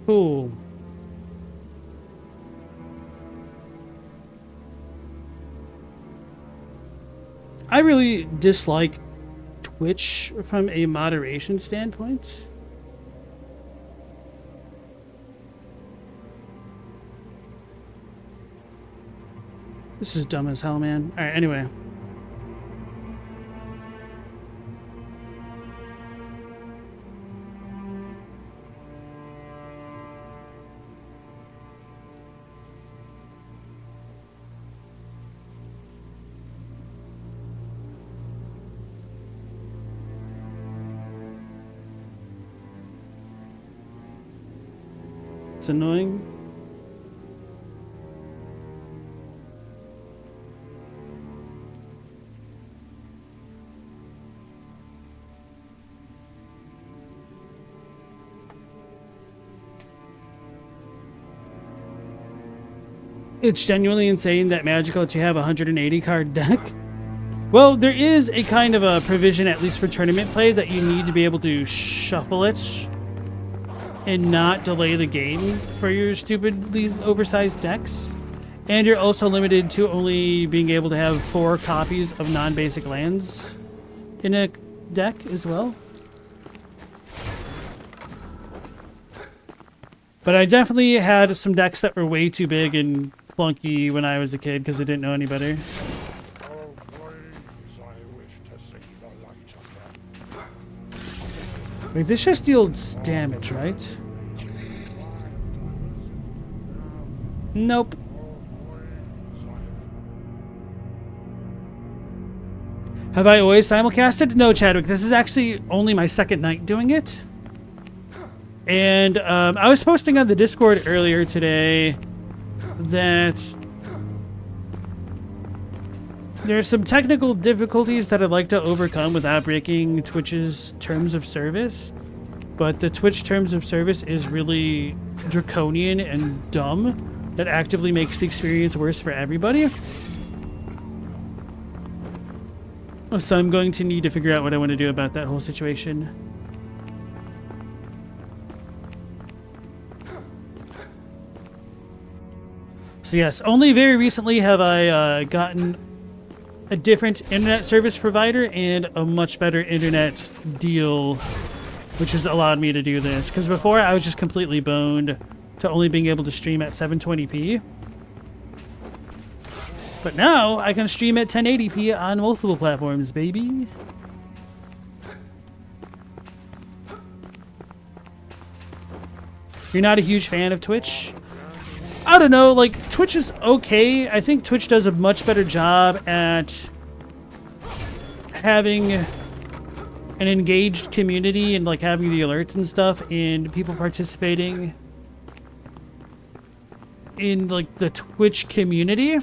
Cool. I really dislike Twitch from a moderation standpoint. This is dumb as hell, man. Alright, anyway. It's annoying. It's genuinely insane that Magic lets you have a 180 card deck. Well, there is a kind of a provision, at least for tournament play, that you need to be able to shuffle it and not delay the game for your stupidly oversized decks. And you're also limited to only being able to have 4 copies of non-basic lands in a deck as well. But I definitely had some decks that were way too big and clunky when I was a kid because I didn't know any better. Wait, this just deals damage, right? Nope. Have I always simulcasted? No, Chadwick. This is actually only my second night doing it. And I was posting on the Discord earlier today that there's some technical difficulties that I'd like to overcome without breaking Twitch's terms of service. But the Twitch terms of service is really draconian and dumb. That actively makes the experience worse for everybody. So I'm going to need to figure out what I want to do about that whole situation. So yes, only very recently have I gotten a different internet service provider and a much better internet deal, which has allowed me to do this. Because before I was just completely boned to only being able to stream at 720p. But now I can stream at 1080p on multiple platforms, baby. You're not a huge fan of Twitch? I don't know, like, Twitch is okay. I think Twitch does a much better job at having an engaged community and, like, having the alerts and stuff and people participating in, like, the Twitch community.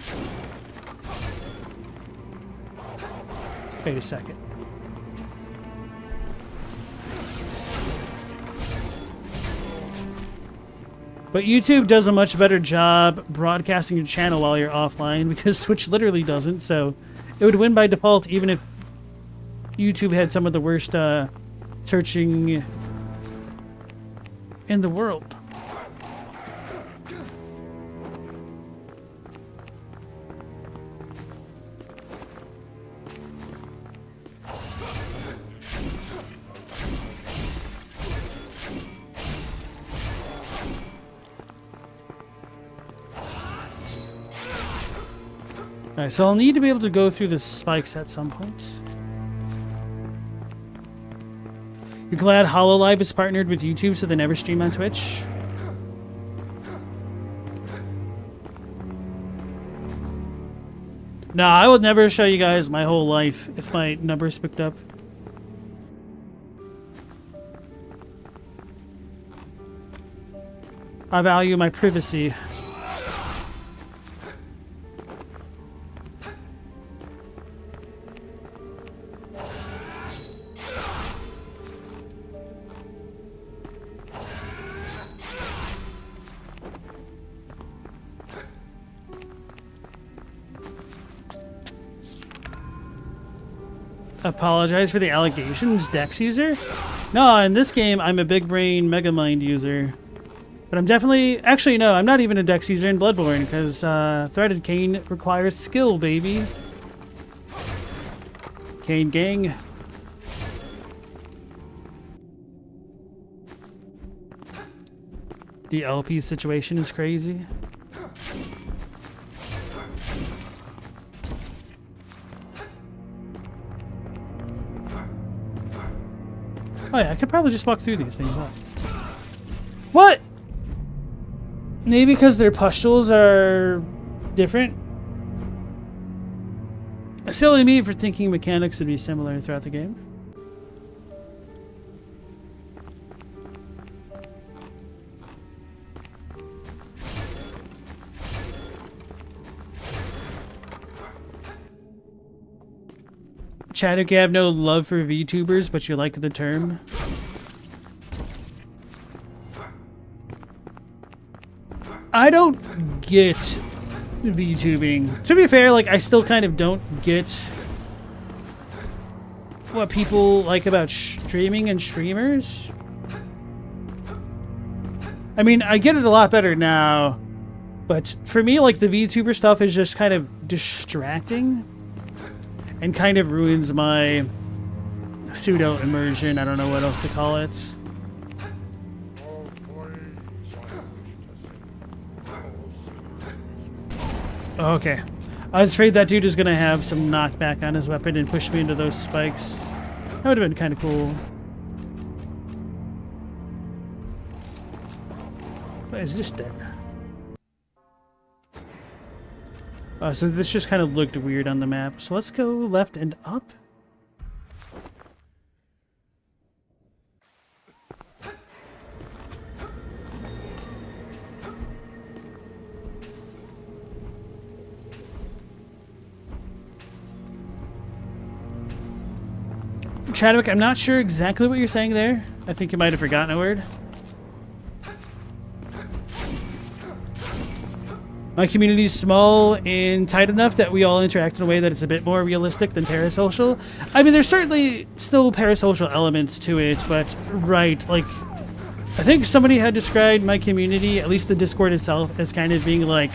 Wait a second. But YouTube does a much better job broadcasting your channel while you're offline because Twitch literally doesn't, so it would win by default even if YouTube had some of the worst searching in the world. Alright, so I'll need to be able to go through the spikes at some point. You're glad HoloLive is partnered with YouTube so they never stream on Twitch? No, I would never show you guys my whole life if my numbers picked up. I value my privacy. Apologize for the allegations, Dex user? No, in this game, I'm a big brain Megamind user. But I'm definitely... Actually, no, I'm not even a Dex user in Bloodborne, because Threaded Cane requires skill, baby. Cane gang. The LP situation is crazy. Oh yeah, I could probably just walk through these things. Huh? What? Maybe because their pustules are different? Silly me for thinking mechanics would be similar throughout the game. Chadwick, you have no love for VTubers, but you like the term. I don't get VTubing. To be fair, like, I still kind of don't get what people like about streaming and streamers. I mean, I get it a lot better now, but for me, like, the VTuber stuff is just kind of distracting. And kind of ruins my pseudo-immersion. I don't know what else to call it. Okay. I was afraid that dude was going to have some knockback on his weapon and push me into those spikes. That would have been kind of cool. What is this then? So this just kind of looked weird on the map. So let's go left and up. Chadwick, I'm not sure exactly what you're saying there. I think you might have forgotten a word. My community is small and tight enough that we all interact in a way that it's a bit more realistic than parasocial. I mean, there's certainly still parasocial elements to it, but right, like, I think somebody had described my community, at least the Discord itself, as kind of being like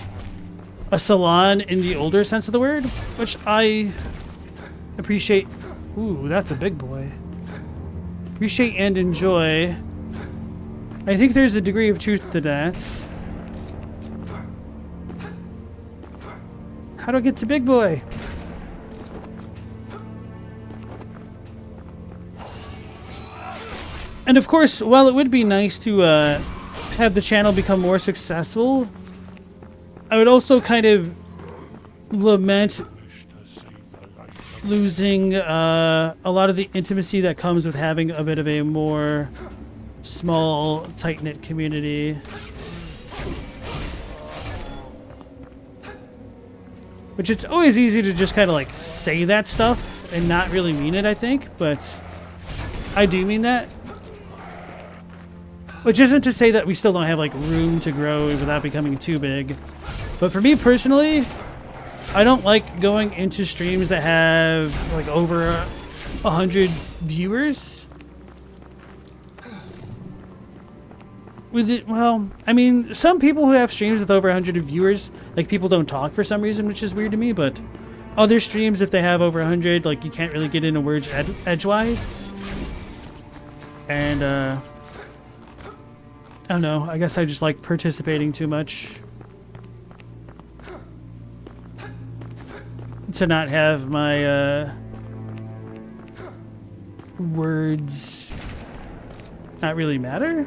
a salon in the older sense of the word, which I appreciate. Ooh, that's a big boy. Appreciate and enjoy. I think there's a degree of truth to that. How do I get to Big Boy? And of course, while it would be nice to have the channel become more successful, I would also kind of lament losing a lot of the intimacy that comes with having a bit of a more small, tight-knit community. Which it's always easy to just kind of like say that stuff and not really mean it, I think, but I do mean that. Which isn't to say that we still don't have like room to grow without becoming too big. But for me personally, I don't like going into streams that have like over 100 viewers. With it, well, I mean, some people who have streams with over 100 viewers, like, people don't talk for some reason, which is weird to me, but other streams, if they have over 100, like, you can't really get into words edgewise. And, I don't know. I guess I just like participating too much to not have my, words not really matter.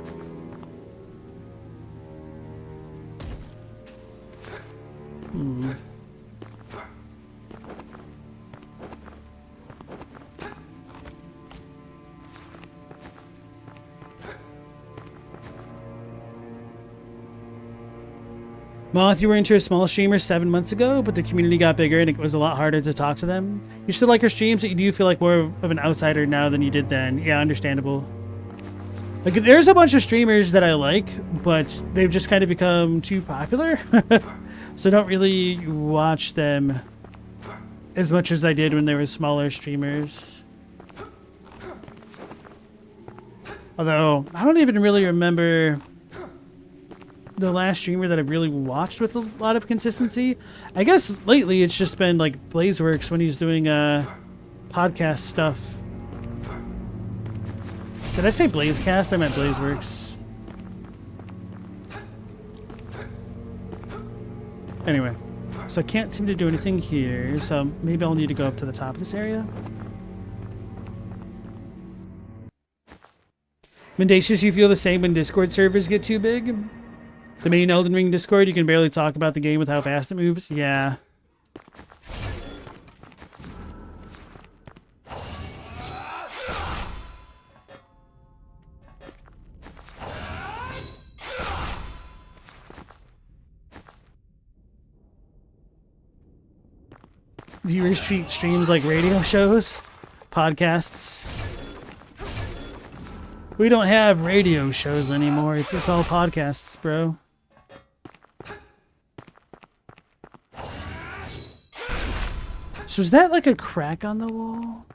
Moth, you were into a small streamer 7 months ago, but the community got bigger and it was a lot harder to talk to them. You still like your streams, but you do feel like more of an outsider now than you did then. Yeah, understandable. Like, there's a bunch of streamers that I like, but they've just kind of become too popular. So I don't really watch them as much as I did when they were smaller streamers. Although, I don't even really remember the last streamer that I've really watched with a lot of consistency. I guess lately it's just been like Blazeworks when he's doing podcast stuff. Did I say Blazecast? I meant Blazeworks. Anyway, so I can't seem to do anything here, so maybe I'll need to go up to the top of this area. Mendacious, you feel the same when Discord servers get too big? The main Elden Ring Discord, you can barely talk about the game with how fast it moves. Yeah. Viewers treat streams like radio shows, podcasts. We don't have radio shows anymore. It's all podcasts, bro. So is that like a crack on the wall?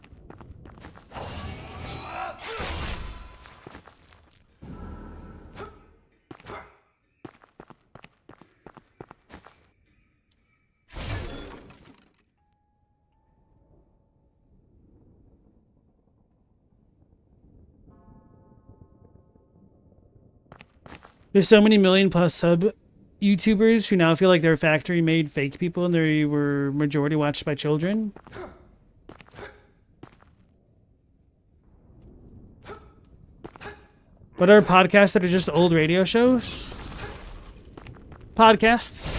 There's so many million plus sub YouTubers who now feel like they're factory-made fake people and they were majority watched by children. What are podcasts that are just old radio shows? Podcasts.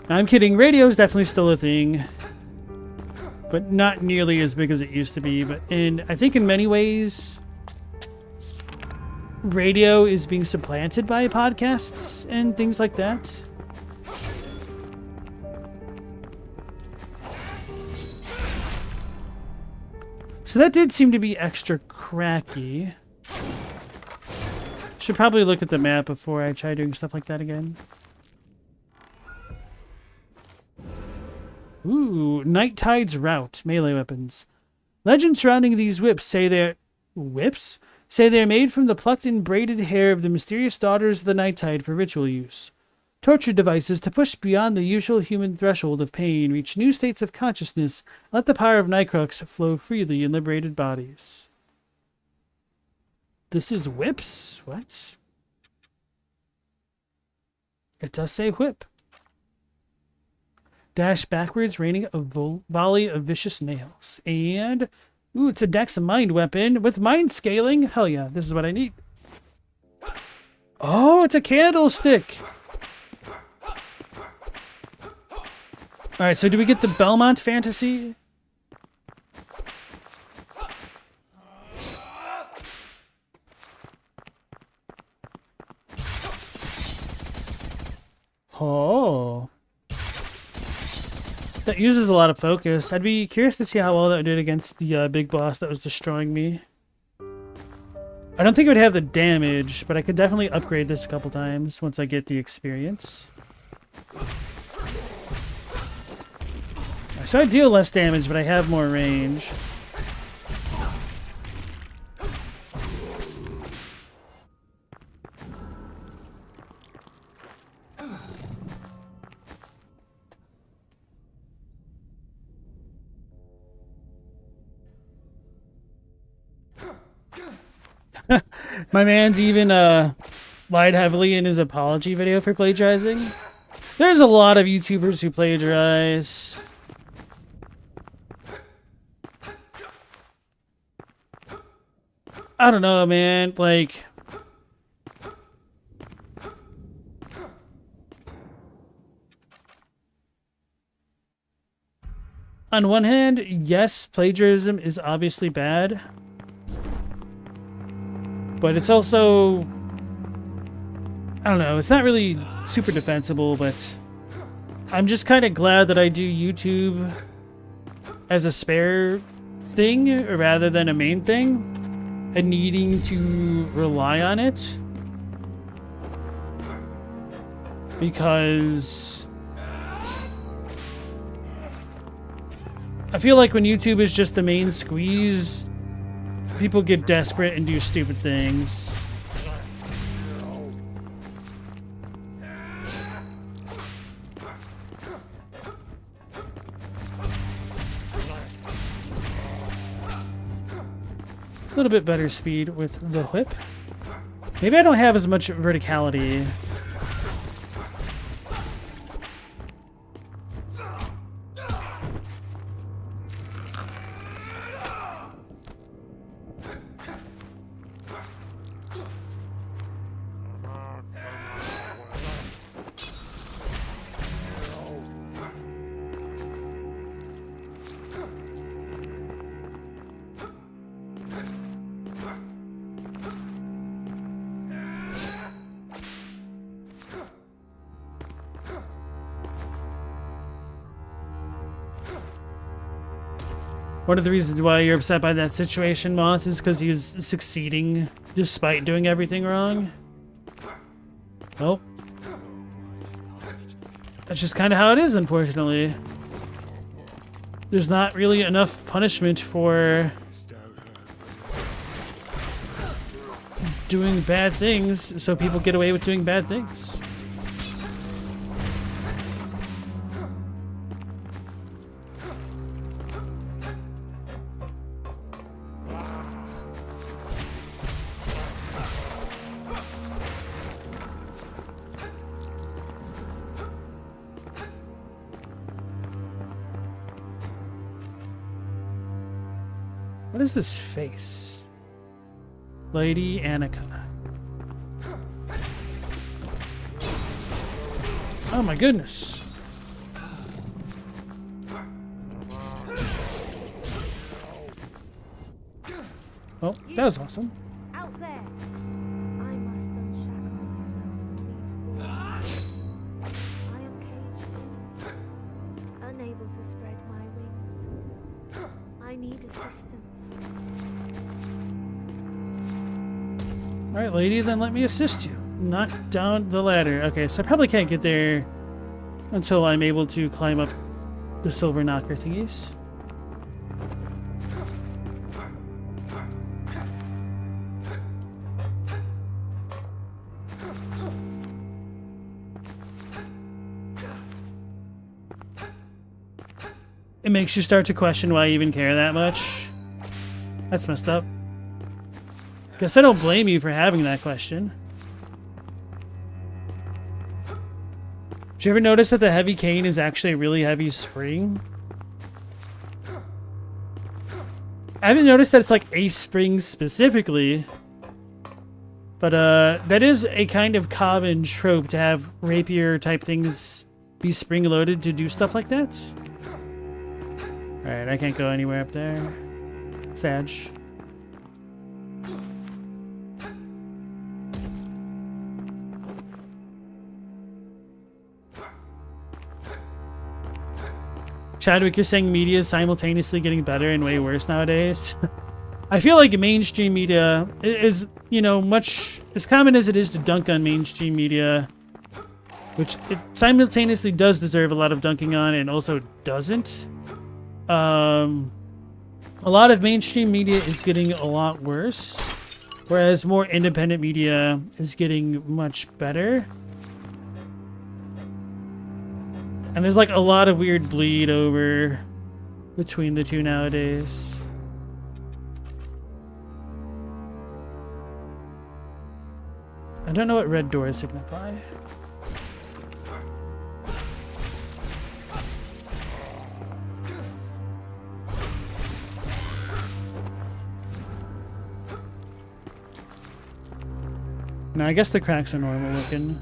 I'm kidding. Radio is definitely still a thing, but not nearly as big as it used to be. But I think in many ways, radio is being supplanted by podcasts and things like that. So that did seem to be extra cracky. Should probably look at the map before I try doing stuff like that again. Ooh, Night Tide's Route. Melee weapons. Legends surrounding these whips say they're... Whips? Say they're made from the plucked and braided hair of the mysterious daughters of the Night Tide for ritual use. Torture devices to push beyond the usual human threshold of pain, reach new states of consciousness, and let the power of Nightcrux flow freely in liberated bodies. This is whips? What? It does say whip. Dash backwards, raining a volley of vicious nails. And, ooh, it's a Dex Mind weapon with mind scaling. Hell yeah, this is what I need. Oh, it's a candlestick. Alright, so do we get the Belmont fantasy? Oh. That uses a lot of focus. I'd be curious to see how well that did against the big boss that was destroying me. I don't think it would have the damage, but I could definitely upgrade this a couple times once I get the experience. So I deal less damage, but I have more range. My man's even lied heavily in his apology video for plagiarizing. There's a lot of YouTubers who plagiarize. I don't know, man. Like, on one hand, yes, plagiarism is obviously bad. But it's also, I don't know, it's not really super defensible, but I'm just kind of glad that I do YouTube as a spare thing rather than a main thing, and needing to rely on it. Because I feel like when YouTube is just the main squeeze, people get desperate and do stupid things. A little bit better speed with the whip. Maybe I don't have as much verticality. One of the reasons why you're upset by that situation, Moth, is because he's succeeding despite doing everything wrong. Well, that's just kind of how it is, unfortunately. There's not really enough punishment for doing bad things, so people get away with doing bad things. What is this face? Lady Annika. Oh my goodness. Oh, that was awesome. Out there! I must unshackle myself from these walls. I am caged in, unable to spread my wings. I need assistance. Alright, lady, then let me assist you. Knock down the ladder. Okay, so I probably can't get there until I'm able to climb up the silver knocker thingies. It makes you start to question why you even care that much. That's messed up. Guess I don't blame you for having that question. Did you ever notice that the heavy cane is actually a really heavy spring? I haven't noticed that it's like a spring specifically, but that is a kind of common trope to have rapier type things be spring loaded to do stuff like that. Alright, I can't go anywhere up there. Sag. Chadwick, you're saying media is simultaneously getting better and way worse nowadays. I feel like mainstream media is, you know, much as common as it is to dunk on mainstream media, which it simultaneously does deserve a lot of dunking on and also doesn't. A lot of mainstream media is getting a lot worse, whereas more independent media is getting much better. And there's like a lot of weird bleed over between the two nowadays. I don't know what red doors signify. No, I guess the cracks are normal looking.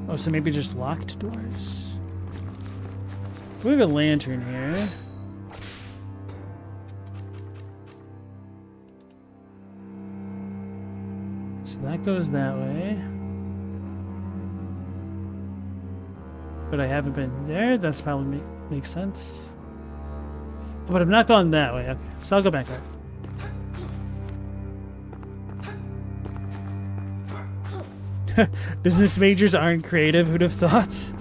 Oh, so maybe just locked doors? We have a lantern here. So that goes that way. But I haven't been there. That's probably makes sense. But I'm not going that way. Okay, so I'll go back up. Business majors aren't creative. Who'd have thought?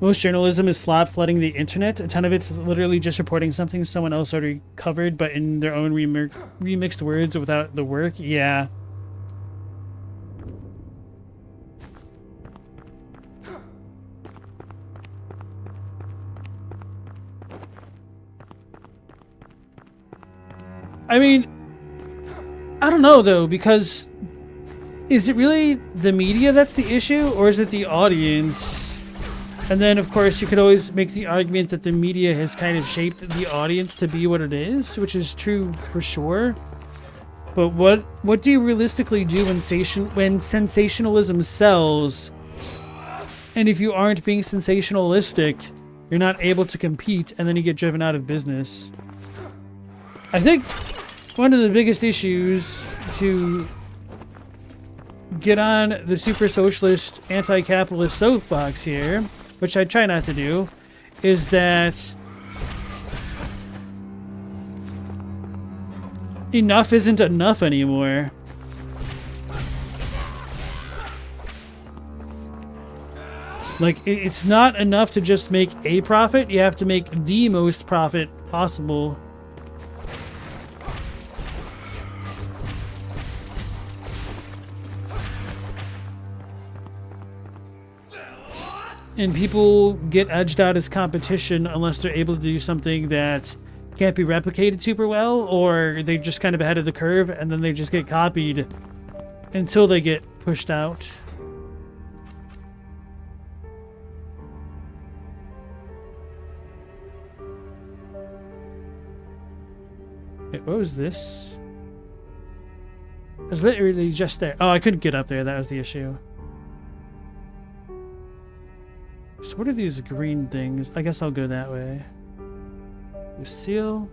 Most journalism is slot flooding the internet. A ton of it's literally just reporting something someone else already covered, but in their own remixed words without the work. Yeah. I mean, I don't know though, because is it really the media that's the issue, or is it the audience? And then, of course, you could always make the argument that the media has kind of shaped the audience to be what it is, which is true for sure. But what do you realistically do when sensationalism sells? And if you aren't being sensationalistic, you're not able to compete, and then you get driven out of business. I think one of the biggest issues to get on the super socialist, anti-capitalist soapbox here, which I try not to do, is that enough isn't enough anymore. Like, it's not enough to just make a profit, you have to make the most profit possible. And people get edged out as competition unless they're able to do something that can't be replicated super well, or they're just kind of ahead of the curve and then they just get copied until they get pushed out. Wait, what was this? It was literally just there. Oh, I couldn't get up there. That was the issue. So what are these green things? I guess I'll go that way. Lucille.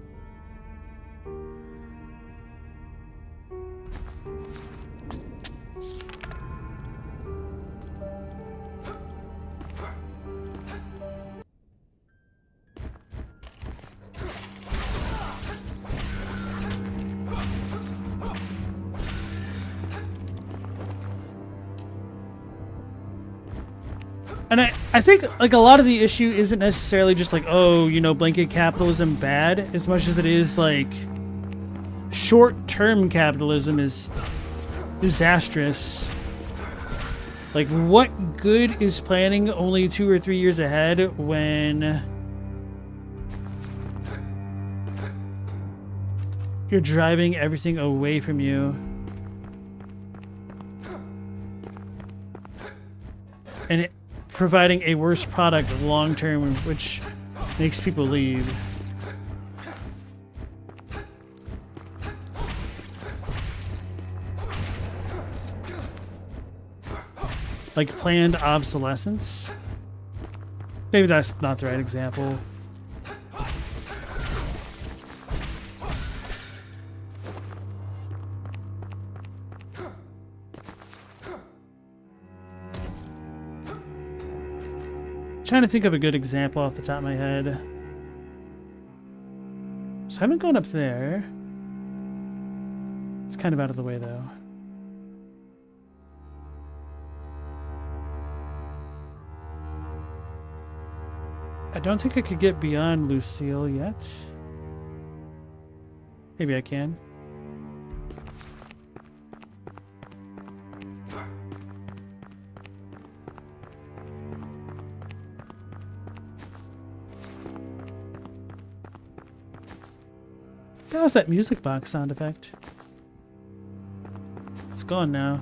And I think, like, a lot of the issue isn't necessarily just like, oh, you know, blanket capitalism bad, as much as it is like short-term capitalism is disastrous. Like, what good is planning only 2 or 3 years ahead when you're driving everything away from you? And it providing a worse product long term, which makes people leave. Like planned obsolescence? Maybe that's not the right example. Trying to think of a good example off the top of my head. So I haven't gone up there. It's kind of out of the way though. I don't think I could get beyond Lucille yet. Maybe I can. That was that music box sound effect. It's gone now.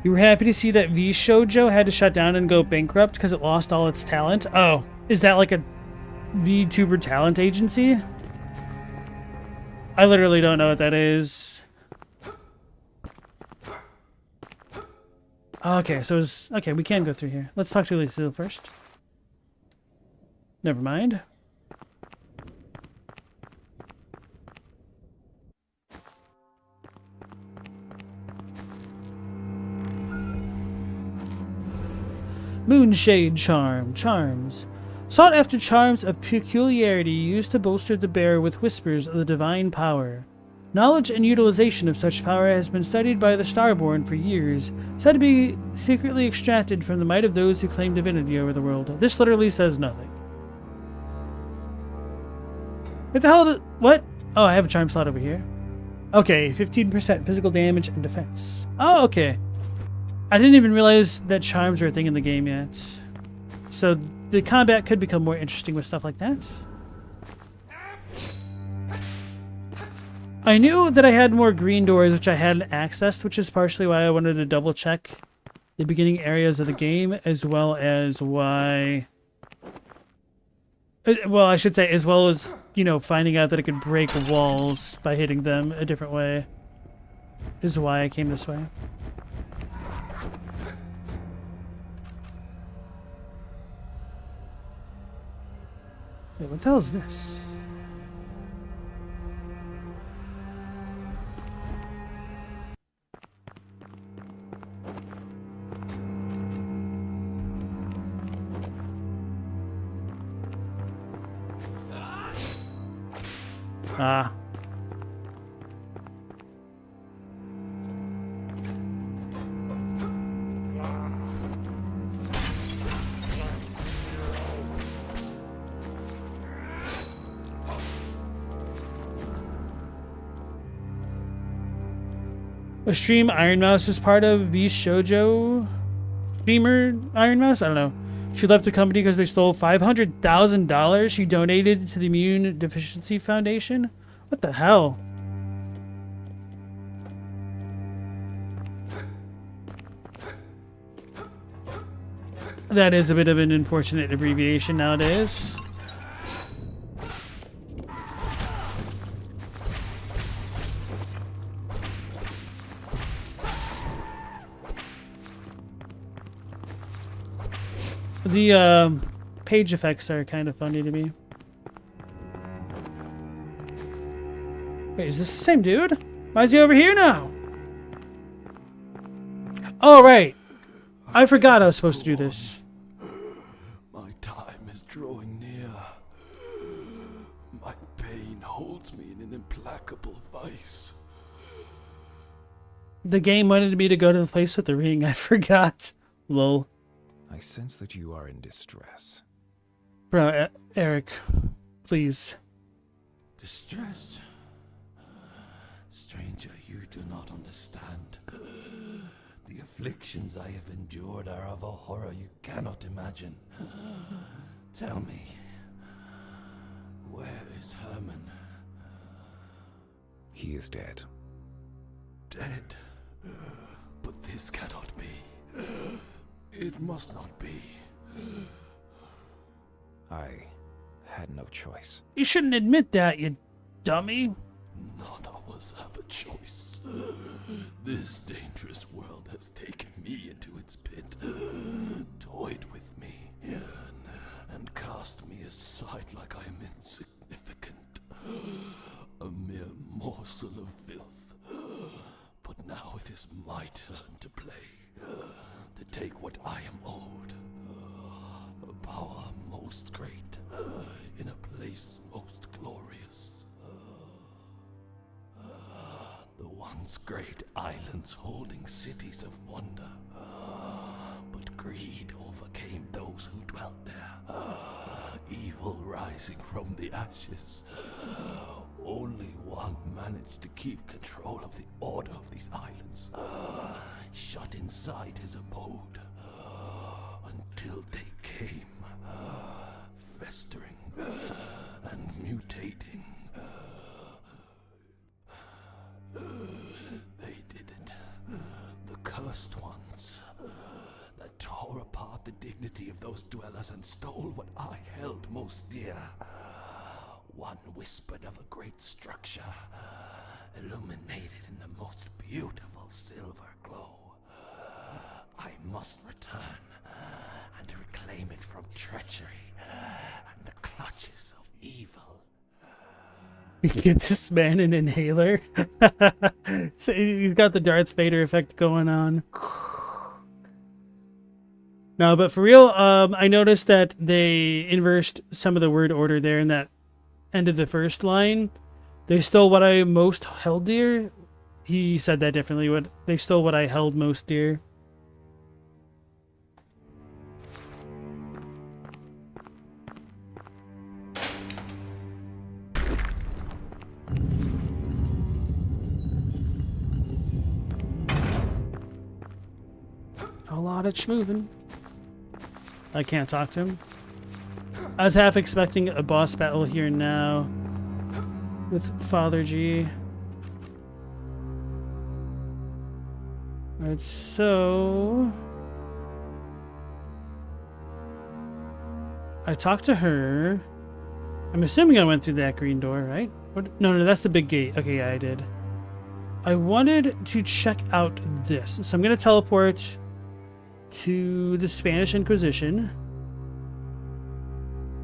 You were happy to see that V Shoujo had to shut down and go bankrupt because it lost all its talent? Oh, is that like a VTuber talent agency? I literally don't know what that is. Okay, so it's... Okay, we can go through here. Let's talk to Lucille first. Never mind. Moonshade charm. Charms. Sought after charms of peculiarity used to bolster the bearer with whispers of the divine power. Knowledge and utilization of such power has been studied by the Starborn for years, said to be secretly extracted from the might of those who claim divinity over the world. This literally says nothing. What the hell what? Oh, I have a charm slot over here. Okay, 15% physical damage and defense. Oh, okay. I didn't even realize that charms are a thing in the game yet. So the combat could become more interesting with stuff like that. I knew that I had more green doors which I hadn't accessed, which is partially why I wanted to double check the beginning areas of the game, as well as why... Well, I should say, as well as, you know, finding out that I could break walls by hitting them a different way, is why I came this way. Wait, what the hell is this? Ah. A stream Iron Mouse is part of V Shoujo streamer Iron Mouse? I don't know. She left the company because they stole $500,000 she donated to the Immune Deficiency Foundation? What the hell? That is a bit of an unfortunate abbreviation nowadays. The page effects are kind of funny to me. Wait, is this the same dude? Why is he over here now? Oh, right. I forgot I was supposed to do this. My time is drawing near. My pain holds me in an implacable vice. The game wanted me to go to the place with the ring. I forgot. Lol. I sense that you are in distress. Bro, Eric, please. Distressed? Stranger, you do not understand. The afflictions I have endured are of a horror you cannot imagine. Tell me, where is Herman? He is dead. dead. But this cannot be. It must not be. I had no choice. You shouldn't admit that, you dummy. None of us have a choice. This dangerous world has taken me into its pit, toyed with me, and cast me aside like I am insignificant, a mere morsel of filth. But now it is my turn to play, to take what I am owed, a power most great, in a place most glorious. The once great islands holding cities of wonder, but greed overcame those who dwelt there. Evil rising from the ashes. Only one managed to keep control of the order of these islands, shut inside his abode, until they came, festering and mutating. They did it. The cursed ones that tore apart the dignity of those dwellers and stole what I held most dear. One whispered of a great structure, illuminated in the most beautiful silver glow. I must return and reclaim it from treachery and the clutches of evil. Get this man an inhaler. So he's got the Darth Vader effect going on. No, but for real, I noticed that they inversed some of the word order there in that end of the first line. They stole what I most held dear. He said that differently. What they stole what I held most dear. A lot of schmoovin'. I can't talk to him. I was half expecting a boss battle here now with Father G. Alright, so I talked to her. I'm assuming I went through that green door, right? What? No, that's the big gate. Okay, yeah, I did. I wanted to check out this, so I'm gonna teleport to the Spanish Inquisition.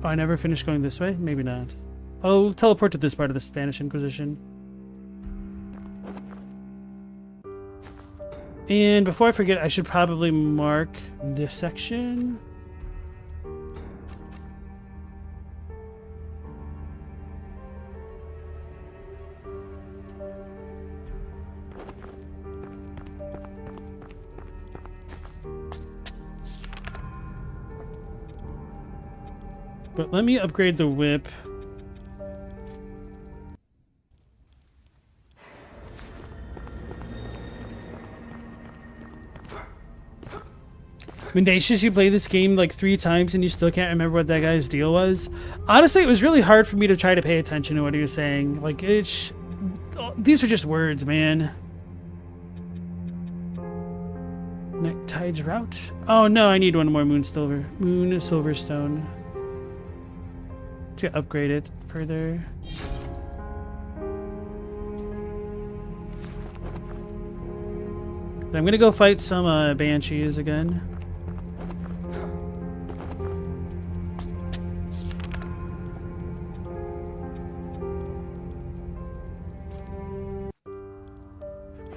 Oh, I never finished going this way? Maybe not. I'll teleport to this part of the Spanish Inquisition. And before I forget, I should probably mark this section. But let me upgrade the whip. Mendacious, you play this game like 3 times and you still can't remember what that guy's deal was. Honestly, it was really hard for me to try to pay attention to what he was saying. Like, these are just words, man. Night Tide's route. Oh no, I need one more Moon Silverstone to upgrade it further. I'm gonna go fight some banshees again.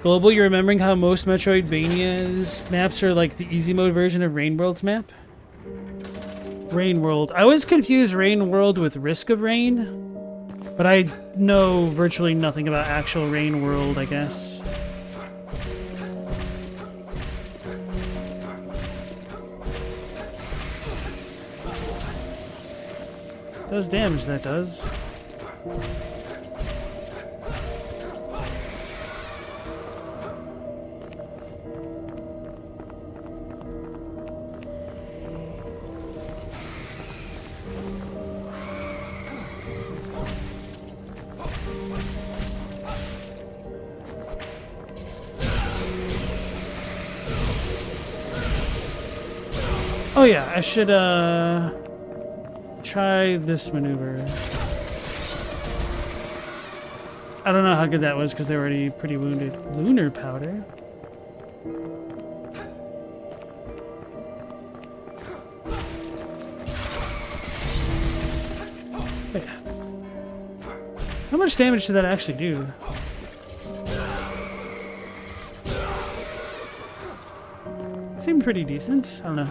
Global, you're remembering how most Metroidvania's maps are like the easy mode version of Rain World's map? Rain World. I always confuse Rain World with Risk of Rain, but I know virtually nothing about actual Rain World, I guess. Does damage, that does. Oh yeah, I should try this maneuver. I don't know how good that was because they're already pretty wounded. Lunar powder. Wait. How much damage did that actually do? Seemed pretty decent. I don't know.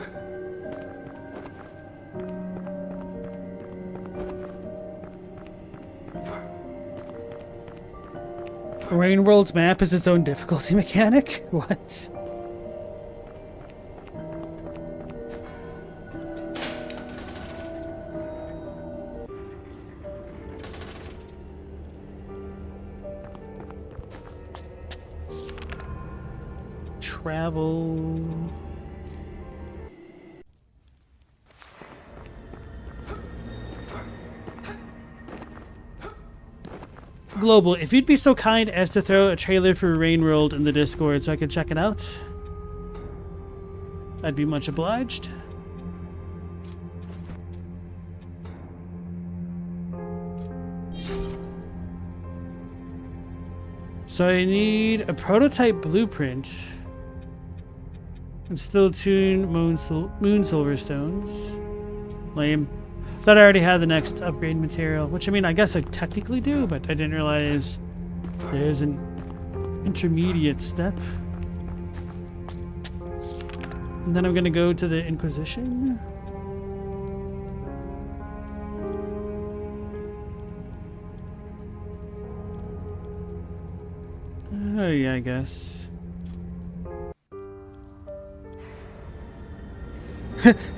Rain World's map is its own difficulty mechanic? What? Travel. Global, if you'd be so kind as to throw a trailer for Rain World in the Discord so I could check it out, I'd be much obliged. So I need a prototype blueprint and still tune moon silver stones. Lame. Thought I already had the next upgrade material, which I mean, I guess I technically do, but I didn't realize there's an intermediate step. And then I'm gonna go to the Inquisition. Oh yeah, I guess.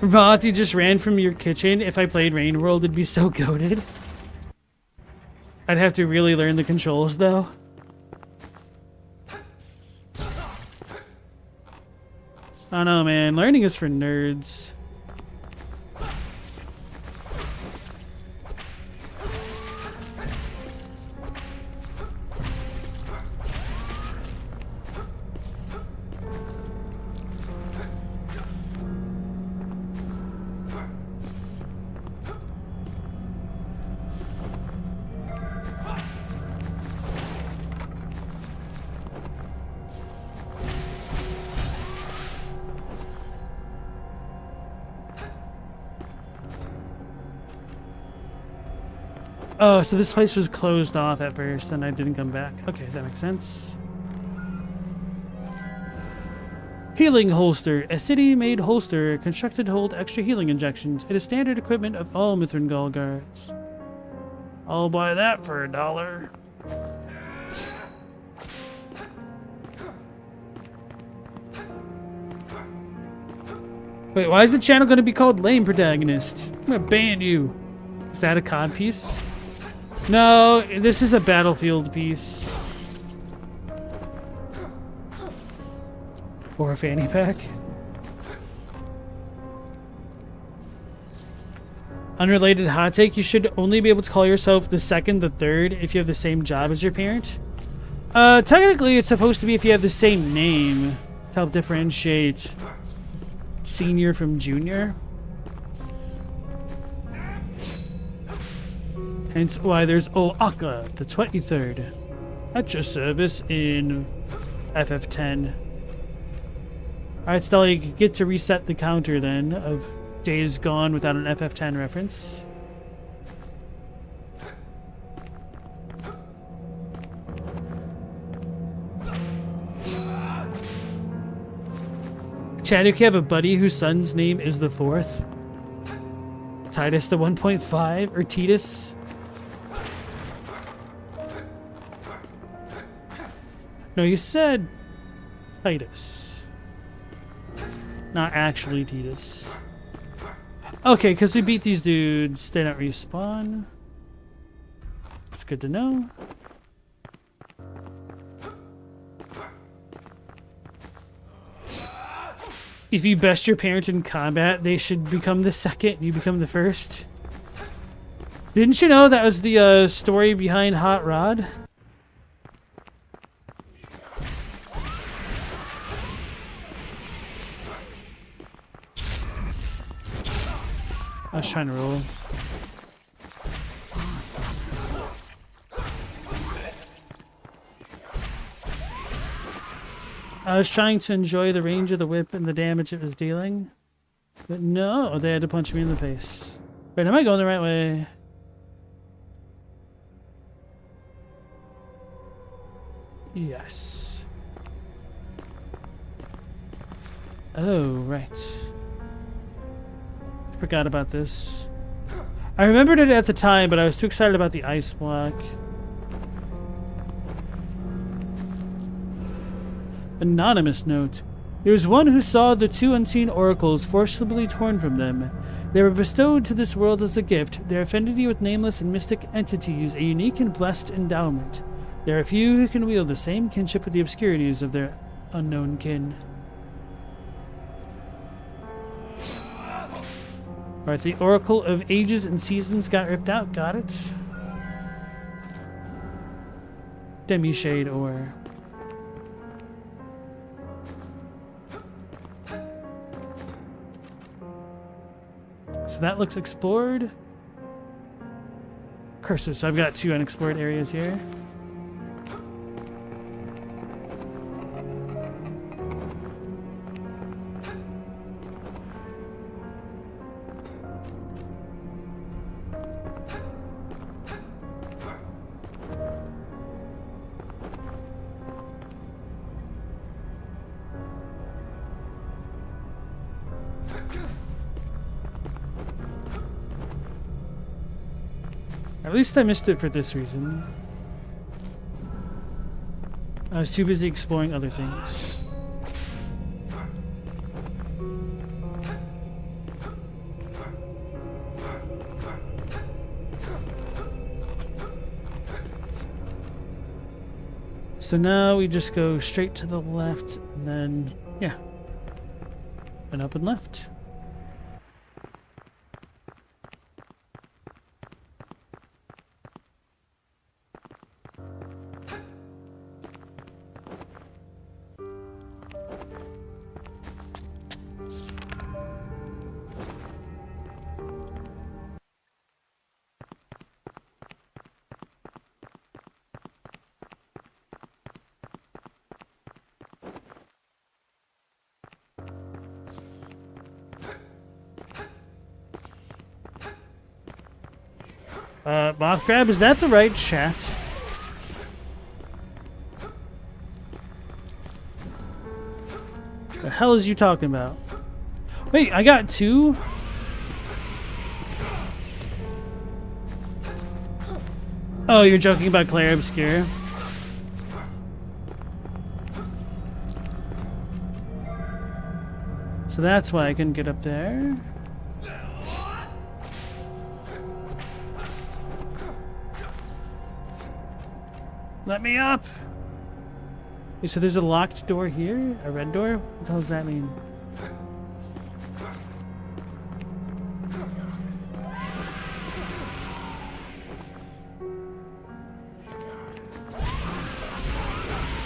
Roth, you just ran from your kitchen. If I played Rain World, it'd be so goated. I'd have to really learn the controls, though. I don't know, man. Learning is for nerds. Oh, so this place was closed off at first and I didn't come back. Okay, that makes sense. Healing holster. A city-made holster constructed to hold extra healing injections. It is standard equipment of all Mithrangall guards. I'll buy that for $1. Wait, why is the channel going to be called Lame Protagonist? I'm going to ban you. Is that a COD piece? No, this is a Battlefield piece. For a fanny pack. Unrelated hot take, you should only be able to call yourself the second, the third if you have the same job as your parent. Technically it's supposed to be if you have the same name to help differentiate senior from junior. Hence why there's O'Aka, the 23rd. At your service in FF10. Alright, Stella, you get to reset the counter then of days gone without an FF10 reference. Chadwick, you have a buddy whose son's name is the 4th? Titus the 1.5 or Titus? No, you said Titus. Not actually Titus. Okay, because we beat these dudes, they don't respawn. It's good to know. If you best your parents in combat, they should become the second, you become the first. Didn't you know that was the story behind Hot Rod? I was trying to roll. I was trying to enjoy the range of the whip and the damage it was dealing. But no, they had to punch me in the face. Wait, am I going the right way? Yes. Oh, right. Forgot about this. I remembered it at the time, but I was too excited about the ice block. Anonymous note. There was one who saw the two unseen oracles forcibly torn from them. They were bestowed to this world as a gift, their affinity with nameless and mystic entities a unique and blessed endowment. There are few who can wield the same kinship with the obscurities of their unknown kin. Alright, the Oracle of Ages and Seasons got ripped out. Got it. Demi-shade ore. So that looks explored. Curses. So I've got 2 unexplored areas here. At least I missed it for this reason. I was too busy exploring other things. So now we just go straight to the left and then, yeah, and up and left. Mock Crab, is that the right chat? The hell is you talking about? Wait, I got 2? Oh, you're joking about Claire Obscure? So that's why I couldn't get up there. Let me up! Okay, so there's a locked door here? A red door? What the hell does that mean?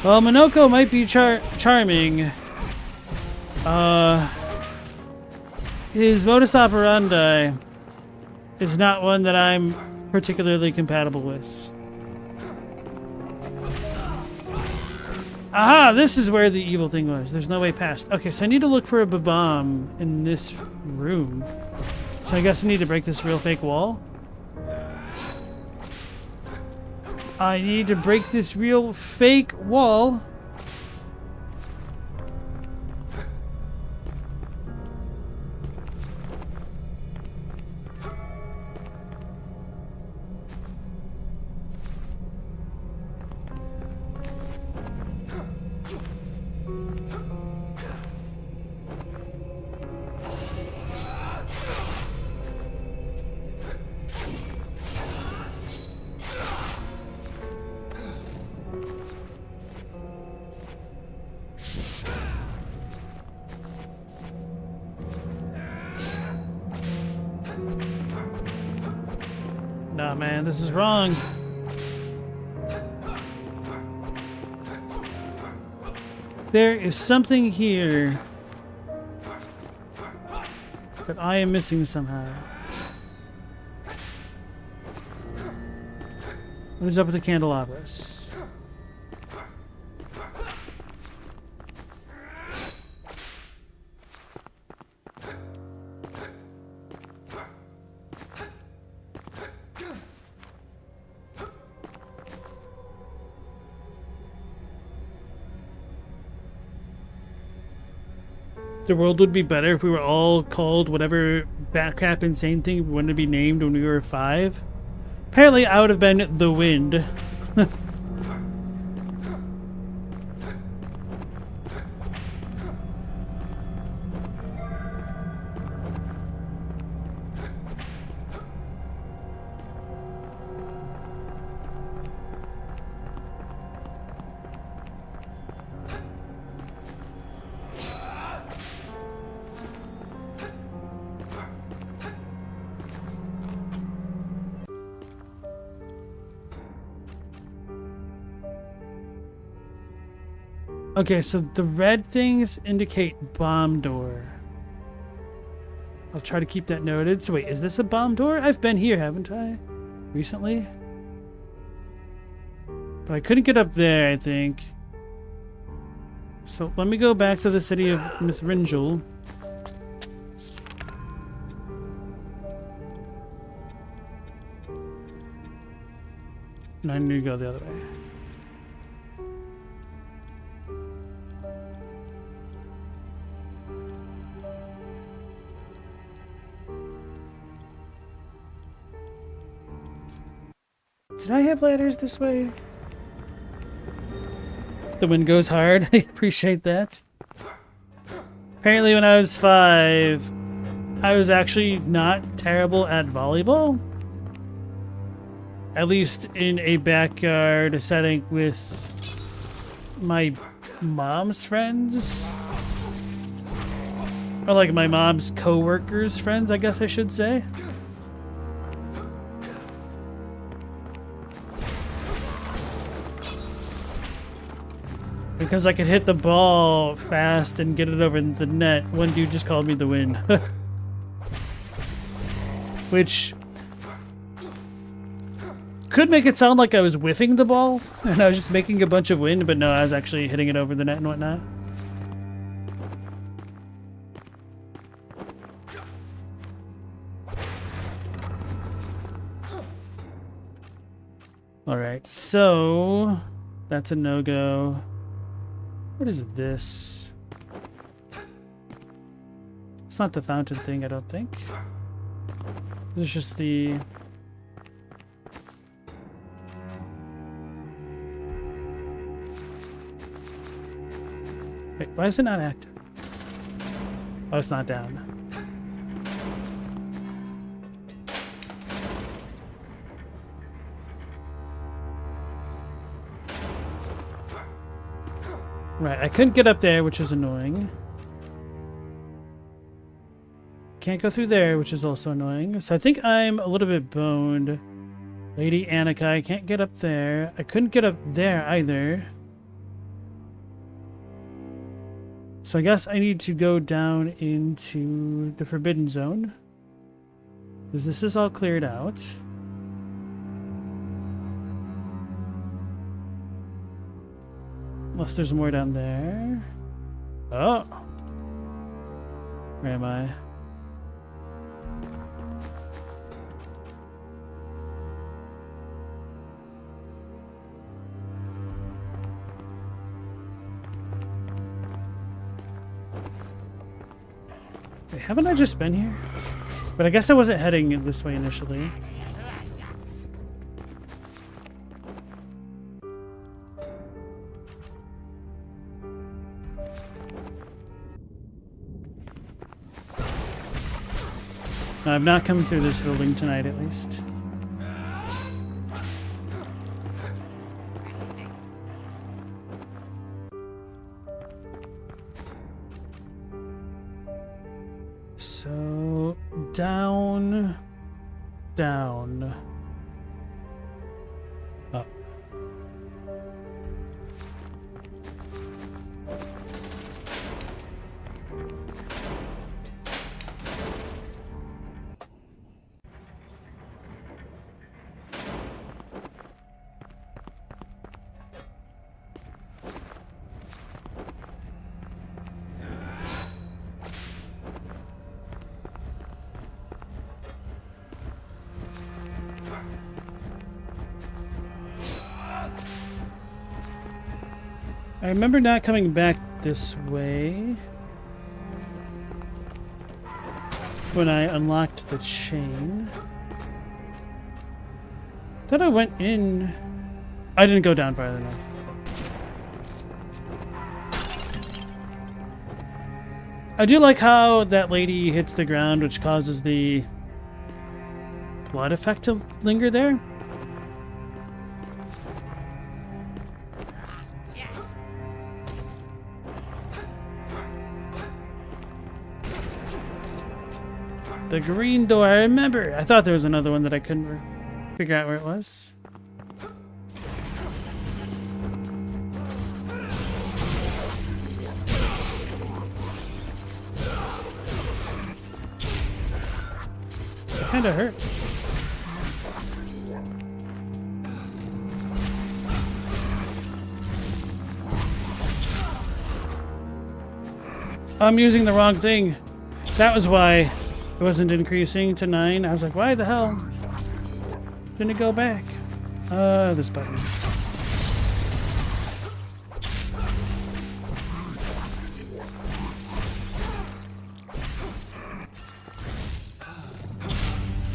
Well, Minoko might be charming. His modus operandi is not one that I'm particularly compatible with. Aha! This is where the evil thing was. There's no way past. Okay, so I need to look for a bomb in this room. So I guess I need to break this real fake wall. I need to break this real fake wall. Nah, man, this is wrong. There is something here that I am missing somehow. What is up with the candelabras? The world would be better if we were all called whatever batcrap insane thing we wanted to be named when we were 5. Apparently, I would have been the wind. Okay, so the red things indicate bomb door. I'll try to keep that noted. So wait, is this a bomb door? I've been here, haven't I? Recently? But I couldn't get up there, I think. So let me go back to the city of Mithringel. No, I need to go the other way. Did I have ladders this way? The wind goes hard. I appreciate that. Apparently when I was 5, I was actually not terrible at volleyball. At least in a backyard setting with my mom's friends. Or like my mom's co-workers' friends, I guess I should say. Because I could hit the ball fast and get it over the net, one dude just called me the wind. Which could make it sound like I was whiffing the ball and I was just making a bunch of wind, but no, I was actually hitting it over the net and whatnot. Alright, so that's a no-go. What is this? It's not the fountain thing, I don't think. This is just the... Wait, why is it not active? Oh, it's not down. Right, I couldn't get up there, which is annoying. Can't go through there, which is also annoying. So I think I'm a little bit boned. Lady Annika, I can't get up there. I couldn't get up there either. So I guess I need to go down into the Forbidden Zone. Because this is all cleared out. Unless there's more down there. Oh! Where am I? Wait, haven't I just been here? But I guess I wasn't heading this way initially. I'm not coming through this building tonight, at least. So, down, down, up. I remember not coming back this way when I unlocked the chain. Thought I went in. I didn't go down far enough. I do like how that lady hits the ground, which causes the blood effect to linger there. The green door, I remember. I thought there was another one that I couldn't figure out where it was. It kinda hurt. I'm using the wrong thing. That was why it wasn't increasing to 9. I was like, why the hell didn't it go back? This button.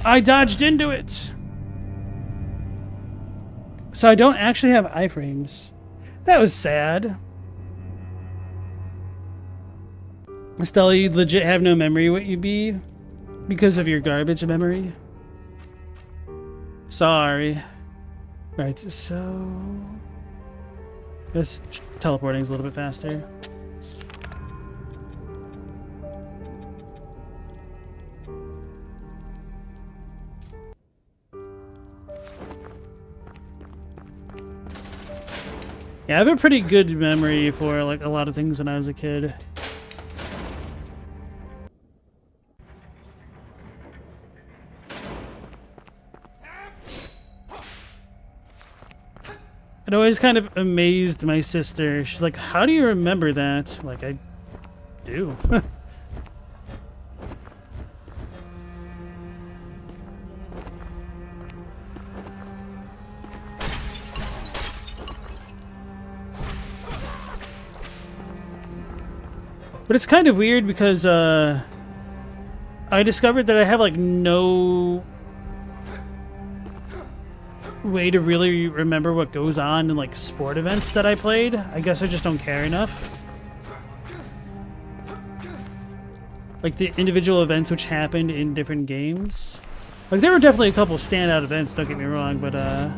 I dodged into it! So I don't actually have iframes. That was sad. Stella, you legit have no memory what you'd be because of your garbage memory. Sorry. Right, so this teleporting is a little bit faster. Yeah, I have a pretty good memory for like a lot of things when I was a kid. It always kind of amazed my sister. She's like, how do you remember that? I'm like, I do. But it's kind of weird because I discovered that I have like no way to really remember what goes on in like sport events that I played. I guess I just don't care enough. Like the individual events which happened in different games. Like there were definitely a couple standout events, don't get me wrong, but I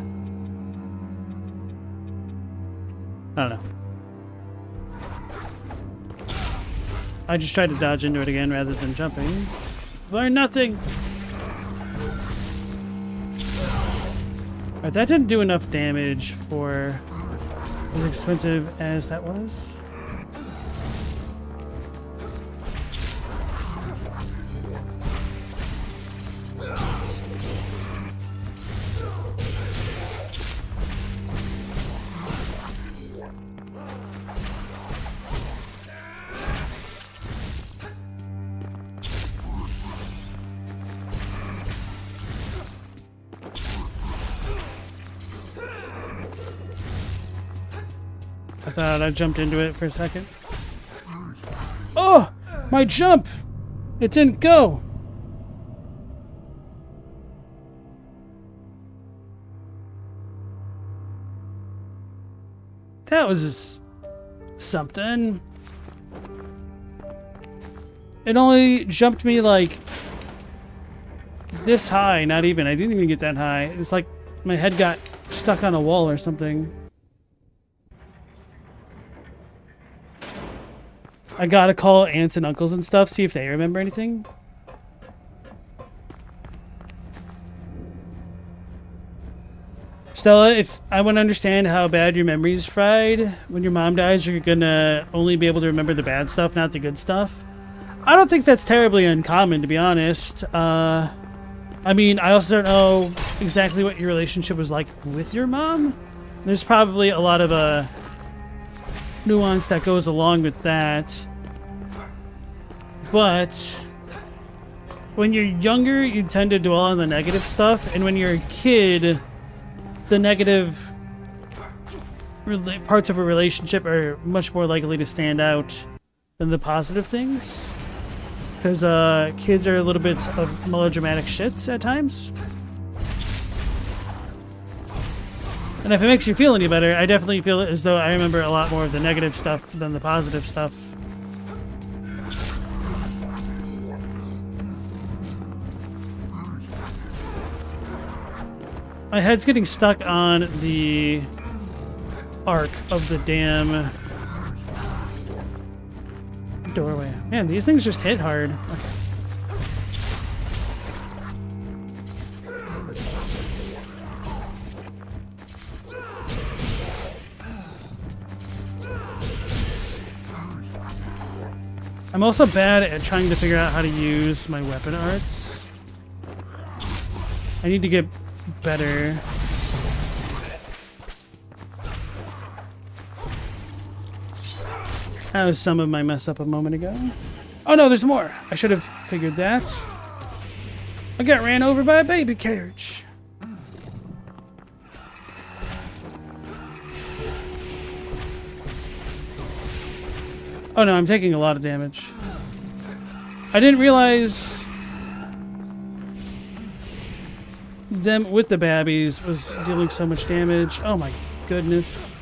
don't know. I just tried to dodge into it again rather than jumping. Learn nothing! Alright, that didn't do enough damage for as expensive as that was. I thought I jumped into it for a second. Oh! My jump! It didn't go! That was something. It only jumped me like this high, not even. I didn't even get that high. It's like my head got stuck on a wall or something. I gotta call aunts and uncles and stuff, see if they remember anything. Stella, if I want to understand how bad your memory's fried, when your mom dies, you're gonna only be able to remember the bad stuff, not the good stuff. I don't think that's terribly uncommon, to be honest. I mean, I also don't know exactly what your relationship was like with your mom. There's probably a lot of nuance that goes along with that. But when you're younger, you tend to dwell on the negative stuff, and when you're a kid, the negative parts of a relationship are much more likely to stand out than the positive things. Because kids are a little bit of melodramatic shits at times. And if it makes you feel any better, I definitely feel as though I remember a lot more of the negative stuff than the positive stuff. My head's getting stuck on the arc of the damn doorway. Man, these things just hit hard. Okay. I'm also bad at trying to figure out how to use my weapon arts. I need to get better. That was some of my mess up a moment ago. Oh no, there's more. I should have figured that. I got ran over by a baby carriage. Oh no, I'm taking a lot of damage. I didn't realize them with the babbies was dealing so much damage. Oh my goodness.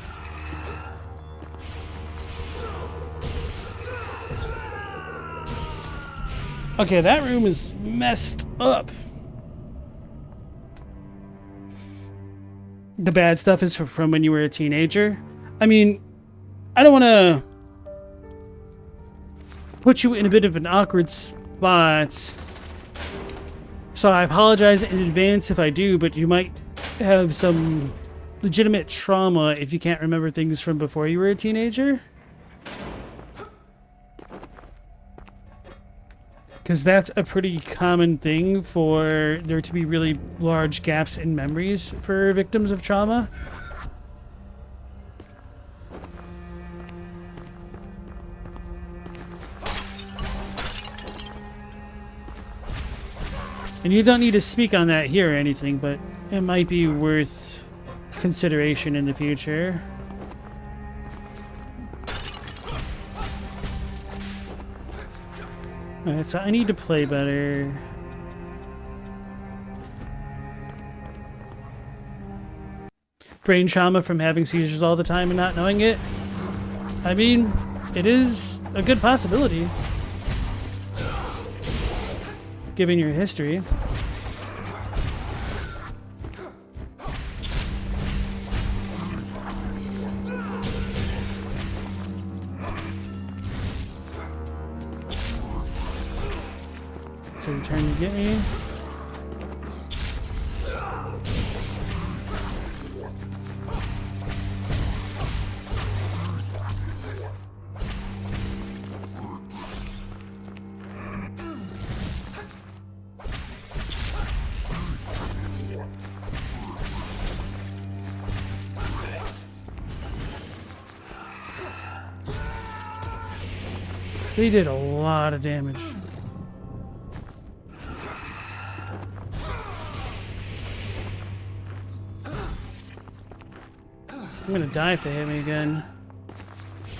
Okay, that room is messed up. The bad stuff is from when you were a teenager. I mean, I don't want to put you in a bit of an awkward spot. So I apologize in advance if I do, but you might have some legitimate trauma if you can't remember things from before you were a teenager. Because that's a pretty common thing for there to be really large gaps in memories for victims of trauma. And you don't need to speak on that here or anything, but it might be worth consideration in the future. Alright, so I need to play better. Brain trauma from having seizures all the time and not knowing it. I mean, it is a good possibility, given your history. So you're trying to get me. They did a lot of damage. I'm gonna die if they hit me again.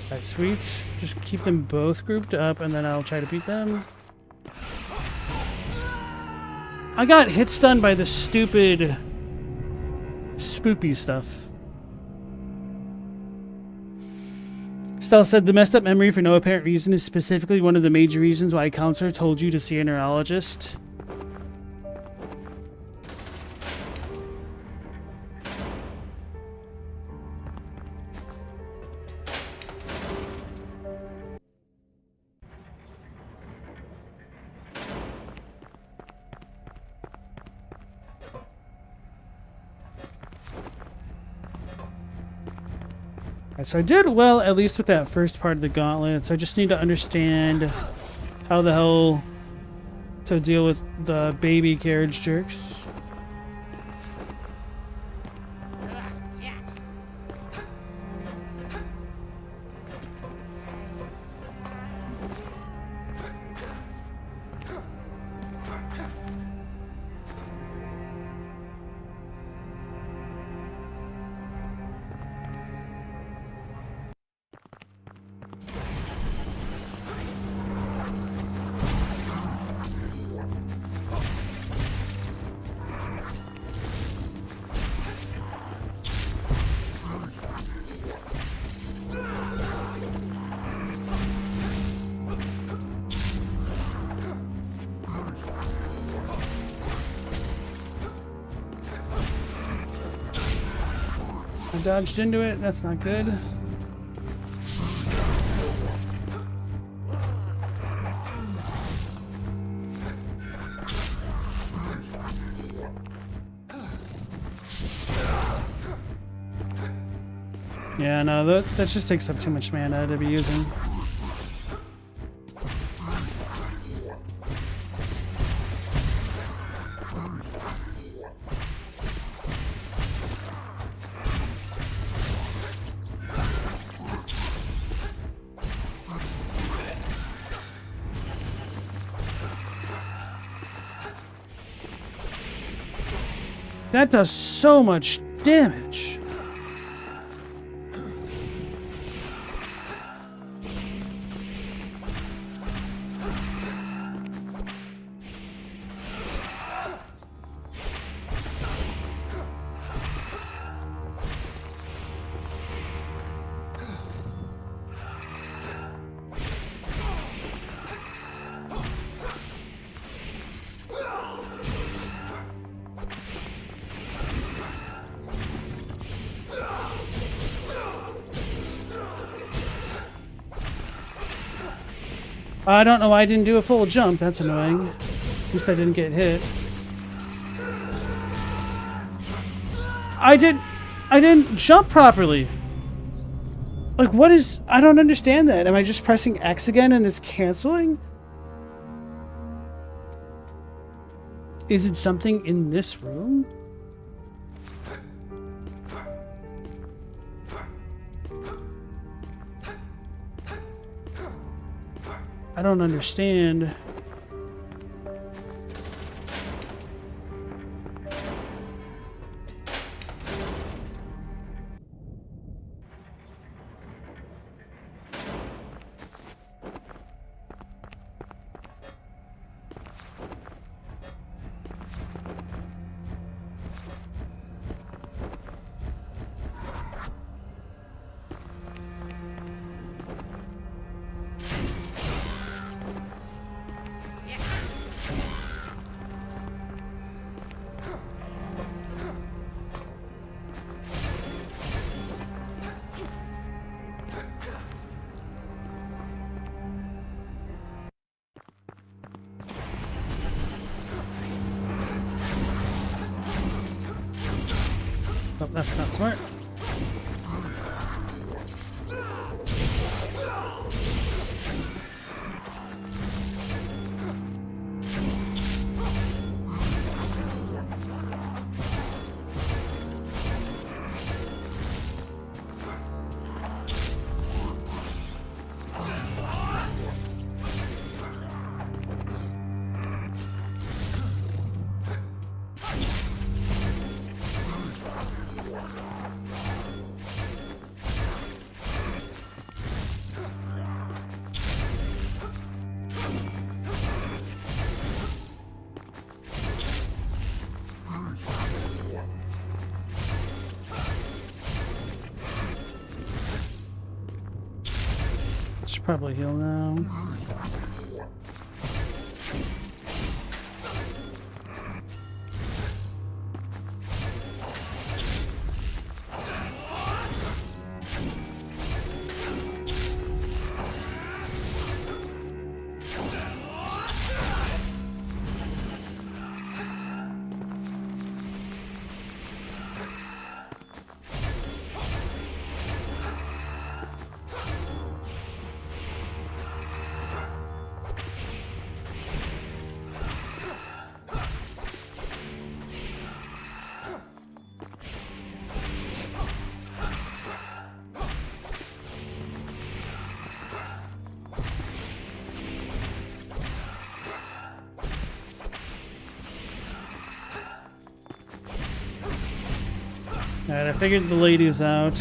Alright, sweet. Just keep them both grouped up and then I'll try to beat them. I got hit stunned by the stupid spoopy stuff. Stella said the messed up memory for no apparent reason is specifically one of the major reasons why a counselor told you to see a neurologist. So I did well, at least with that first part of the gauntlet. So I just need to understand how the hell to deal with the baby carriage jerks. dodged into it. That's not good. Yeah, no, that just takes up too much mana to be using. That does so much damage. I don't know why I didn't do a full jump. That's annoying. At least I didn't get hit. I didn't jump properly. Like, what is... I don't understand that. Am I just pressing X again and it's canceling? Is it something in this room? I don't understand. Oh, that's not smart. Should probably heal now. Alright, I figured the lady's out.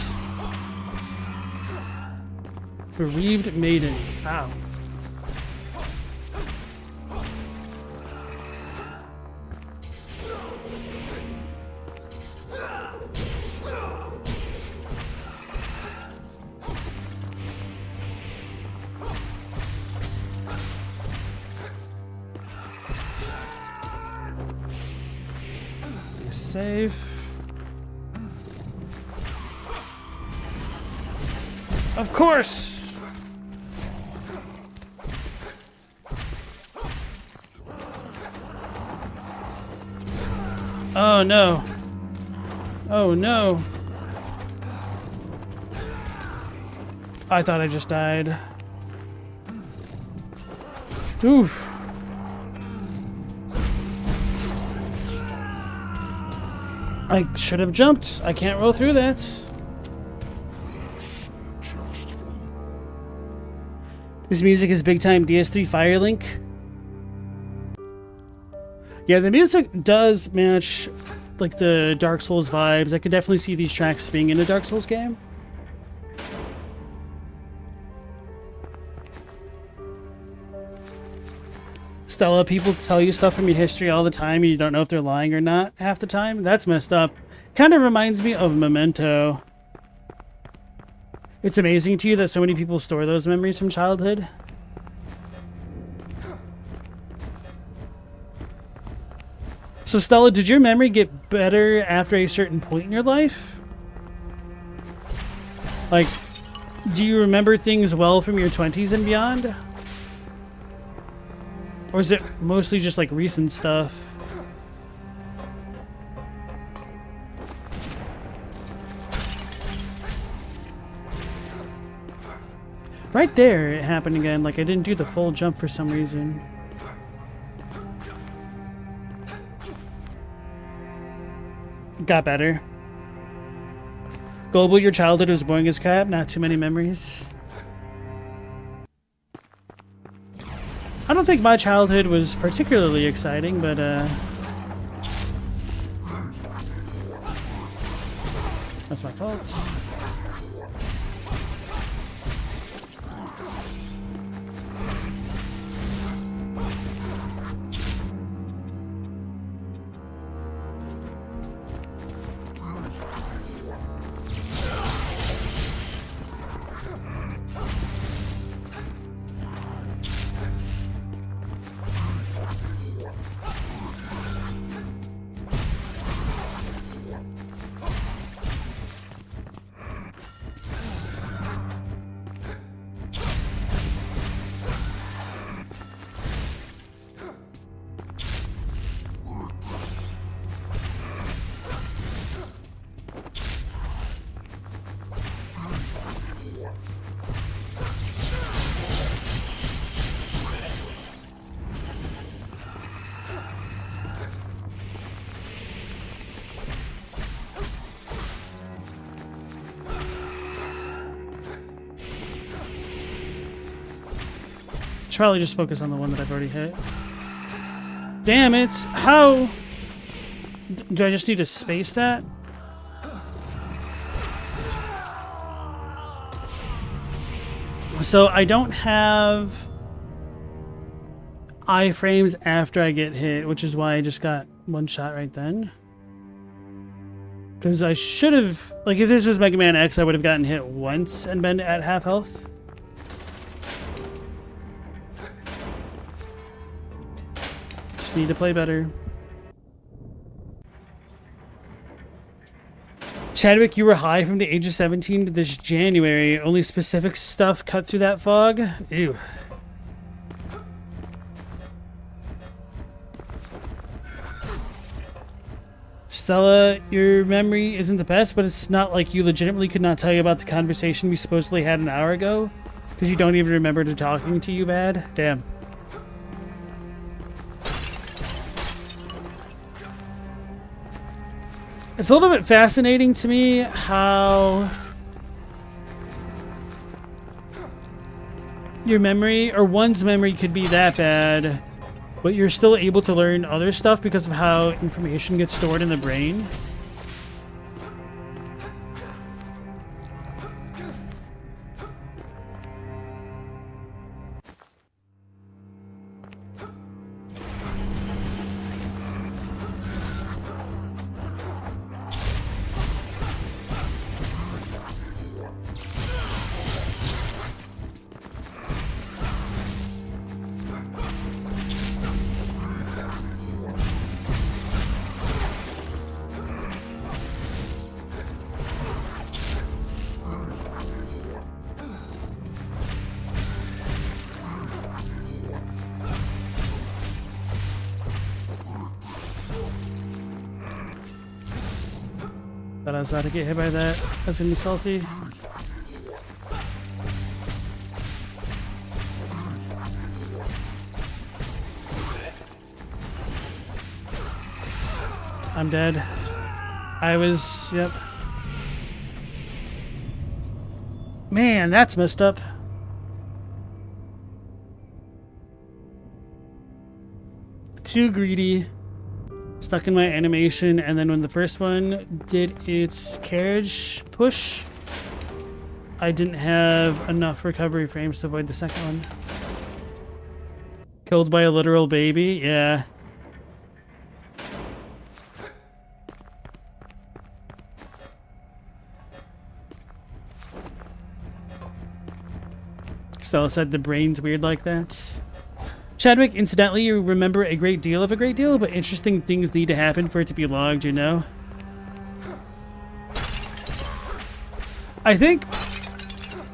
Bereaved maiden. Ow. Safe. Of course! Oh no. Oh no. I thought I just died. Oof. I should have jumped. I can't roll through that. This music is big time DS3 Firelink. Yeah, the music does match like the Dark Souls vibes. I could definitely see these tracks being in a Dark Souls game. Stella, people tell you stuff from your history all the time and you don't know if they're lying or not half the time. That's messed up. Kind of reminds me of Memento. It's amazing to you that so many people store those memories from childhood. So Stella, did your memory get better after a certain point in your life? Like, do you remember things well from your 20s and beyond? Or is it mostly just like recent stuff? Right there it happened again, like I didn't do the full jump for some reason. It got better. Global, your childhood was boring as crap, not too many memories. I don't think my childhood was particularly exciting, but that's my fault. Should probably just focus on the one that I've already hit. Damn it! How? Do I just need to space that? So I don't have iframes after I get hit, which is why I just got one shot right then. Because I should have, like, if this was Mega Man X, I would have gotten hit once and been at half health. Just need to play better. Chadwick, you were high from the age of 17 to this January. Only specific stuff cut through that fog? Ew. Stella, your memory isn't the best, but it's not like you legitimately could not tell you about the conversation we supposedly had an hour ago? Because you don't even remember to talking to you bad? Damn. It's a little bit fascinating to me how your memory, or one's memory, could be that bad, but you're still able to learn other stuff because of how information gets stored in the brain. But I was about to get hit by that. That's gonna be salty. I'm dead. I was, yep. Man, that's messed up. Too greedy. Stuck in my animation, and then when the first one did its carriage push, I didn't have enough recovery frames to avoid the second one. Killed by a literal baby? Yeah. Stella said the brain's weird like that. Chadwick, incidentally, you remember a great deal of a great deal, but interesting things need to happen for it to be logged, you know? I think,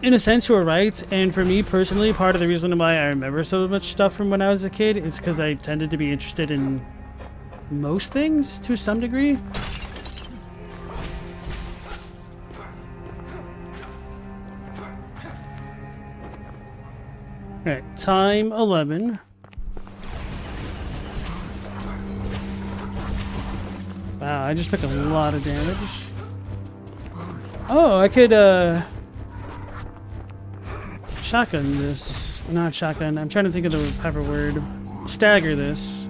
in a sense, you're right, and for me personally, part of the reason why I remember so much stuff from when I was a kid is because I tended to be interested in most things, to some degree. Alright, time 11. Wow, I just took a lot of damage. Oh, I could, shotgun this. Not shotgun, I'm trying to think of the proper word. Stagger this.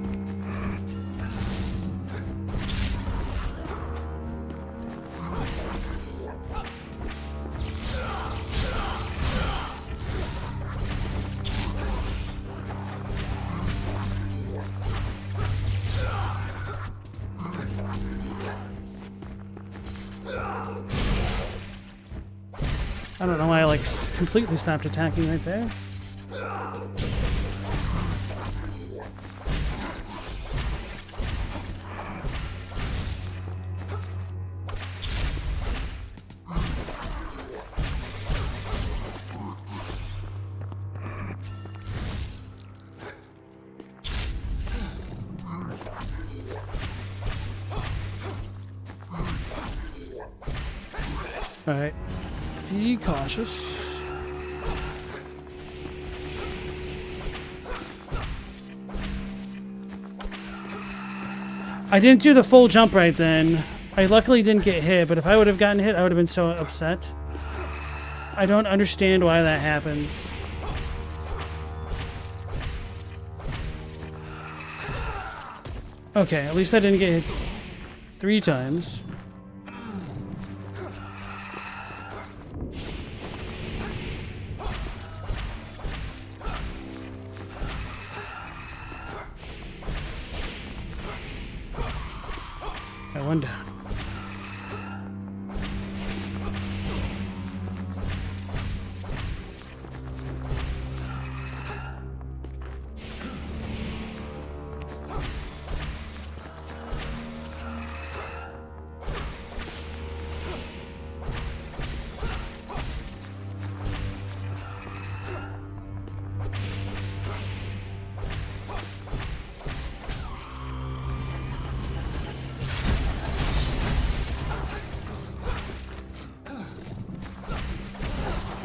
I don't know why I like completely stopped attacking right there. All right. Be cautious. I didn't do the full jump right then. I luckily didn't get hit, but if I would have gotten hit, I would have been so upset. I don't understand why that happens. Okay, at least I didn't get hit 3 times. One down.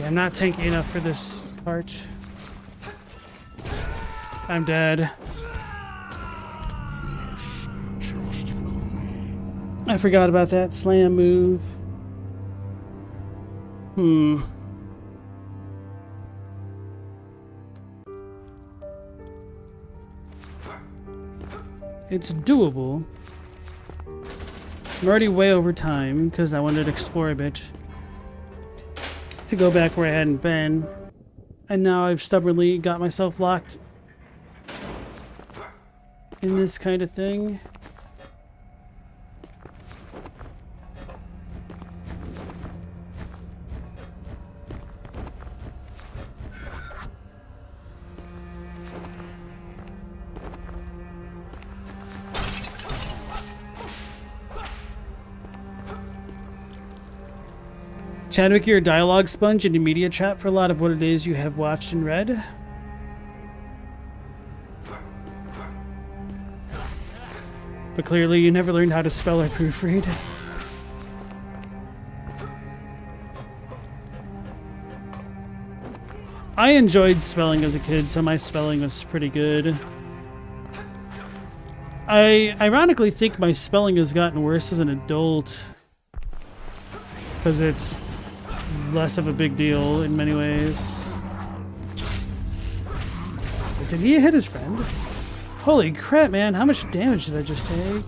I'm not tanky enough for this part. I'm dead. I forgot about that slam move. It's doable. I'm already way over time because I wanted to explore a bit. To go back where I hadn't been, and now I've stubbornly got myself locked in this kind of thing. Chadwick, you're a dialogue sponge and a media trap for a lot of what it is you have watched and read. But clearly you never learned how to spell or proofread. I enjoyed spelling as a kid, so my spelling was pretty good. I ironically think my spelling has gotten worse as an adult because it's less of a big deal in many ways. Did he hit his friend? Holy crap, man. How much damage did I just take?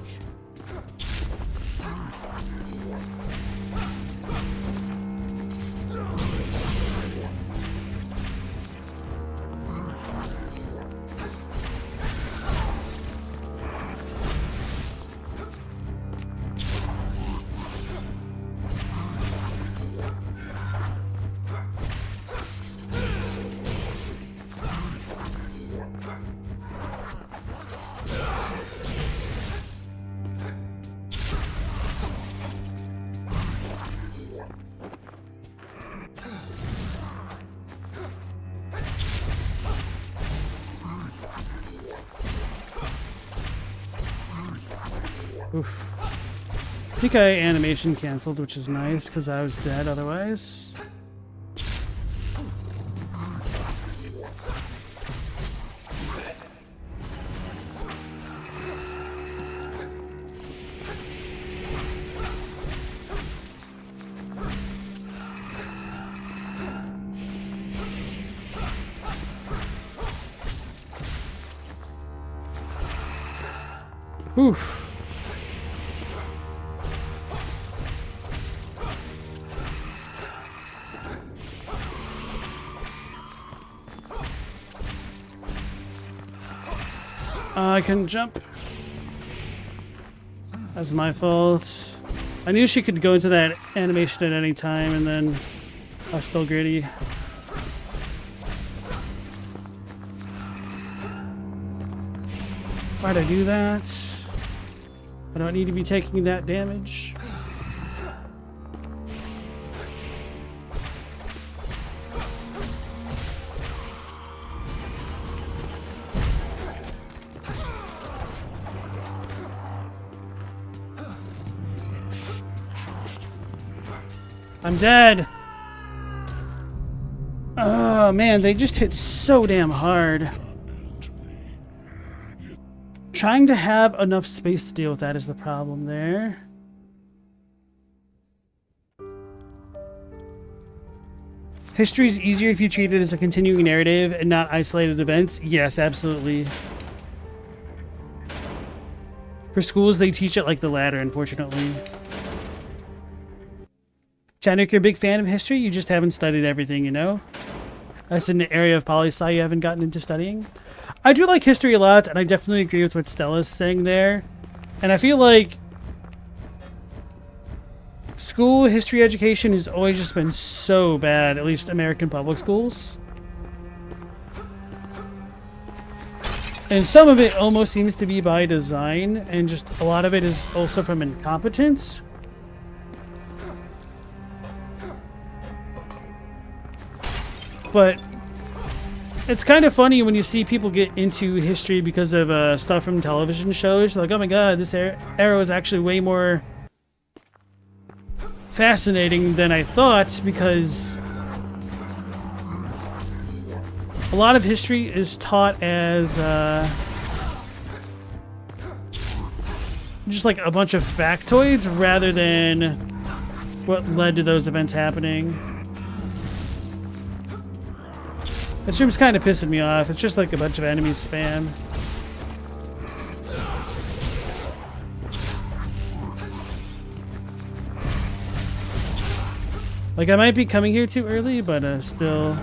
Oof. I think animation canceled, which is nice because I was dead otherwise. Oof. I couldn't jump. That's my fault. I knew she could go into that animation at any time, and then I was still greedy. Why'd I do that? I don't need to be taking that damage. I'm dead. Oh man, they just hit so damn hard. Trying to have enough space to deal with that is the problem there. History is easier if you treat it as a continuing narrative and not isolated events. Yes, absolutely. For schools, they teach it like the latter, unfortunately. Chanuk, you're a big fan of history, you just haven't studied everything, you know? That's an area of poli-sci you haven't gotten into studying. I do like history a lot, and I definitely agree with what Stella's saying there. And I feel like school history education has always just been so bad, at least American public schools. And some of it almost seems to be by design, and just a lot of it is also from incompetence. But it's kind of funny when you see people get into history because of stuff from television shows. Like, oh my god, this era is actually way more fascinating than I thought, because a lot of history is taught as just like a bunch of factoids rather than what led to those events happening. This room's kind of pissing me off. It's just like a bunch of enemy spam. Like, I might be coming here too early, but still.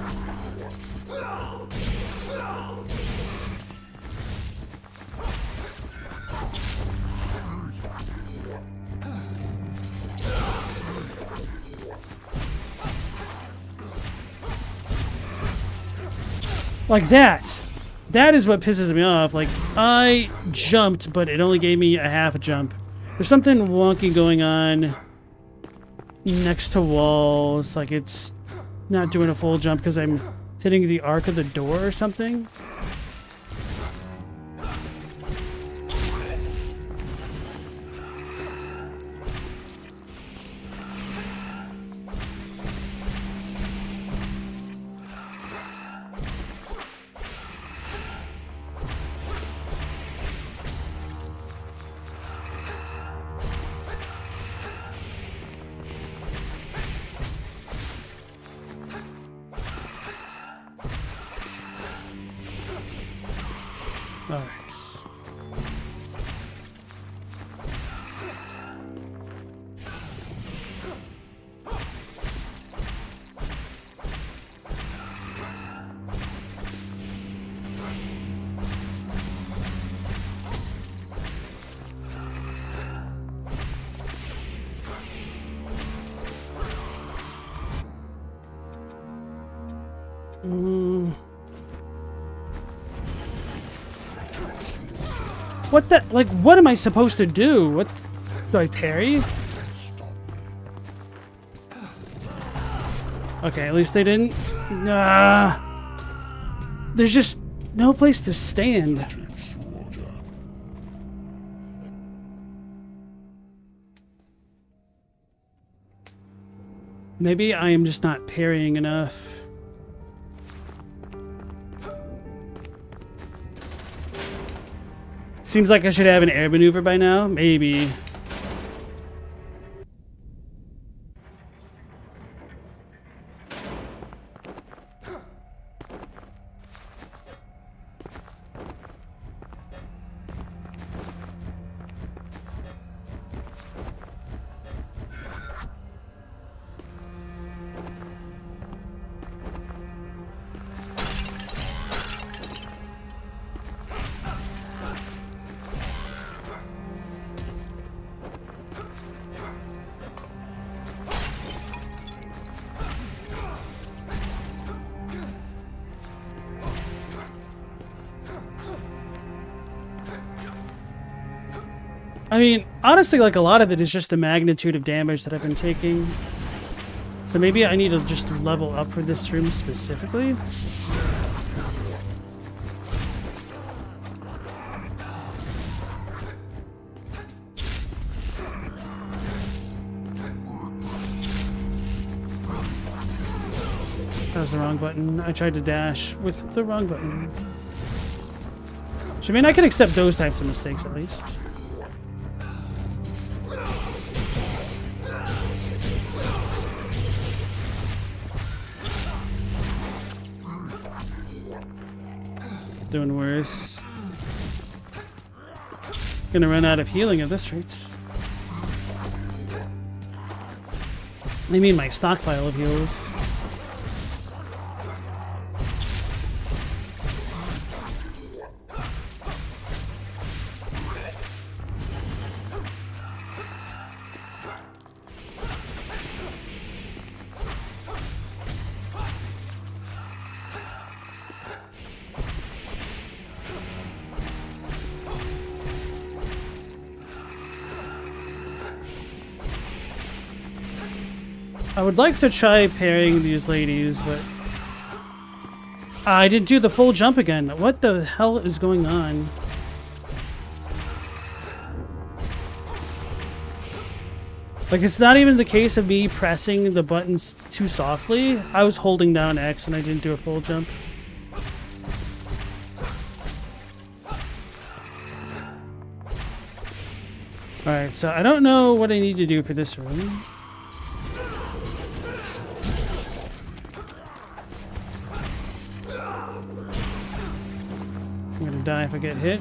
Like that. That is what pisses me off. Like, I jumped, but it only gave me a half a jump. There's something wonky going on next to walls. Like, it's not doing a full jump because I'm hitting the arc of the door or something. Alright. What the? Like, what am I supposed to do? What? Do I parry? Okay, at least they didn't. There's just no place to stand. Maybe I am just not parrying enough. Seems like I should have an air maneuver by now. Maybe. I mean, honestly, like, a lot of it is just the magnitude of damage that I've been taking. So maybe I need to just level up for this room specifically. That was the wrong button. I tried to dash with the wrong button. I mean, I can accept those types of mistakes at least. Doing worse. Gonna run out of healing at this rate. I mean, my stockpile of heals. I would like to try parrying these ladies, but I didn't do the full jump again. What the hell is going on? Like, it's not even the case of me pressing the buttons too softly. I was holding down X and I didn't do a full jump. Alright, so I don't know what I need to do for this room. I'm gonna die if I get hit.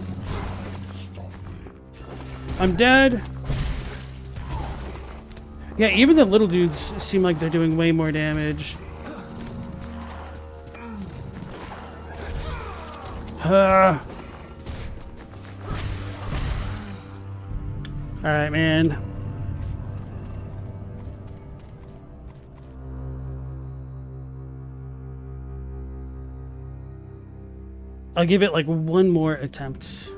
I'm dead. Yeah, even the little dudes seem like they're doing way more damage. Alright, man. I'll give it like one more attempt.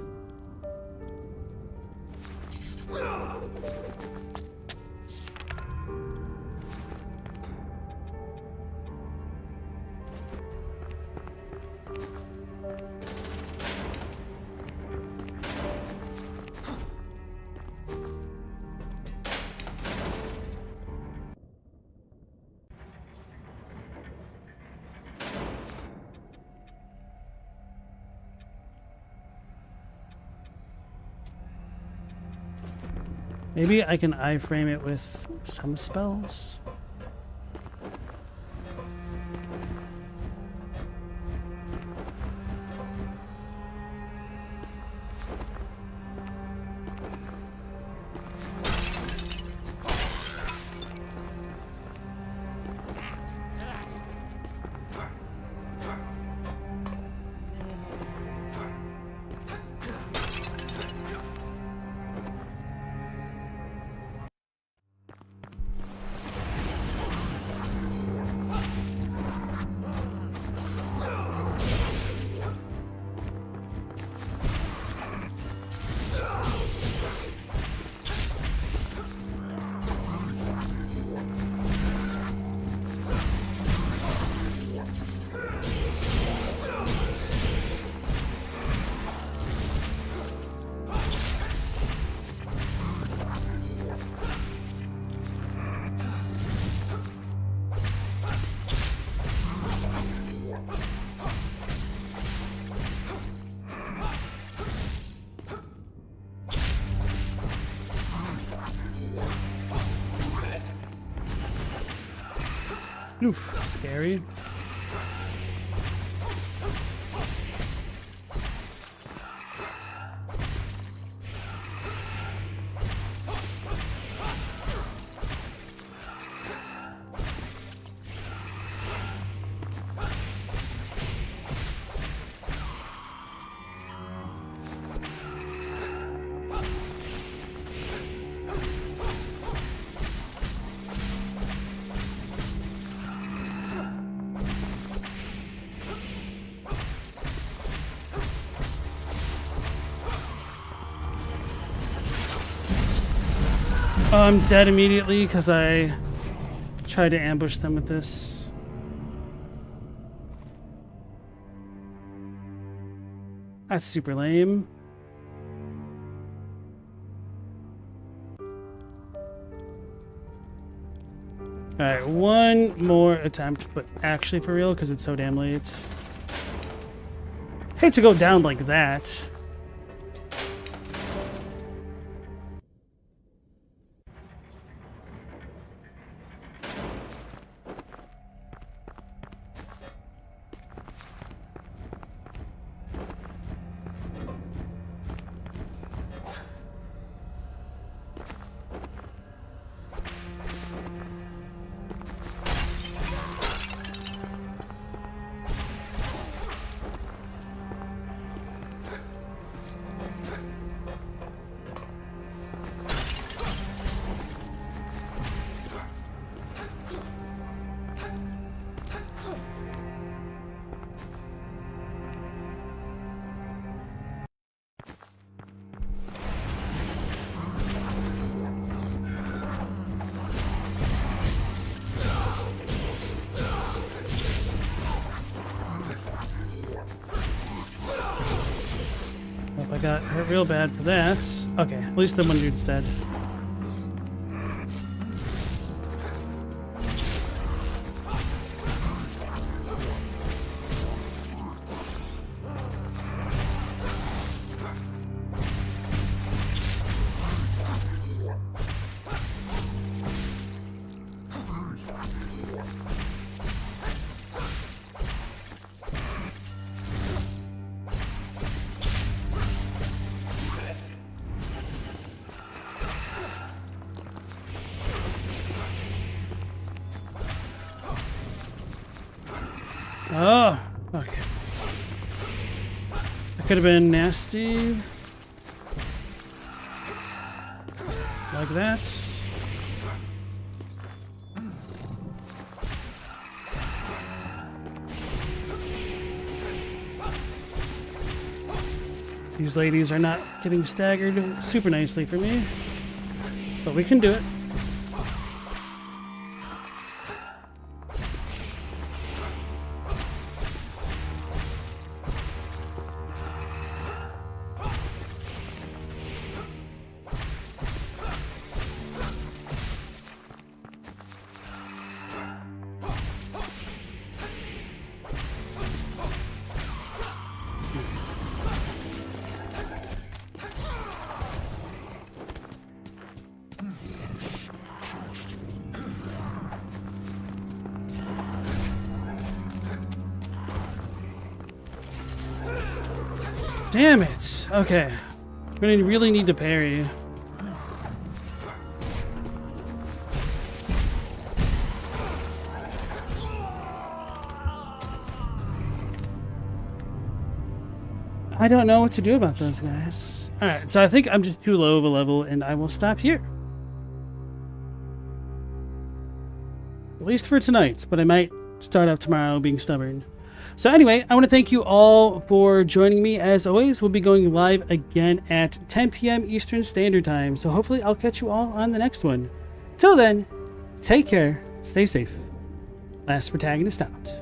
Maybe I can iframe it with some spells. Oof, scary. Oh, I'm dead immediately because I tried to ambush them with this. That's super lame. Alright, one more attempt, but actually for real because it's so damn late. Hate to go down like that. I got hurt real bad for that. Okay, at least the one dude's dead. Oh, okay. That could have been nasty. Like that. These ladies are not getting staggered super nicely for me, but we can do it. Damn it. Okay. I'm gonna really need to parry. I don't know what to do about those guys. Alright, so I think I'm just too low of a level and I will stop here. At least for tonight, but I might start up tomorrow being stubborn. So anyway, I want to thank you all for joining me. As always, we'll be going live again at 10 p.m. Eastern Standard Time. So hopefully I'll catch you all on the next one. Till then, take care, stay safe. Last Protagonist out.